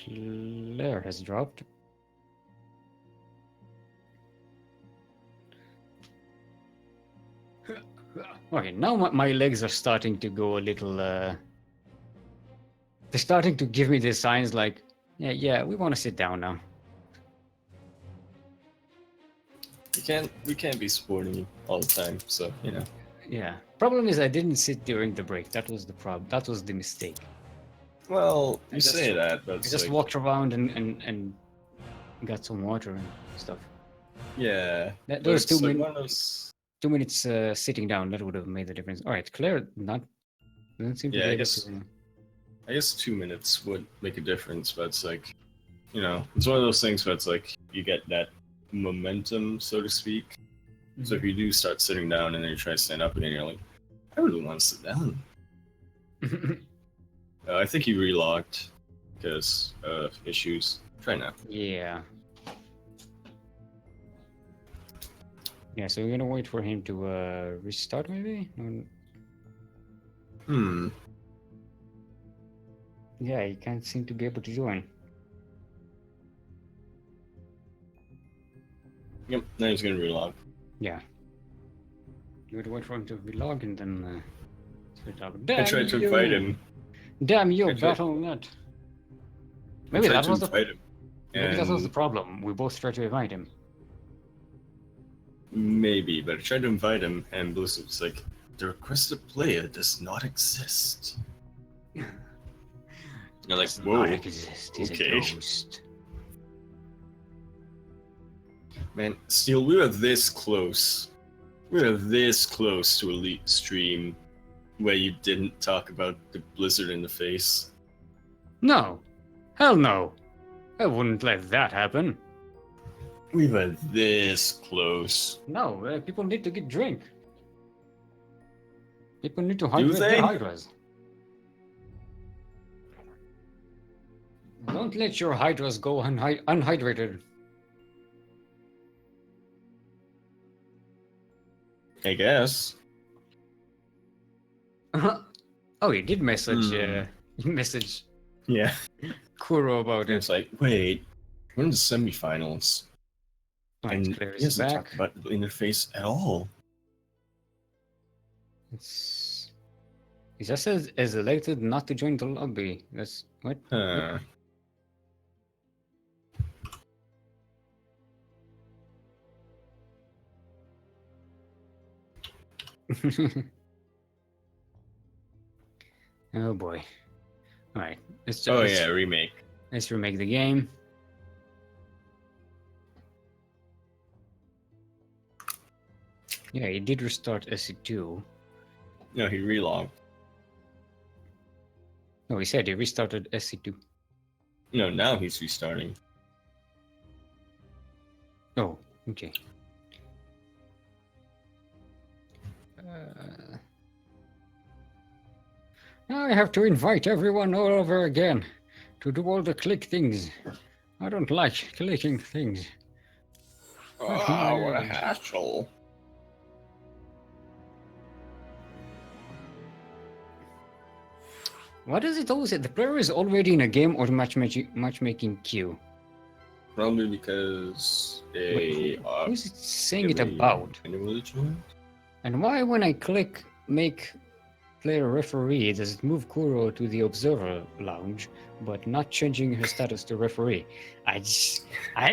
Claire has dropped. Okay, now my legs are starting to go a little, they're starting to give me the signs like, yeah, we want to sit down now. We can't be supporting you all the time, so, Yeah. Problem is I didn't sit during the break. That was the problem. That was the mistake. Well, you say that, but I just walked around and got some water and stuff. Yeah. Those 2 minutes. 2 minutes sitting down, that would have made the difference. All right, Claire doesn't seem to be able to. I guess 2 minutes would make a difference, but it's like, it's one of those things where it's like you get that momentum, so to speak, So if you do start sitting down and then you try to stand up again, you're like, I really want to sit down. I think he relogged because of issues. Try now. Yeah. Yeah, so we're gonna wait for him to restart, maybe? Yeah, he can't seem to be able to join. Yep, now he's gonna relog. Yeah. You would wait for him to relog and then start up. I tried to invite him. Damn you, I tried- Battle.net. I Maybe tried that to was the invite him. maybe that was the And problem. We both tried to invite him. maybe, but I tried to invite him, and Blizzard was like, the requested player does not exist. You're like, Does whoa, not exist. He's okay. a ghost. Man, Steel, we were this close. We were this close to Elite stream where you didn't talk about the Blizzard in the face. No. Hell no. I wouldn't let that happen. We were this close. No, people need to get drink. People need to Do hydrate they? their hydras. Don't let your hydras go unhydrated. I guess. Oh, he did message. Hmm. He messaged Yeah. Kuro about it. It's like, wait, we're in the semifinals. Right, And Claire he is hasn't back. talked about the interface at all. He just says is elected not to join the lobby. That's what? Huh. Oh boy. Alright. Oh yeah, remake. Let's remake the game. Yeah, he did restart SC2. No, he relogged. No, he said he restarted SC2. No, now he's restarting. Oh, okay. Now I have to invite everyone all over again to do all the click things. I don't like clicking things. Oh, what a hassle. What is it always? The player is already in a game or matchmaking queue. Probably because Wait, they are. who's it saying it about? And why, when I click make player referee, does it move Kuro to the observer lounge, but not changing her status to referee? I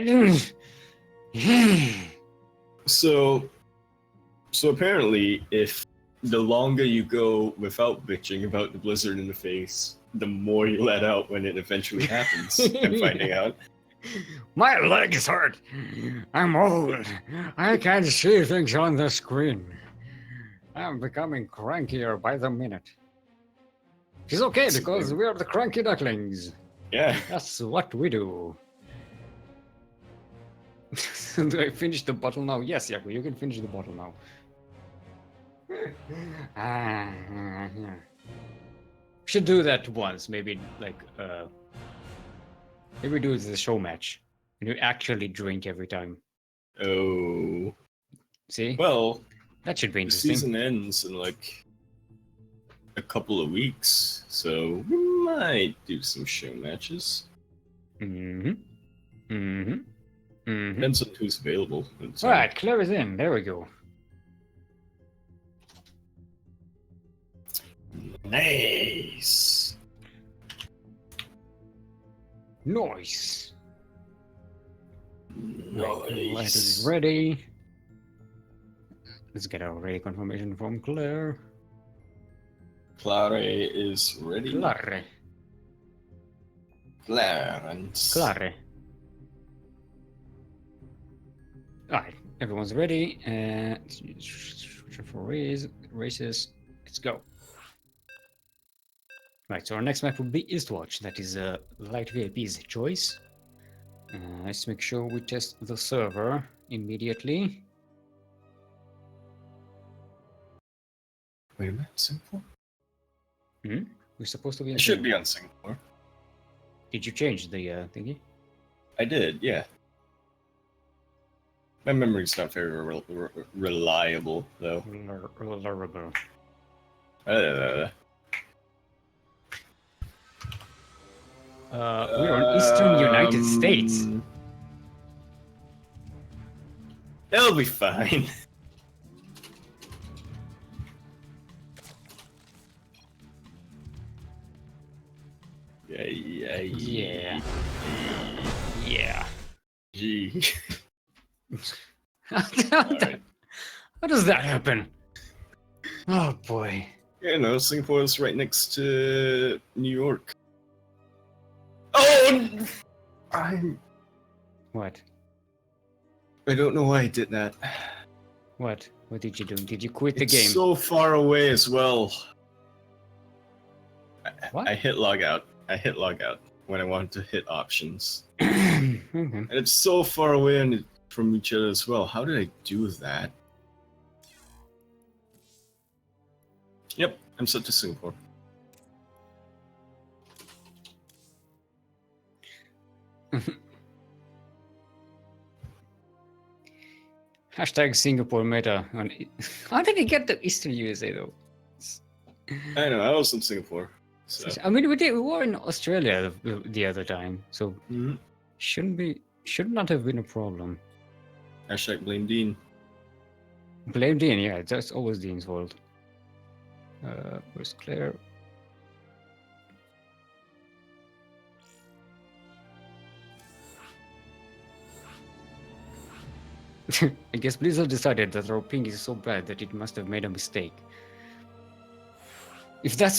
don't. So apparently, if the longer you go without bitching about the Blizzard in the face, the more you let out when it eventually happens. I'm finding out. My legs hurt. I'm old. I can't see things on the screen. I'm becoming crankier by the minute. It's okay because we are the cranky ducklings. Yeah. That's what we do. Do I finish the bottle now? Yes, Yaku, you can finish the bottle now. Should do that once, maybe like maybe do it as a show match. And you actually drink every time. Oh. See? Well, That should be the interesting. season ends in like a couple of weeks, so we might do some show matches. Mm-hmm. Mm-hmm. Mm-hmm. Depends on who's available. All right, Claire is in. There we go. Nice. Nice. Light Nice. is ready. Let's get our ready confirmation from Claire. Clare is ready. Claire. Clarence. Claire. Alright, everyone's ready. For races. Let's go. Right, so our next map will be Eastwatch. That is Light VIP's choice. Let's make sure we test the server immediately. Wait a minute, Singapore? Hmm? We're supposed to be in It should be Singapore. on Singapore. Did you change the thingy? I did, yeah. My memory's not very reliable, though. Reliable. Uh, We're on Eastern United States. It'll be fine. Yeah. Gee. How Alright. does that happen? Oh boy. You know, Singapore is right next to New York. Oh! What? I don't know why I did that. What? What did you do? Did you quit the It's game? so far away as well. What? I hit log out. I hit log out when I wanted to hit options. Okay. And it's so far away from each other as well. How did I do that? Yep, I'm set to Singapore. Hashtag Singapore meta. How did he get to Eastern USA though? I know, I was in Singapore. So. I mean, we were in Australia the other time, so Mm-hmm. should not have been a problem. Hashtag blame Dean. Blame Dean, yeah, that's always Dean's fault. Where's Claire? I guess Blizzard decided that our ping is so bad that it must have made a mistake. If that's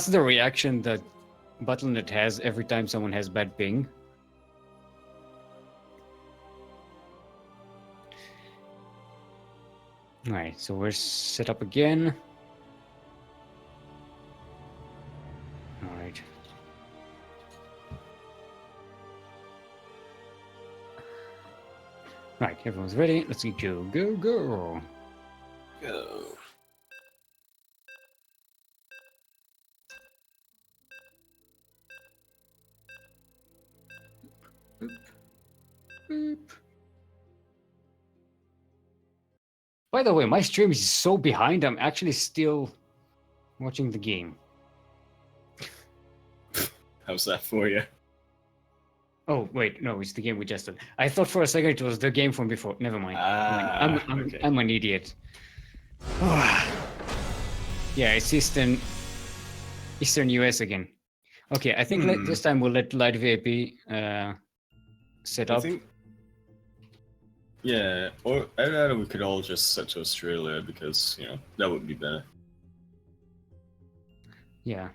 the reaction that Battle.net has every time someone has bad ping. Alright, so we're set up again. Alright. Right, everyone's ready. Let's go, go, go. Go. Boop. Boop. By the way, my stream is so behind, I'm actually still watching the game. How's that for you? Oh, wait, no, it's the game we just did. I thought for a second it was the game from before. Never mind. Okay. I'm an idiot. Yeah, it's Eastern US again. Okay, I think this time we'll let Light VIP set I up. think, yeah, or either we could all just set to Australia because, you know, that would be better. Yeah.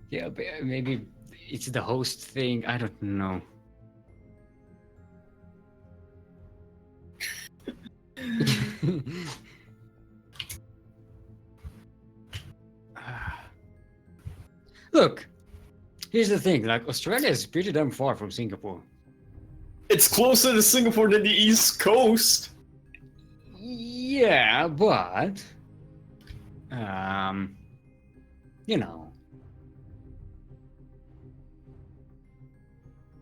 Yeah, maybe it's the host thing. I don't know. Look, here's the thing. Like, Australia is pretty damn far from Singapore. It's closer to Singapore than the East Coast. Yeah, but you know.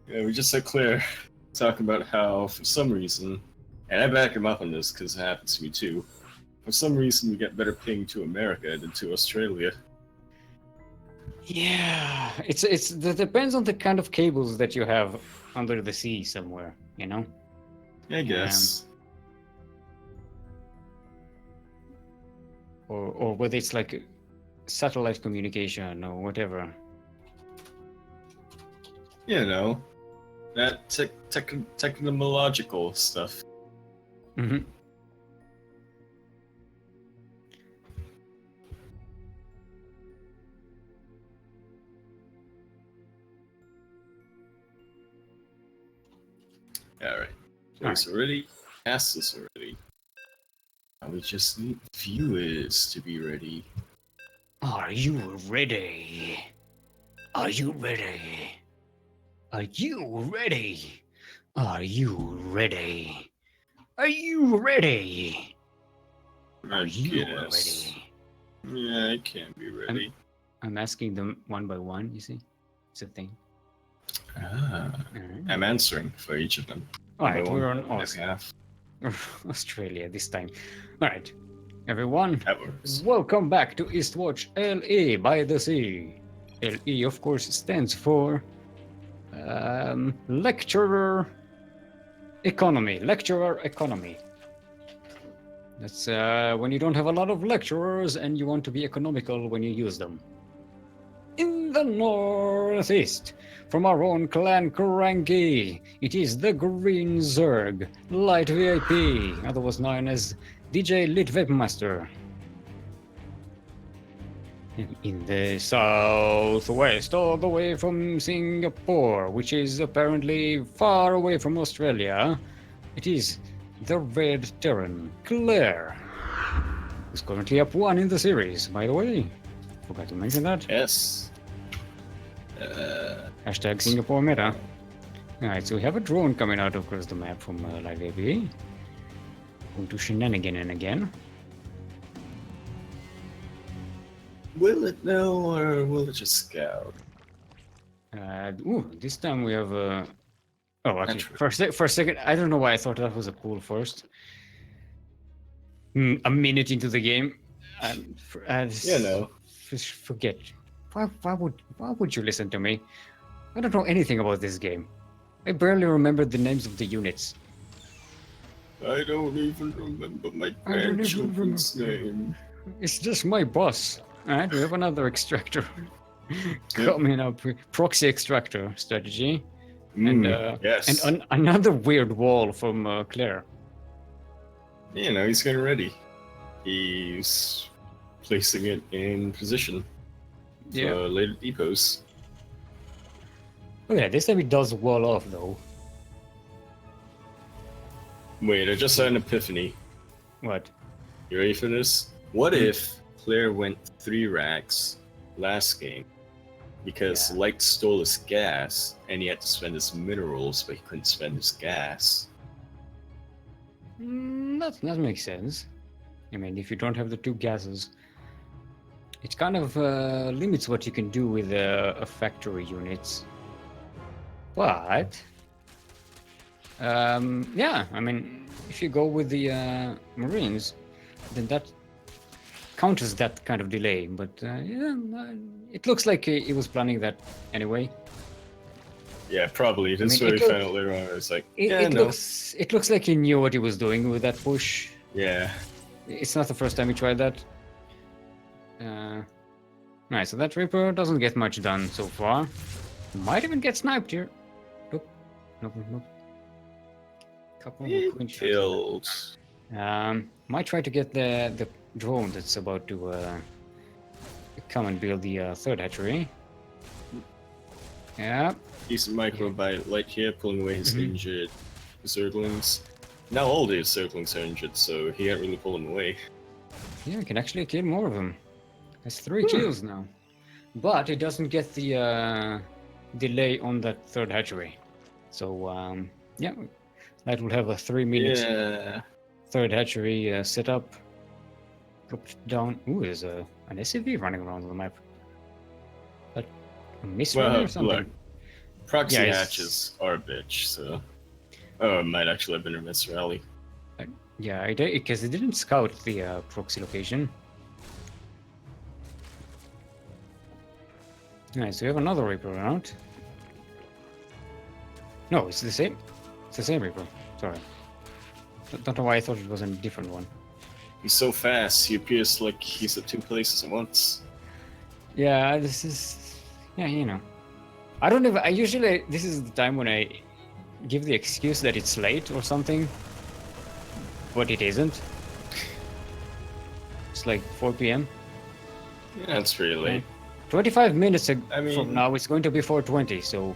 Yeah, we just had Claire talk about how, for some reason, and I back him up on this because it happens to me too. For some reason, we get better ping to America than to Australia. Yeah, it depends on the kind of cables that you have under the sea somewhere, you know? I guess. Or whether it's like satellite communication or whatever. You know, that technological stuff. Mm-hmm. Alright. It's already. Asked us already. Now we just need viewers to be ready. Are you ready? Are you ready? Are you ready? Are you ready? Are you ready? Are I you guess. ready? Yeah, I can't be ready. I'm asking them one by one, you see? It's a thing. I'm answering for each of them. Alright, we're on Australia this time. Alright, everyone, That works. welcome back to Eastwatch LE by the Sea. LE, of course, stands for Lecturer Economy. Lecturer Economy. That's when you don't have a lot of lecturers and you want to be economical when you use them. In the northeast, from our own clan CranKy, it is the Green Zerg, Light VIP, otherwise known as DJ Lit Webmaster. In the southwest, all the way from Singapore, which is apparently far away from Australia, it is the Red Terran, Claire, who's currently up 1 in the series, by the way. Forgot to mention that. Yes. Hashtag Singapore meta. Alright, so we have a drone coming out across the map from Live AB. Going to shenanigan and again. Will it know or will it just scout? This time we have oh, actually, Entry. for a second, I don't know why I thought that was a cool first. A minute into the game, forget. Why would you listen to me? I don't know anything about this game. I barely remember the names of the units. I don't even remember my grandchildren's name. It's just my boss. Alright, we have another extractor coming up. Proxy extractor strategy. Yes. And another weird wall from Claire. You know, he's getting ready. He's placing it in position for later depots. Oh yeah, this time it does wall off though. Wait, I just had an epiphany. What? You ready for this? What if Claire went 3 racks last game because Light stole his gas and he had to spend his minerals, but he couldn't spend his gas? That makes sense. I mean, if you don't have the 2 gases, it kind of limits what you can do with a factory units. But yeah, I mean, if you go with the Marines, then that counters that kind of delay. But yeah, it looks like he was planning that anyway. Yeah, probably. That's what we found out later on. It's like, it looks like he knew what he was doing with that push. Yeah. It's not the first time he tried that. Nice, so that Reaper doesn't get much done so far. Might even get sniped here. Nope. Couple of Queen killed. Might try to get the drone that's about to come and build the 3rd hatchery. Yeah. Decent microbite Light here, pulling away his injured Zerglings. Now all the Zerglings are injured, so he can't really pull them away. Yeah, I can actually kill more of them. That's 3 kills now. But it doesn't get the delay on that 3rd hatchery. So, yeah, that will have a 3-minute 3rd hatchery set up. Dropped down. Ooh, there's an SCV running around the map. But a misrun or something? Look, proxy hatches are a bitch, so... Oh, it might actually have been a miss rally. Yeah, because it didn't scout the proxy location. Nice, we have another Reaper around. No, it's the same. It's the same Reaper. Sorry. Don't know why I thought it was a different one. He's so fast, he appears like he's at 2 places at once. Yeah, this is... Yeah, you know. I don't know. I usually... This is the time when I give the excuse that it's late or something. But it isn't. It's like 4 p.m. Yeah, it's pretty late. 25 minutes from now, it's going to be 4:20, so...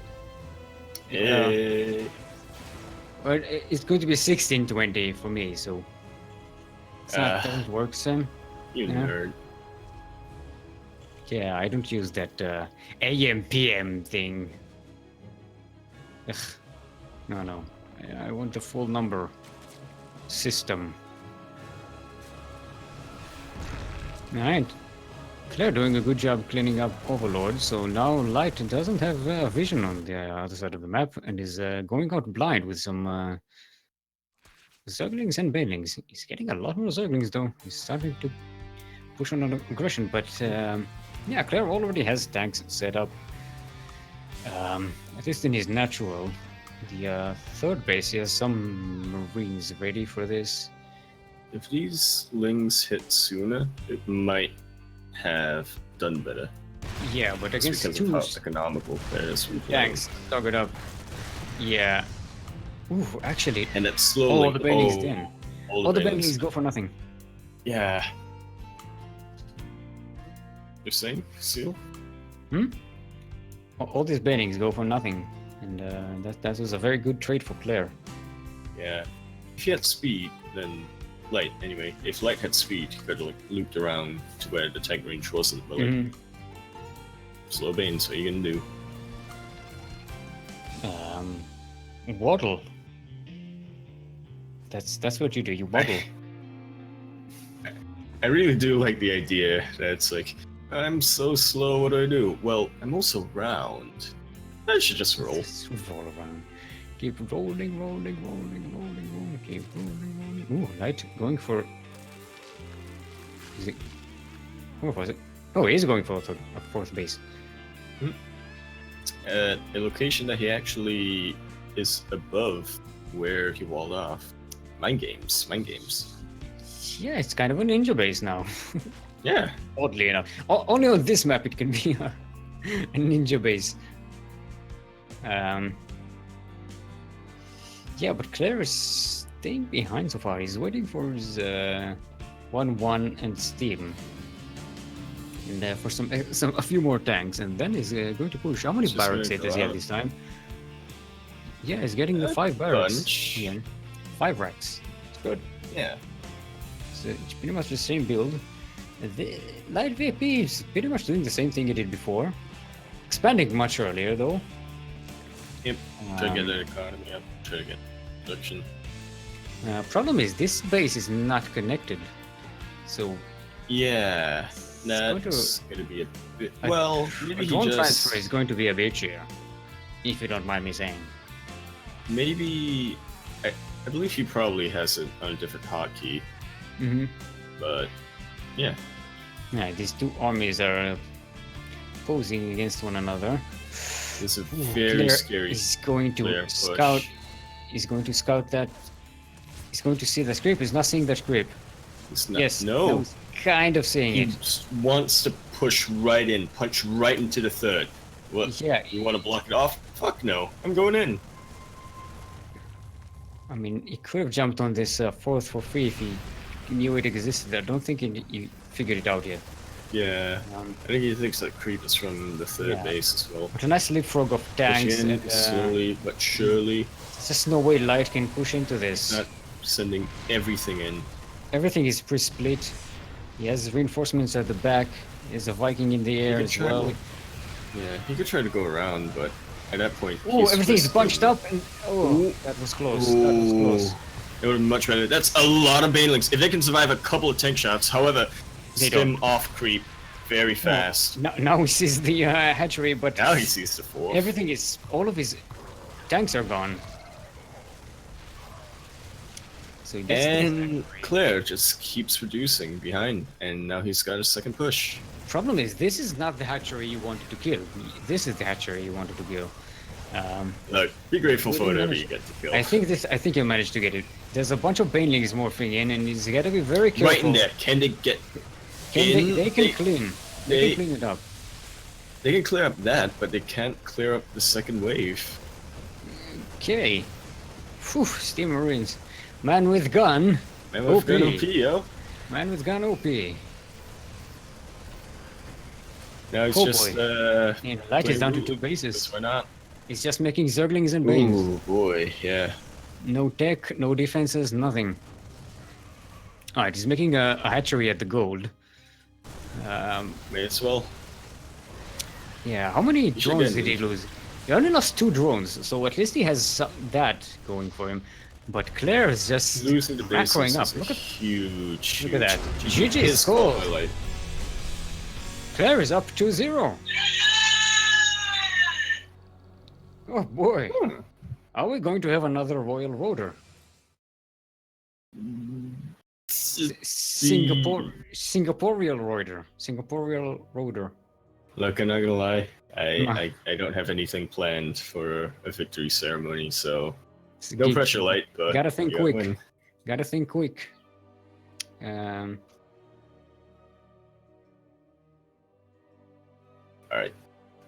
But it's going to be 16:20 for me, so... It doesn't work, Sam. You nerd. Yeah, I don't use that AM/PM thing. Ugh. No. I want the full number system. Alright. Claire doing a good job cleaning up Overlord, so now Light doesn't have vision on the other side of the map and is going out blind with some Zerglings and Banelings. He's getting a lot more Zerglings though. He's starting to push on aggression, but yeah, Claire already has tanks set up. At least in his natural. The third base, he has some Marines ready for this. If these lings hit sooner, it might have done better. Yeah, but It's against because two of how economical players we play. tanks, dug it up. Yeah. Ooh, actually, And it's slowly. all the Banelings in. All the Banelings. Banelings go for nothing. Yeah. You're saying, Seal? All these Banelings go for nothing. And that was a very good trade for Claire. Yeah. If he had speed, then Light. Anyway, if Light had speed, he could have like looped around to where the tank range wasn't. But like, slow Banes, what are you gonna do? Waddle. That's what you do. You waddle. I really do like the idea that it's like, I'm so slow, what do I do? Well, I'm also round. I should just roll. Just roll around. Keep rolling. Keep rolling. Ooh, Light going for. Is it? What was it? Oh, he is going for a fourth base. A location that he actually is above where he walled off. Mind games. Yeah, it's kind of a ninja base now. Yeah. Oddly enough, only on this map it can be a ninja base. Yeah, but Claire is staying behind so far. He's waiting for his 1-1 and Steam. And for a few more tanks, and then he's going to push. How many Just barracks gonna does go he have out. this time? Yeah, he's getting the A 5 barracks. bunch. Yeah, 5 racks. It's good. Yeah. So it's pretty much the same build. The Light VP is pretty much doing the same thing he did before. Expanding much earlier though. Yep. Try to get the economy up. Try to get production. Problem is this base is not connected. So Yeah. going That's gonna be a bit. a- Well, maybe he drone just. transfer is going to be a bitch here. If you don't mind me saying. Maybe. I believe he probably has it on a different hotkey, Mm-hmm. but yeah. Yeah, these two armies are posing against one another. It's a Ooh, very Claire scary. is going Claire to push. scout. He's going to scout that. He's going to see the script. He's not seeing that script. It's not, Yes. I no. was kind of seeing He it. just wants to push right in, punch right into the third. What? Yeah. You want to block it off? Fuck no. I'm going in. I mean, he could have jumped on this fourth for free if he knew it existed. I don't think he figured it out yet. Yeah. Um, I think he thinks that creep is from the third Yeah. base as well. but a nice leapfrog of tanks. Push in And, slowly but surely, there's just no way Light can push into this. not sending everything in. Everything is pre-split. He has reinforcements at the back. There's a Viking in the air could as try well. to- Yeah, he could try to go around, but at that point, Oh, he's everything's just- bunched up, and Ooh. that was close. That was close. It would have been much better. That's a lot of banelings. If they can survive a couple of tank shots, however, They stem off creep very fast. Now he sees the hatchery, but Now he sees the fourth. everything is. All of his tanks are gone. So he gets the And hatchery. Claire just keeps reducing behind, and now he's got a second push. Problem is, this is not the hatchery you wanted to kill. This is the hatchery you wanted to kill. Look, be grateful for Really whatever managed- you get to kill. I think you managed to get it. There's a bunch of banelings morphing in, and he's got to be very careful. Right in there. Can they get in? They can clean. They can clean it up. They can clear up that, but they can't clear up the second wave. Okay. Whew, Steam Marines. Man with gun. Man with gun OP. OP, yo. Man with gun OP. Now it's Oh, just boy. And Light is playing down to rules, 2 because bases. why not? He's just making Zerglings and Banes. Ooh, boy, yeah. No tech, no defenses, nothing. Alright, he's making a hatchery at the gold. May as well. Yeah, how many should drones get did he it. lose? He only lost 2 drones, so at least he has that going for him. But Claire is just Losing the base macroing is up. a huge, Look at that. huge GG his score. highlight. Claire is up 2-0. Oh boy. Are we going to have another Royal Roader? Singaporean Roader. Singaporean Roader. Look, I'm not gonna lie. I don't have anything planned for a victory ceremony, so no pressure, light. But gotta think you quick. win. Gotta think quick. All right,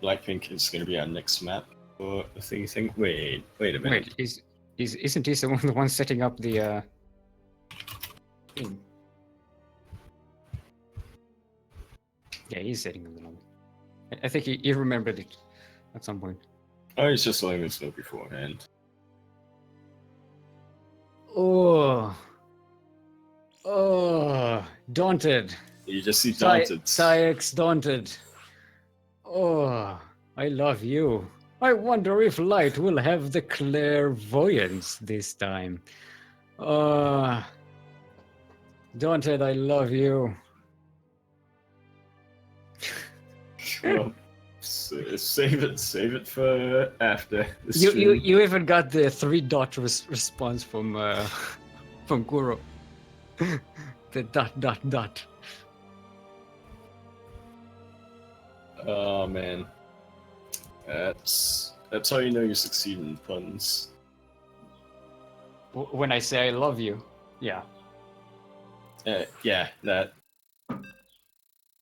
Blackpink is gonna be our next map. Or I think. Wait a minute. Wait, isn't he the one setting up the thing? Yeah, he's setting up the number. I think he remembered it at some point. Oh, he's just letting us know beforehand. Oh, daunted. You just see daunted. Psyx daunted. Oh, I love you. I wonder if Light will have the clairvoyance this time. Daunted, I love you. Well, save it for after. The You stream. even got the 3-dot response from Kuro. The ... Oh man, that's how you know you succeed in puns. When I say I love you, yeah, Yeah, that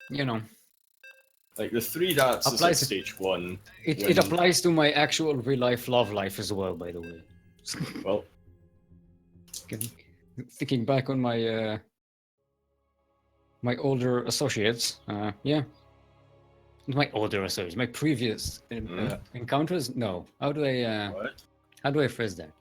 you know, like the 3 dots is like Applies- stage 1. it applies to my actual real life love life as well. By the way, Well, thinking back on my my older associates, yeah. My older associates, my previous encounters. No, how do I phrase that?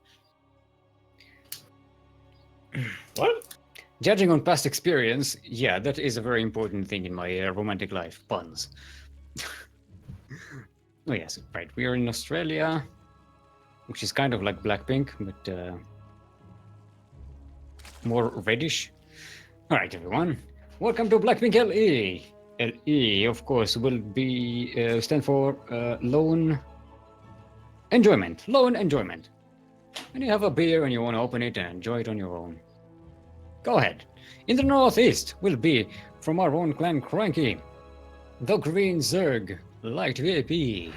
what? Judging on past experience, yeah, that is a very important thing in my romantic life. Puns. Oh yes, right. We are in Australia, which is kind of like Blackpink, but more reddish. All right, everyone. Welcome to Blackpink LE. LE, of course, will be stand for Lone Enjoyment. Lone Enjoyment. When you have a beer and you want to open it and enjoy it on your own, go ahead. In the northeast will be from our own clan CranKy, the Green Zerg, Light VIP.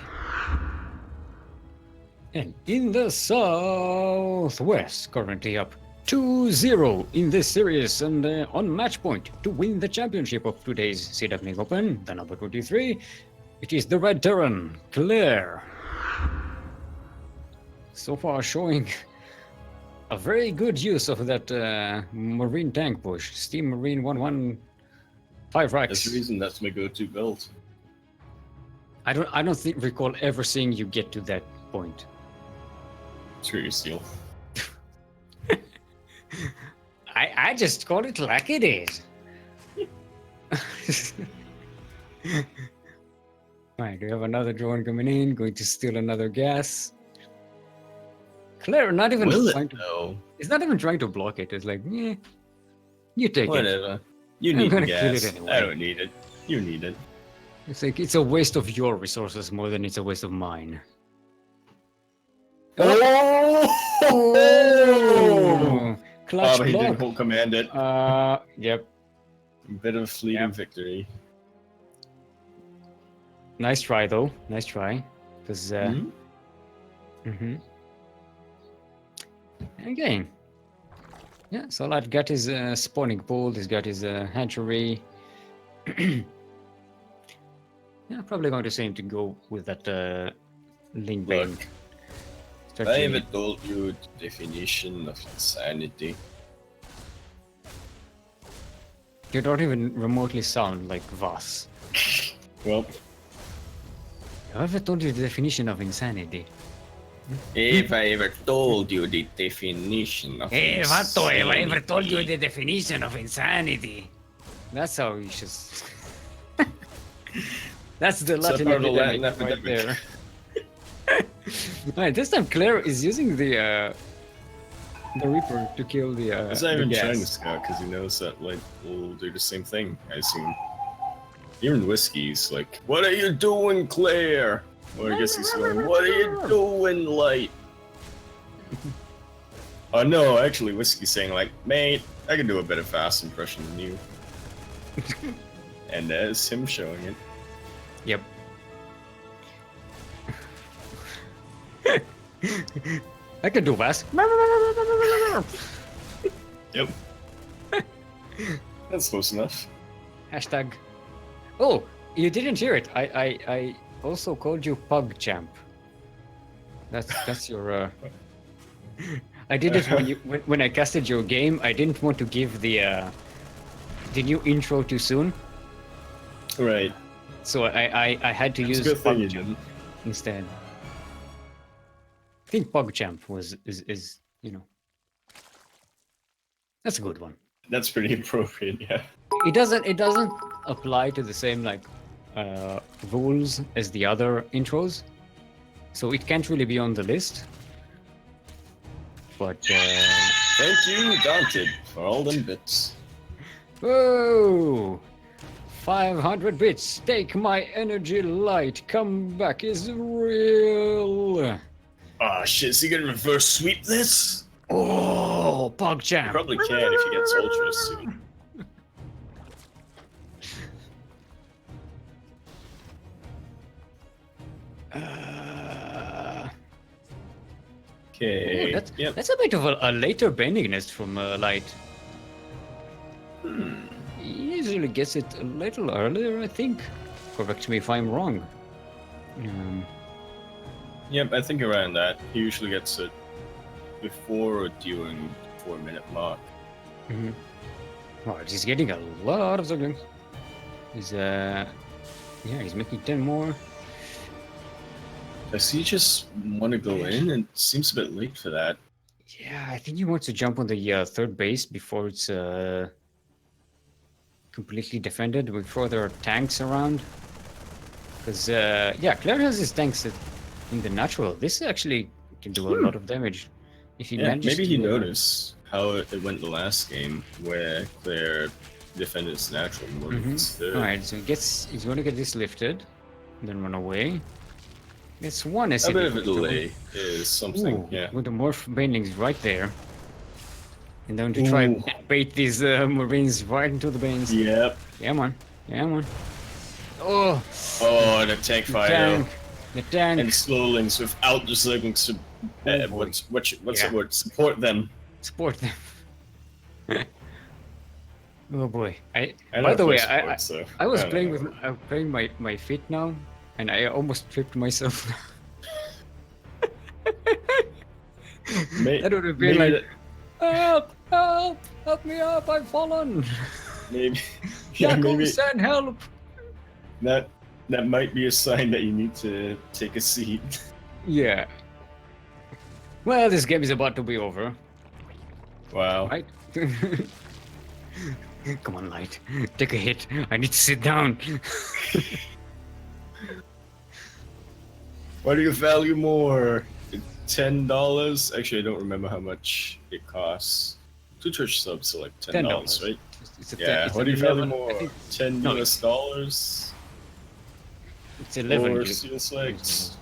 And in the southwest, currently up 2-0 in this series and on match point to win the championship of today's Sea Duckling Open, the number 23, it is the Red Terran, Claire. So far showing a very good use of that Marine tank push, Steam Marine 115 racks. That's the reason that's my go-to build. I don't recall ever seeing you get to that point. Screw your steel. I just call it like it is. Alright, we have another drone coming in, going to steal another gas. Claire, not even trying to. No. It's not even trying to block it. It's like, yeah, you take it. Whatever. You I'm need the gonna kill gas. it anyway. I don't need it. You need it. It's like it's a waste of your resources more than it's a waste of mine. Oh! Clutch But he block. didn't hold command it. Yep. Bit of a fleeting victory. Nice try though. Nice try. Because Okay. Yeah, so Lad got his spawning pool, he's got his hatchery. Yeah, probably going to say him to go with that link bane. Look, Start I doing haven't told you the definition of insanity. You don't even remotely sound like Voss. Well, I ever told you the definition of insanity? if I ever told you the definition of Hey, Vato, have I ever told you insanity. the definition of insanity? That's how you should. That's the It's a Latin part of the epidemic Latin right epidemic. there. Alright, this time Claire is using the Reaper to kill the He's not even gas. trying to scout because he knows that Light will do the same thing, I assume. Even Whiskey's like, "What are you doing, Claire?" Or I guess he's going, "What are you doing, Light?" Oh no, actually Whiskey's saying like, "Mate, I can do a better fast impression than you." And there's him showing it. Yep. I can do fast. Yep. That's close enough. Hashtag. Oh, you didn't hear it. I also called you Pug Champ. That's your. I did it when I casted your game. I didn't want to give the new intro too soon, Right. so I had to It's a use good thing Pug you Champ didn't. instead. I think Pug Champ is that's a good one. That's pretty appropriate, yeah. It doesn't apply to the same like rules as the other intros, so it can't really be on the list. But Thank you, Daunted, for all them bits. whoa, 500 bits. Take my energy, Light. Come back is real. Ah, shit, is he gonna reverse sweep this? Oh, He PogChamp. probably can if he gets Ultra soon. Okay. That's a bit of a later bending nest from Light. He usually gets it a little earlier, I think. Correct me if I'm wrong. Yep, I think around that. He usually gets it before or during the 4-minute mark. Mm-hmm. Oh, he's getting a lot of Ducklings. He's he's making 10 more. Does he just want to go in? And it seems a bit late for that. Yeah, I think he wants to jump on the third base before it's completely defended, before there are tanks around. Because yeah, Claire has his tanks in the natural. This actually can do a lot of damage if he manages maybe to, he noticed how it went the last game, where Claire defended its natural more than its third. All right, so he's going to get this lifted, and then run away. It's one A acidic. bit of a delay is something, Ooh, yeah. with the morph bendings right there. And then to try and bait these marines right into the veins. Yep. Yeah, man. Yeah, man. Oh, Oh, the tank fire. The tank. And slowlings without the slowlings to what's the word? Support them. Support them. Oh boy. I By the way, support, so I was don't playing know. I'm playing my feet now, and I almost tripped myself. That would have been like, help, help, help me up, I've fallen. Maybe Yaku, send help. that might be a sign that you need to take a seat. Yeah. Well, this game is about to be over. Wow. Right? Come on, Light. Take a hit. I need to sit down. What do you value more? $10? Actually, I don't remember how much it costs. 2 Twitch subs are like $10, right? It's Yeah. What do you value 11, more? I think 10 no, US dollars? it's 11. Or CS legs?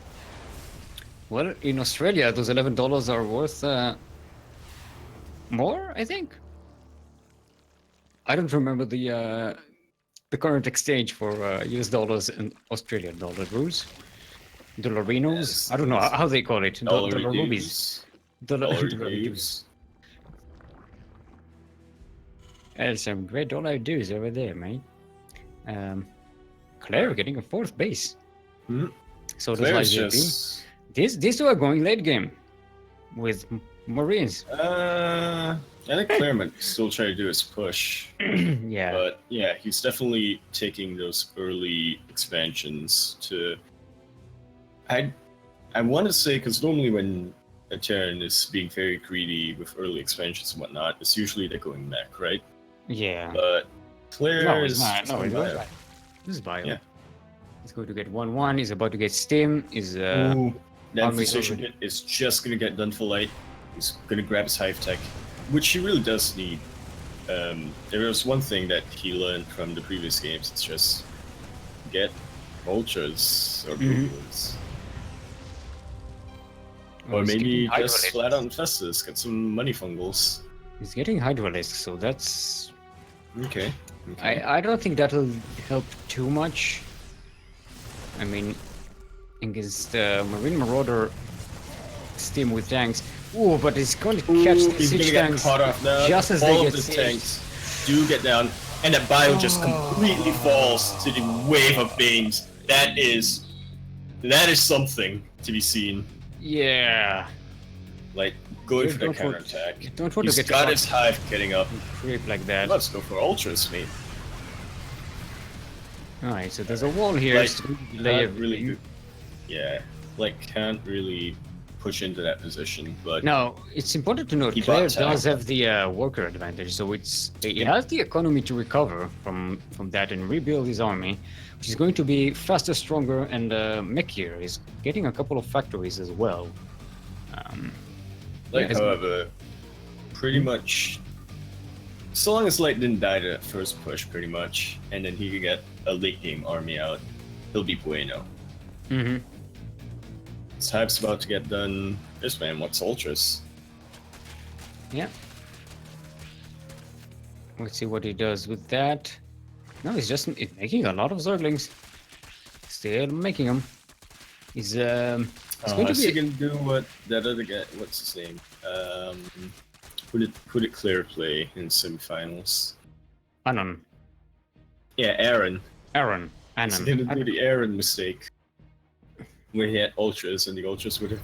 Well, in Australia, those $11 are worth more, I think. I don't remember the current exchange for US dollars and Australian dollar rules. Dollarinos? Yes, I don't know how they call it. Dollar Dollar rubies. dues. Dollar Dollar dues. dues. There's some great dollar dues over there, mate. Claire getting a 4th base. Hmm. So does Claire's Light just... These two are going late game with Marines. I think Claire might still try to do his push. Yeah. But yeah, he's definitely taking those early expansions to... I want to say, because normally when a Terran is being very greedy with early expansions and whatnot, it's usually they're going mech, right? Yeah. But Claire No, is... it's not. No, it's bio. This is bio. Yeah. He's going to get 1-1. He's about to get Stim. Is Ooh, That Army's infestation already- hit is just gonna get done for light. He's gonna grab his hive tech, which he really does need. There was one thing that he learned from the previous games. It's just get ultras or goblins. Or he's maybe getting just Hydralisks. flat out infestors, get some money fungals. He's getting Hydralisks, so that's... Okay. Okay. I don't think that'll help too much. I mean, against the Marine Marauder steam with tanks. Ooh, but he's going to catch the he's gonna siege get tanks caught off now. just as All they of get the sieged. tanks do get down, and that bio just completely falls to the wave of Banes. That is something to be seen. Yeah. Like going You for the don't want- counterattack. you don't want to He's get got caught. his hive getting up. Creep like that. Let's go for ultras, mate. Alright, so there's a wall here. Like, so we delay can't really everything. Yeah, like can't really push into that position, but Now, it's important to note, He Claire bought tank. does have the worker advantage, so he has the economy to recover from that and rebuild his army, which is going to be faster, stronger, and mech here is getting a couple of factories as well. like, it's- however, pretty much, so long as Light didn't die to that first push, pretty much, and then he could get a late game army out, he'll be bueno. Mm-hmm. His hive's about to get done. This man wants ultras. Yeah. Let's see what he does with that. No, he's just making a lot of Zerglings. Still making them. He's going to Is he be... gonna do what that other guy? What's his name? Who did Claire play in semifinals? Anon. Yeah, Aaron. Aronn. He's Anon. gonna do the Aaron mistake, where he had ultras, and the ultras would have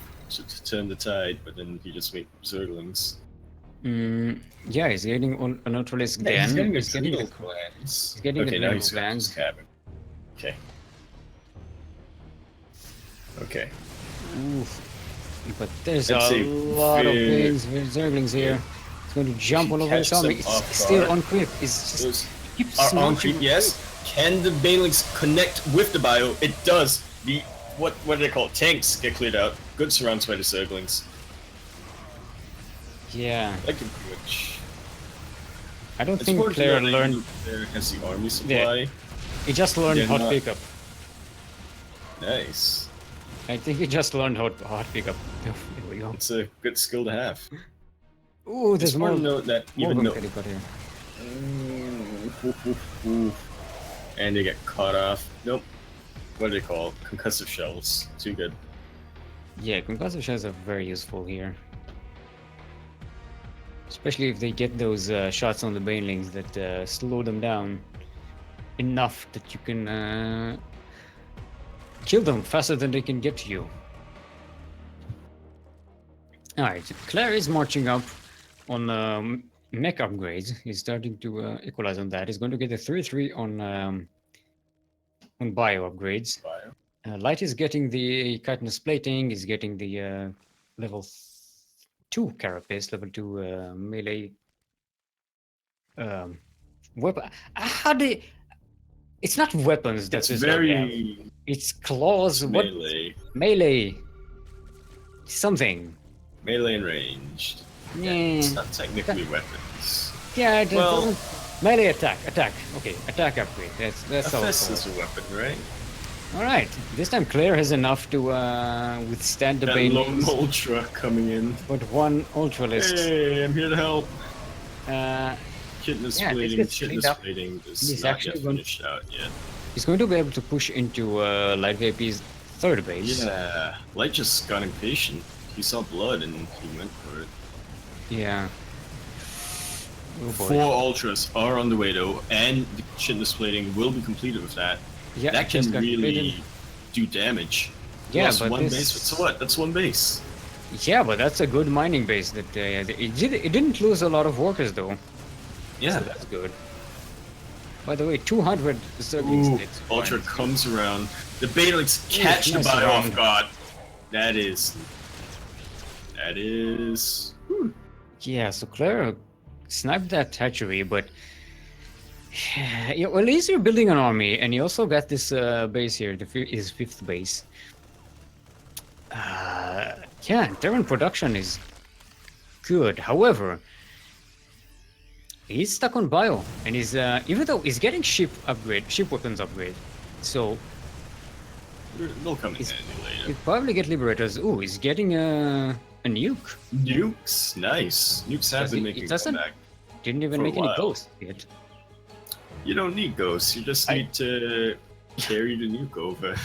turned the tide, but then he just made Zerglings. Yeah, he's getting an Ultralisk again. He's getting He's a clans. he's getting okay, a now Adrenal he's got Glands. his cabin. Okay. Okay. Oof. But there's Let's a see. lot of Very- things with Zerglings here. He's going to jump all over his Catch army. them It's off still guard. on creep. It's just Those keeps are on smashing creep, yes. Can the Banelings connect with the bio? It does. The what do they call it? Tanks get cleared out. Good surrounds by the Zerglings. Yeah, Like pretty much. I don't It's think important to Claire know that learned. There has the army supply. He just learned They're hot not- pickup. Nice. I think he just learned hot pickup. There we go. It's a good skill to have. Ooh, It's there's more. important to note that More even of though them got here. and they get caught off. Nope. What do they call it? Concussive shells? Too good. Yeah, concussive shells are very useful here. Especially if they get those shots on the banelings that slow them down enough that you can kill them faster than they can get to you. Alright, Claire is marching up on mech upgrades. He's starting to equalize on that. He's going to get a 3-3 on bio upgrades. Bio. Light is getting the chitinous plating, he's getting the level 2 carapace, level 2 melee weapon. How do it's not weapons that's It's his level, yeah. very It's claws, what melee. melee something. Melee and ranged. Yeah, It's not technically weapons. yeah, it Well- doesn't- melee attack. Okay, attack upgrade. That's A all. fist is a weapon, right? All right, this time Claire has enough to withstand the That lone banelings, ultra coming in. but one ultralisk. Hey, I'm here to help. Yeah, Chitinous this plating, gets chitinous cleaned up. plating He's is not actually yet going- finished out yet. He's going to be able to push into Light VIP's third base. Yeah, Light just got impatient. He saw blood and he went for it. Yeah. Oh boy. 4 ultras are on the way though, and the chitinous plating will be completed with that. Yeah, That just can got really completed. do damage. Yeah, Lost but one this- base. So what? That's one base. Yeah, but that's a good mining base. That it didn't lose a lot of workers though. Yeah. So that's good. By the way, 200 Zerglings Ooh, sticks. Ultra comes around. The Banelings catch the nice bio round. off guard. That is. Yeah, so Claire sniped that hatchery, but yeah, well, at least you're building an army, and you also got this base here, his fifth base. Yeah, Terran production is good. However, he's stuck on bio, and he's even though he's getting ship weapons upgrade, so They'll come in handy later. he'll probably get liberators. Ooh, he's getting a nuke. Nukes, nice. Nukes have been making comeback. Didn't even for a make any while. ghosts yet. You don't need ghosts. You just need to carry the nuke over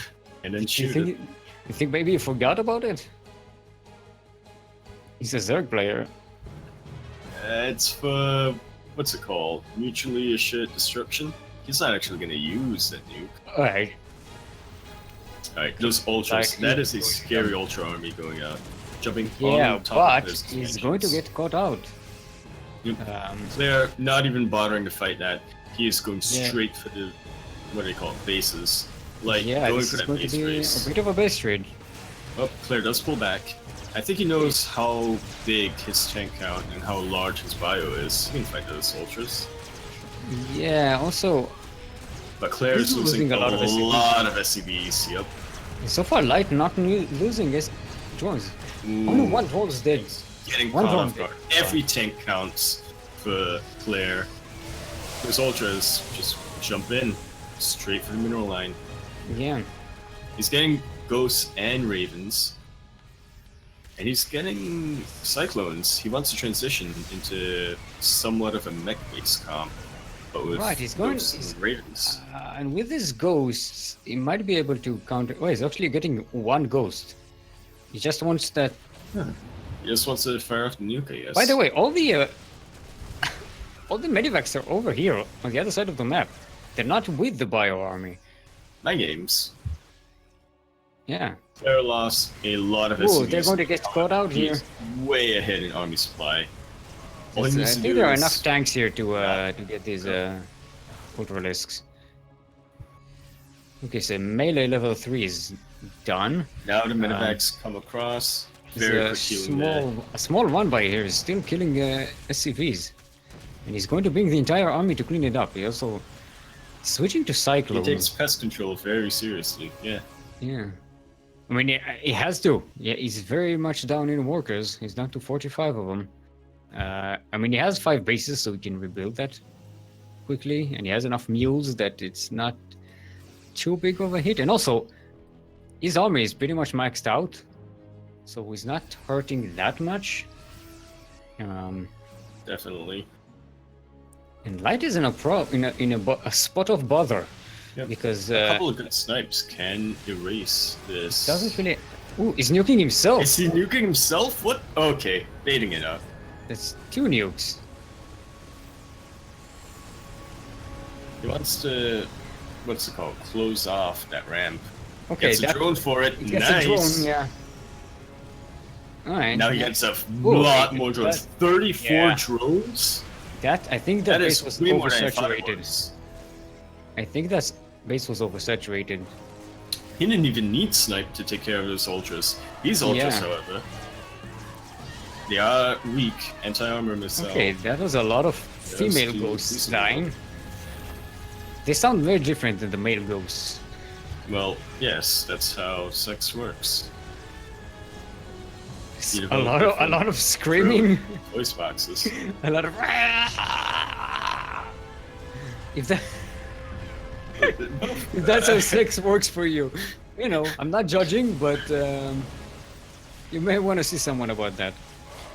and then shoot it. You think maybe you forgot about it? He's a Zerg player. It's for what's it called? Mutually assured destruction. He's not actually going to use that nuke. Alright. Alright, those ultras. Like, that is a scary ultra army going out, jumping Yeah, on top but of his he's going to engines. get caught out. Yep. They're not even bothering to fight that. He is going Yeah. straight for the what do they call it? Bases. Like Yeah, going this for is that going to base be race. a bit of a base trade. Oh, Claire does pull back. I think he knows how big his tank count and how large his bio is. He can fight those ultras. Yeah, also, But Claire is He's losing losing a a lot of SCVs. lot of SCVs. Yep. so far Light not losing his drones. Only one drone is dead. Getting One caught drone off guard. dead. Every tank counts for Claire. Those ultras just jump in straight for the mineral line. Yeah. He's getting ghosts and ravens. And he's getting cyclones. He wants to transition into somewhat of a mech-based comp, but with Right, he's going- ghosts and ravens. And with his ghosts, he might be able to counter. Oh, he's actually getting one ghost. He just wants that. He just wants to fire off the nuke, I guess. By the way, all the medivacs are over here on the other side of the map. They're not with the bio army. my games. Yeah. Claire lost a lot of Oh, SCVs. they're going to get caught out He here. is way ahead in army supply. All he I needs to think do there are is- enough tanks here to get these ultralisks. Okay, so melee level 3 is done. Now the medevacs come across. Very There's quick healing there. a small one by here is still killing SCVs. And he's going to bring the entire army to clean it up. He also switching to He cyclones. takes pest control very seriously. Yeah. Yeah. I mean, he has to. Yeah, he's very much down in workers. He's down to 45 of them. I mean, he has 5 bases, so he can rebuild that quickly. And he has enough mules that it's not too big of a hit. And also, his army is pretty much maxed out. So he's not hurting that much. Definitely. And Light is in a spot of bother. Yep. Because A couple of good snipes can erase this. doesn't really. Ooh, he's nuking himself. Is he nuking himself? What? Okay, baiting it up. That's 2 nukes. He wants to, what's it called? Close off that ramp. Okay, Gets a that drone for it. he gets Nice. a drone, yeah. Alright. Now he gets a Ooh, lot wait, more drones. that- 34 yeah. drones? I think that That base is was way more than I thought it oversaturated. was. I think that base was oversaturated. He didn't even need snipe to take care of those ultras. These ultras, Yeah. however, they are weak. Anti-armor missile. Okay, that was a lot of female two ghosts decent dying. They sound very different than the male ghosts. Well, yes, that's how sex works. You A lot develop of screaming. Voice boxes. A lot of. If that. If that's how sex works for you, you know, I'm not judging, but you may want to see someone about that.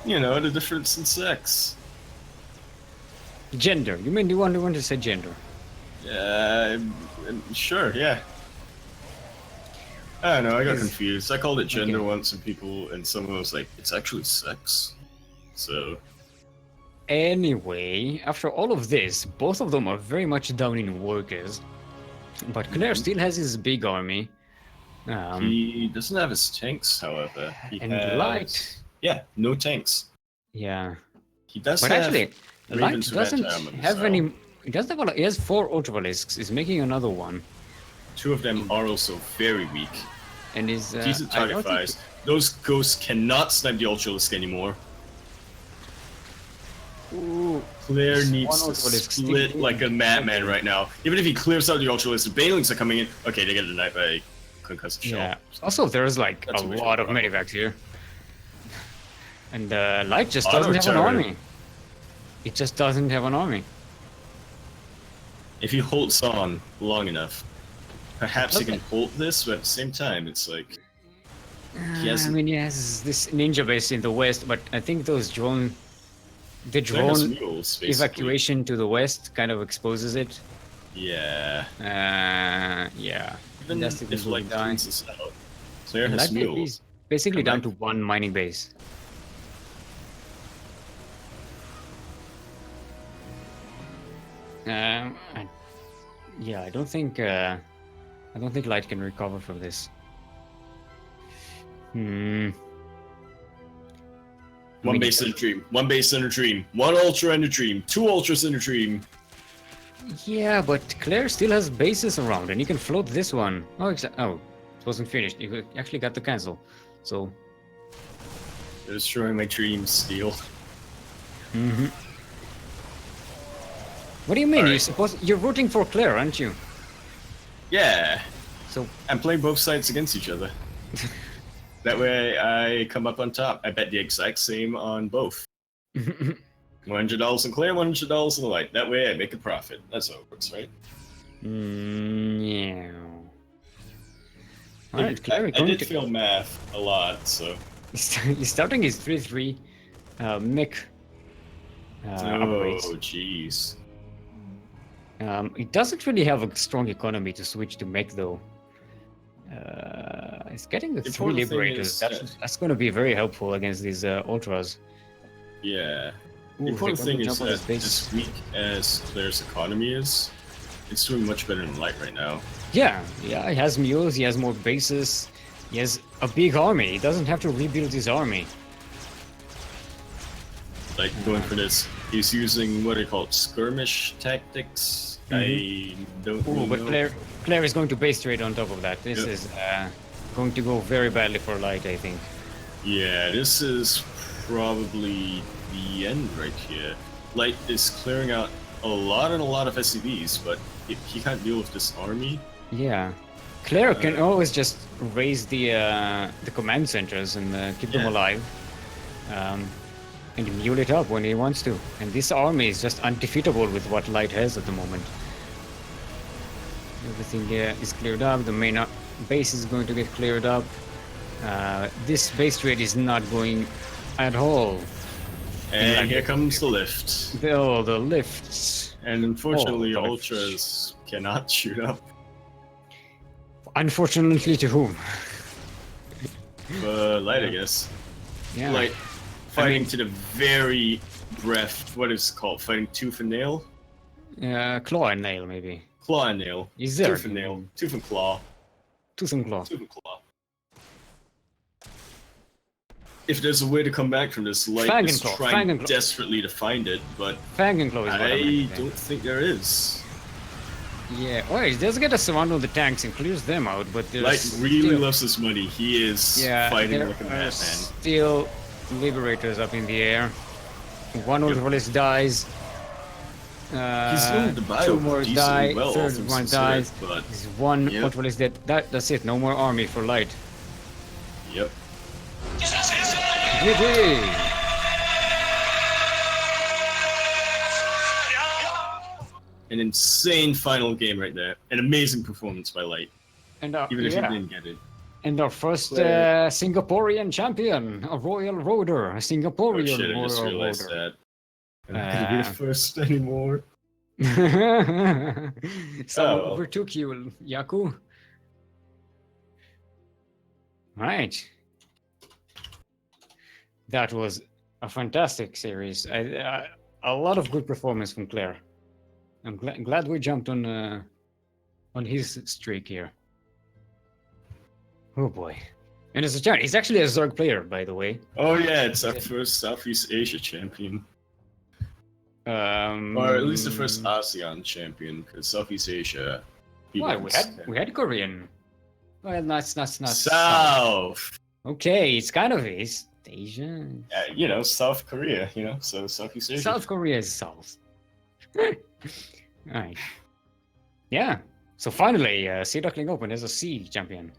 You know, the difference in sex. Gender. You mean you want to say gender? Sure, yeah. I don't know, I got Is- confused. I called it gender Okay. once, and someone was like, it's actually sex. So, Anyway, after all of this, both of them are very much down in workers. But Claire still has his big army. he doesn't have his tanks, however. He And has... Light. Yeah, no tanks. Yeah. He does But have actually, Light Ravens who doesn't anti-armor have missile. any. He doesn't have a lot. He has 4 ultralisks. He's making another one. 2 of them are also very weak. And he's. Decent I don't target think- fires. Those ghosts cannot snipe the Ultralisk anymore. Ooh, Claire This needs one to Ultralisk split sticking like a madman right now. Even if he clears out the Ultralisk, the Banelings are coming in. Okay, they get denied by concussive Yeah. shell. Also, there's like That's a a visual lot of problem. medivacs here. And Light just Auto doesn't have an turret. army. It just doesn't have an army. If he holds on long enough, perhaps he Okay. can hold this, but at the same time, it's like he I hasn't. mean, he has this ninja base in the west, but I think the Claire has drone mules, basically. evacuation to the west kind of exposes it. Yeah. Yeah. Even That's the if good like die. cleans this out, Claire has Light mule. is basically Come down back. to one mining base. Yeah, I don't think Light can recover from this. One mean, base in a dream. One base in a dream. One ultra in a dream. Two ultras in a dream. Yeah, but Claire still has bases around, and you can float this one. Oh, it wasn't finished. You actually got to cancel. So. They're destroying my dreams, Steel. What do you mean? Alright. You're rooting for Claire, aren't you? Yeah. So. I'm playing both sides against each other. That way I come up on top. I bet the exact same on both. $100 on Claire, $100 on the Light. That way I make a profit. That's how it works, right? Yeah. Alright, Claire, I did feel math a lot, so. He's starting his 3-3 mech upgrades. Oh, jeez. It doesn't really have a strong economy to switch to mech, though. It's getting the 3 Important thing liberators. is- That's going to be very helpful against these ultras. Yeah. Ooh, The important they're gonna thing is jump on that his base. as weak as Claire's economy is, it's doing much better than Light right now. Yeah, he has mules, he has more bases, he has a big army. He doesn't have to rebuild his army. Like going for this, he's using what they call skirmish tactics. I don't Ooh, really but know. Claire is going to base trade on top of that. This Yep. is going to go very badly for Light, I think. Yeah, this is probably the end right here. Light is clearing out a lot of SCVs, but he can't deal with this army. Yeah. Claire can always just raise the command centers and keep them Yeah. alive. And mule it up when he wants to. And this army is just undefeatable with what Light has at the moment. Everything is cleared up. The main base is going to get cleared up. This base trade is not going at all. And here comes the lift. The lifts. And unfortunately, the ultras cannot shoot up. Unfortunately to whom? But Light, I guess. Yeah. Like fighting to the very breath. What is it called? Fighting tooth and nail. Claw and nail, maybe. Claw and nail. Is there? Tooth and nail. Tooth and claw. Tooth and claw. Tooth and claw. If there's a way to come back from this, Light Fang is and claw, trying fang and claw. desperately to find it, but Fang and claw is what I I meant. don't think there is. Yeah. Oh, he does get a surround on the tanks and clears them out, but there's Light really still, loves his money. He is fighting there like a are madman. still liberators up in the air. One Ultralist dies. He's doing the bio Two more decently die. well, all Third things one considered, dies. but There's one Yep. Ultralist dead. That's it. No more army for Light. yep. GG! An insane final game right there. An amazing performance by Light, And even if he didn't get it. And our first Claire. Singaporean champion, a royal roader, a Oh Singaporean shit, I just royal realized roader. that. I'm not gonna be the first anymore. Someone Oh. overtook you, Yaku. Right. That was a fantastic series. A lot of good performance from Claire. I'm glad we jumped on his streak here. Oh boy. And it's a chance. He's actually a Zerg player, by the way. Oh yeah, it's our first Southeast Asia champion. Or at least the first ASEAN champion, because Southeast Asia. Why we had Korean. Well, that's not South. Okay, it's kind of East Asia. South Korea. So Southeast Asia. South Korea is South. Alright. Yeah. So finally, Sea Duckling Open is a sea champion.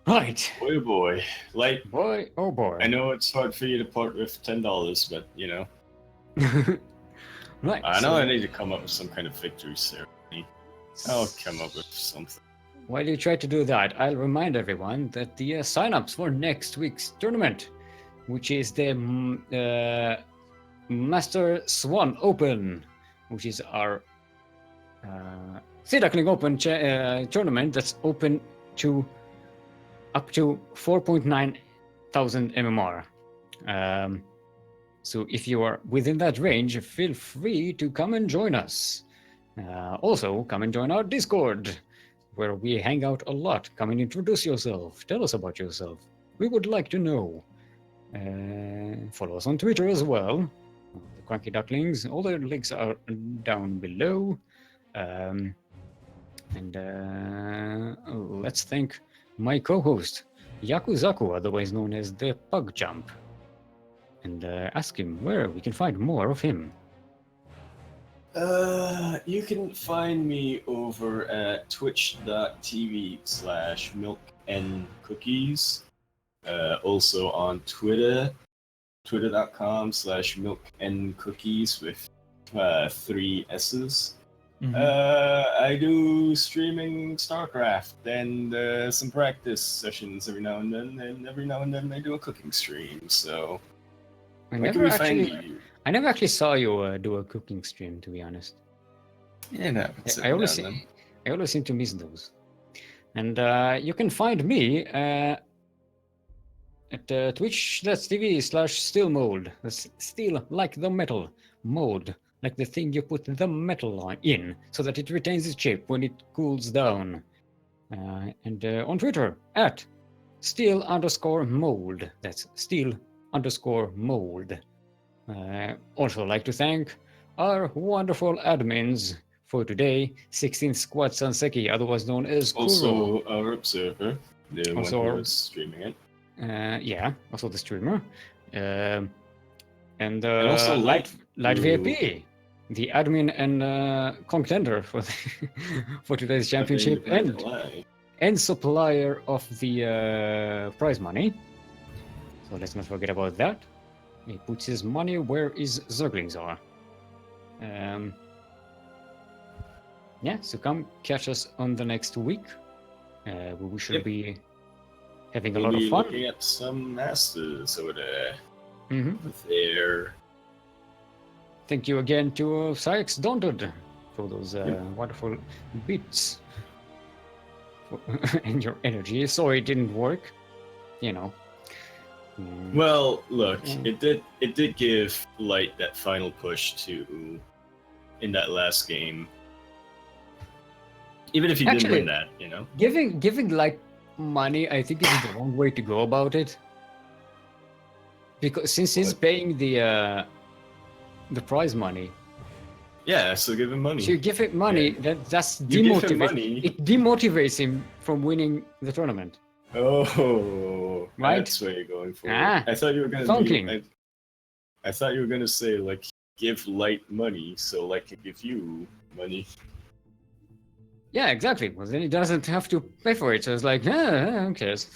Right. Boy, oh boy. Like, Boy, oh boy. I know it's hard for you to part with $10, but you know, Right. I know so I need to come up with some kind of victory ceremony. I'll come up with something. while you try to do that, I'll remind everyone that the sign-ups for next week's tournament, which is the Master Swan Open, which is our Sea Duckling Open tournament that's open to up to 4.9 thousand MMR. So if you are within that range, feel free to come and join us. Also, come and join our Discord, where we hang out a lot. Come and introduce yourself. Tell us about yourself. We would like to know. Follow us on Twitter as well. The CranKy Ducklings. All the links are down below. Let's thank my co-host, Yakuzaku, otherwise known as the Pug Jump, and ask him where we can find more of him. You can find me over at twitch.tv/milkandcookies. Also on Twitter, twitter.com/milkandcookies with 3 S's. I do streaming StarCraft and some practice sessions every now and then I do a cooking stream. So, I where can we find you? never actually saw you do a cooking stream, to be honest. Yeah, no. I always seem to miss those. And you can find me at twitch.tv/steelmold. That's steel like the metal, mold like the thing you put the metal in, so that it retains its shape when it cools down. And on Twitter at steel_mold. That's steel_mold. Also like to thank our wonderful admins for today, 16th Squad Sanseki, otherwise known as Kuro. Also our observer, the Also one our- who was streaming it. Yeah, also the streamer. And also Light Light, VIP, the admin and contender for for today's championship and supplier of the prize money. So let's not forget about that. He puts his money where his Zerglings are. Yeah, so come catch us on the next week. We should be having a lot of fun. Looking at some masters over there. Mhm. There. Thank you again to Sykes Daunted for those wonderful beats and your energy. Sorry it didn't work. You know. Well, look, it did give Light that final push in that last game. Even if he didn't win that, you know. Giving like money, I think is the wrong way to go about it. Because since he's paying the prize money. Yeah, so give him money. So you give him money, that's demotivating. It demotivates him from winning the tournament. Oh, right? That's what you're going for. Ah, I thought you were gonna I thought you were gonna say like give Light money so Light can give you money. Yeah, exactly. Well, then he doesn't have to pay for it. So it's like, who cares?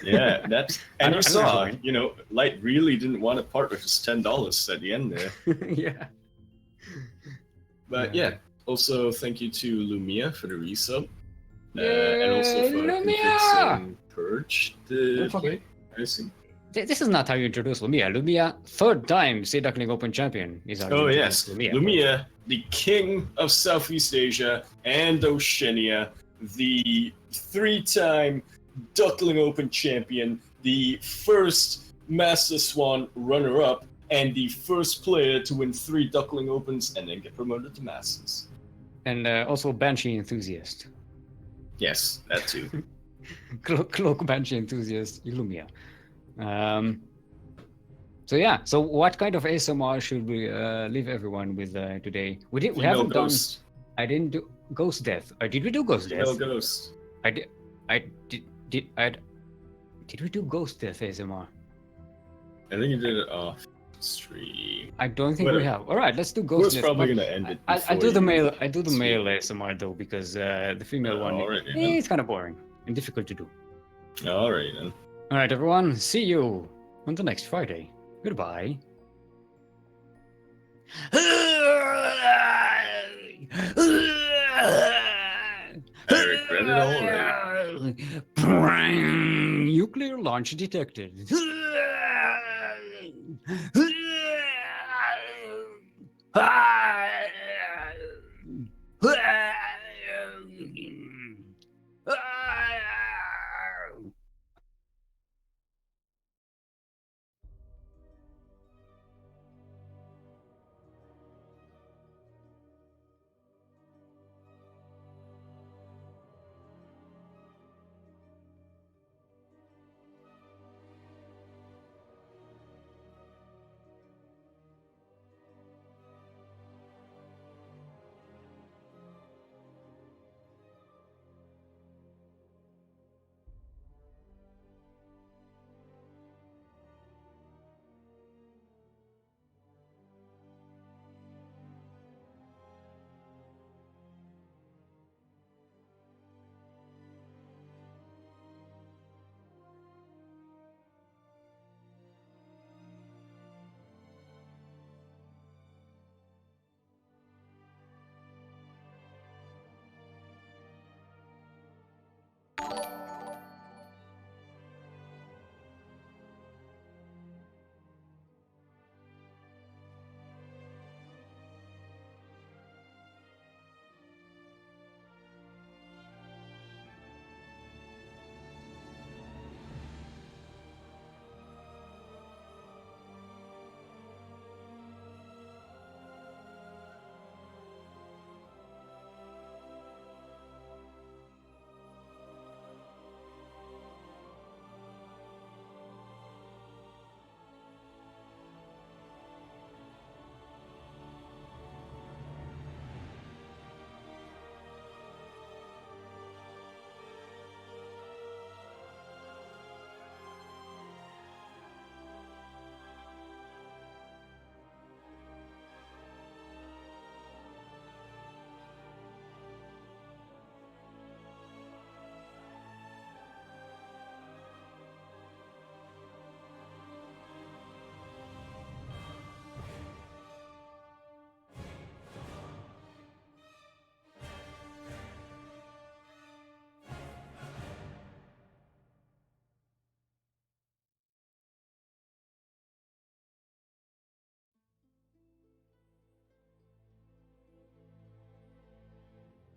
Yeah, that's and you saw, you know, Light really didn't want to part with his $10 at the end there. Yeah. But yeah, also thank you to Lumia for the resub. And also for convincing Purge to play. I see. This is not how you introduce Lumia. Lumia, third time Sea Duckling Open champion. Is how oh yes, Lumia, the king of Southeast Asia and Oceania, the 3-time Duckling Open champion, the first Master Swan runner-up, and the first player to win 3 Duckling Opens and then get promoted to Masters. And also Banshee enthusiast. Yes, that too. Cloak Banshee enthusiast, Lumia. So yeah, so what kind of ASMR should we leave everyone with today? We haven't done. I didn't do Ghost Death. Or did we do Ghost Death? No Ghost. Did we do Ghost Death ASMR? I think you did it off stream. I don't think we have. All right, let's do Ghost Death. We're probably gonna end it. I do the male. I do the male ASMR though because the female one it's kind of boring and difficult to do. All right then. All right, everyone. See you on the next Friday. Goodbye. I regret it already. Nuclear launch detected.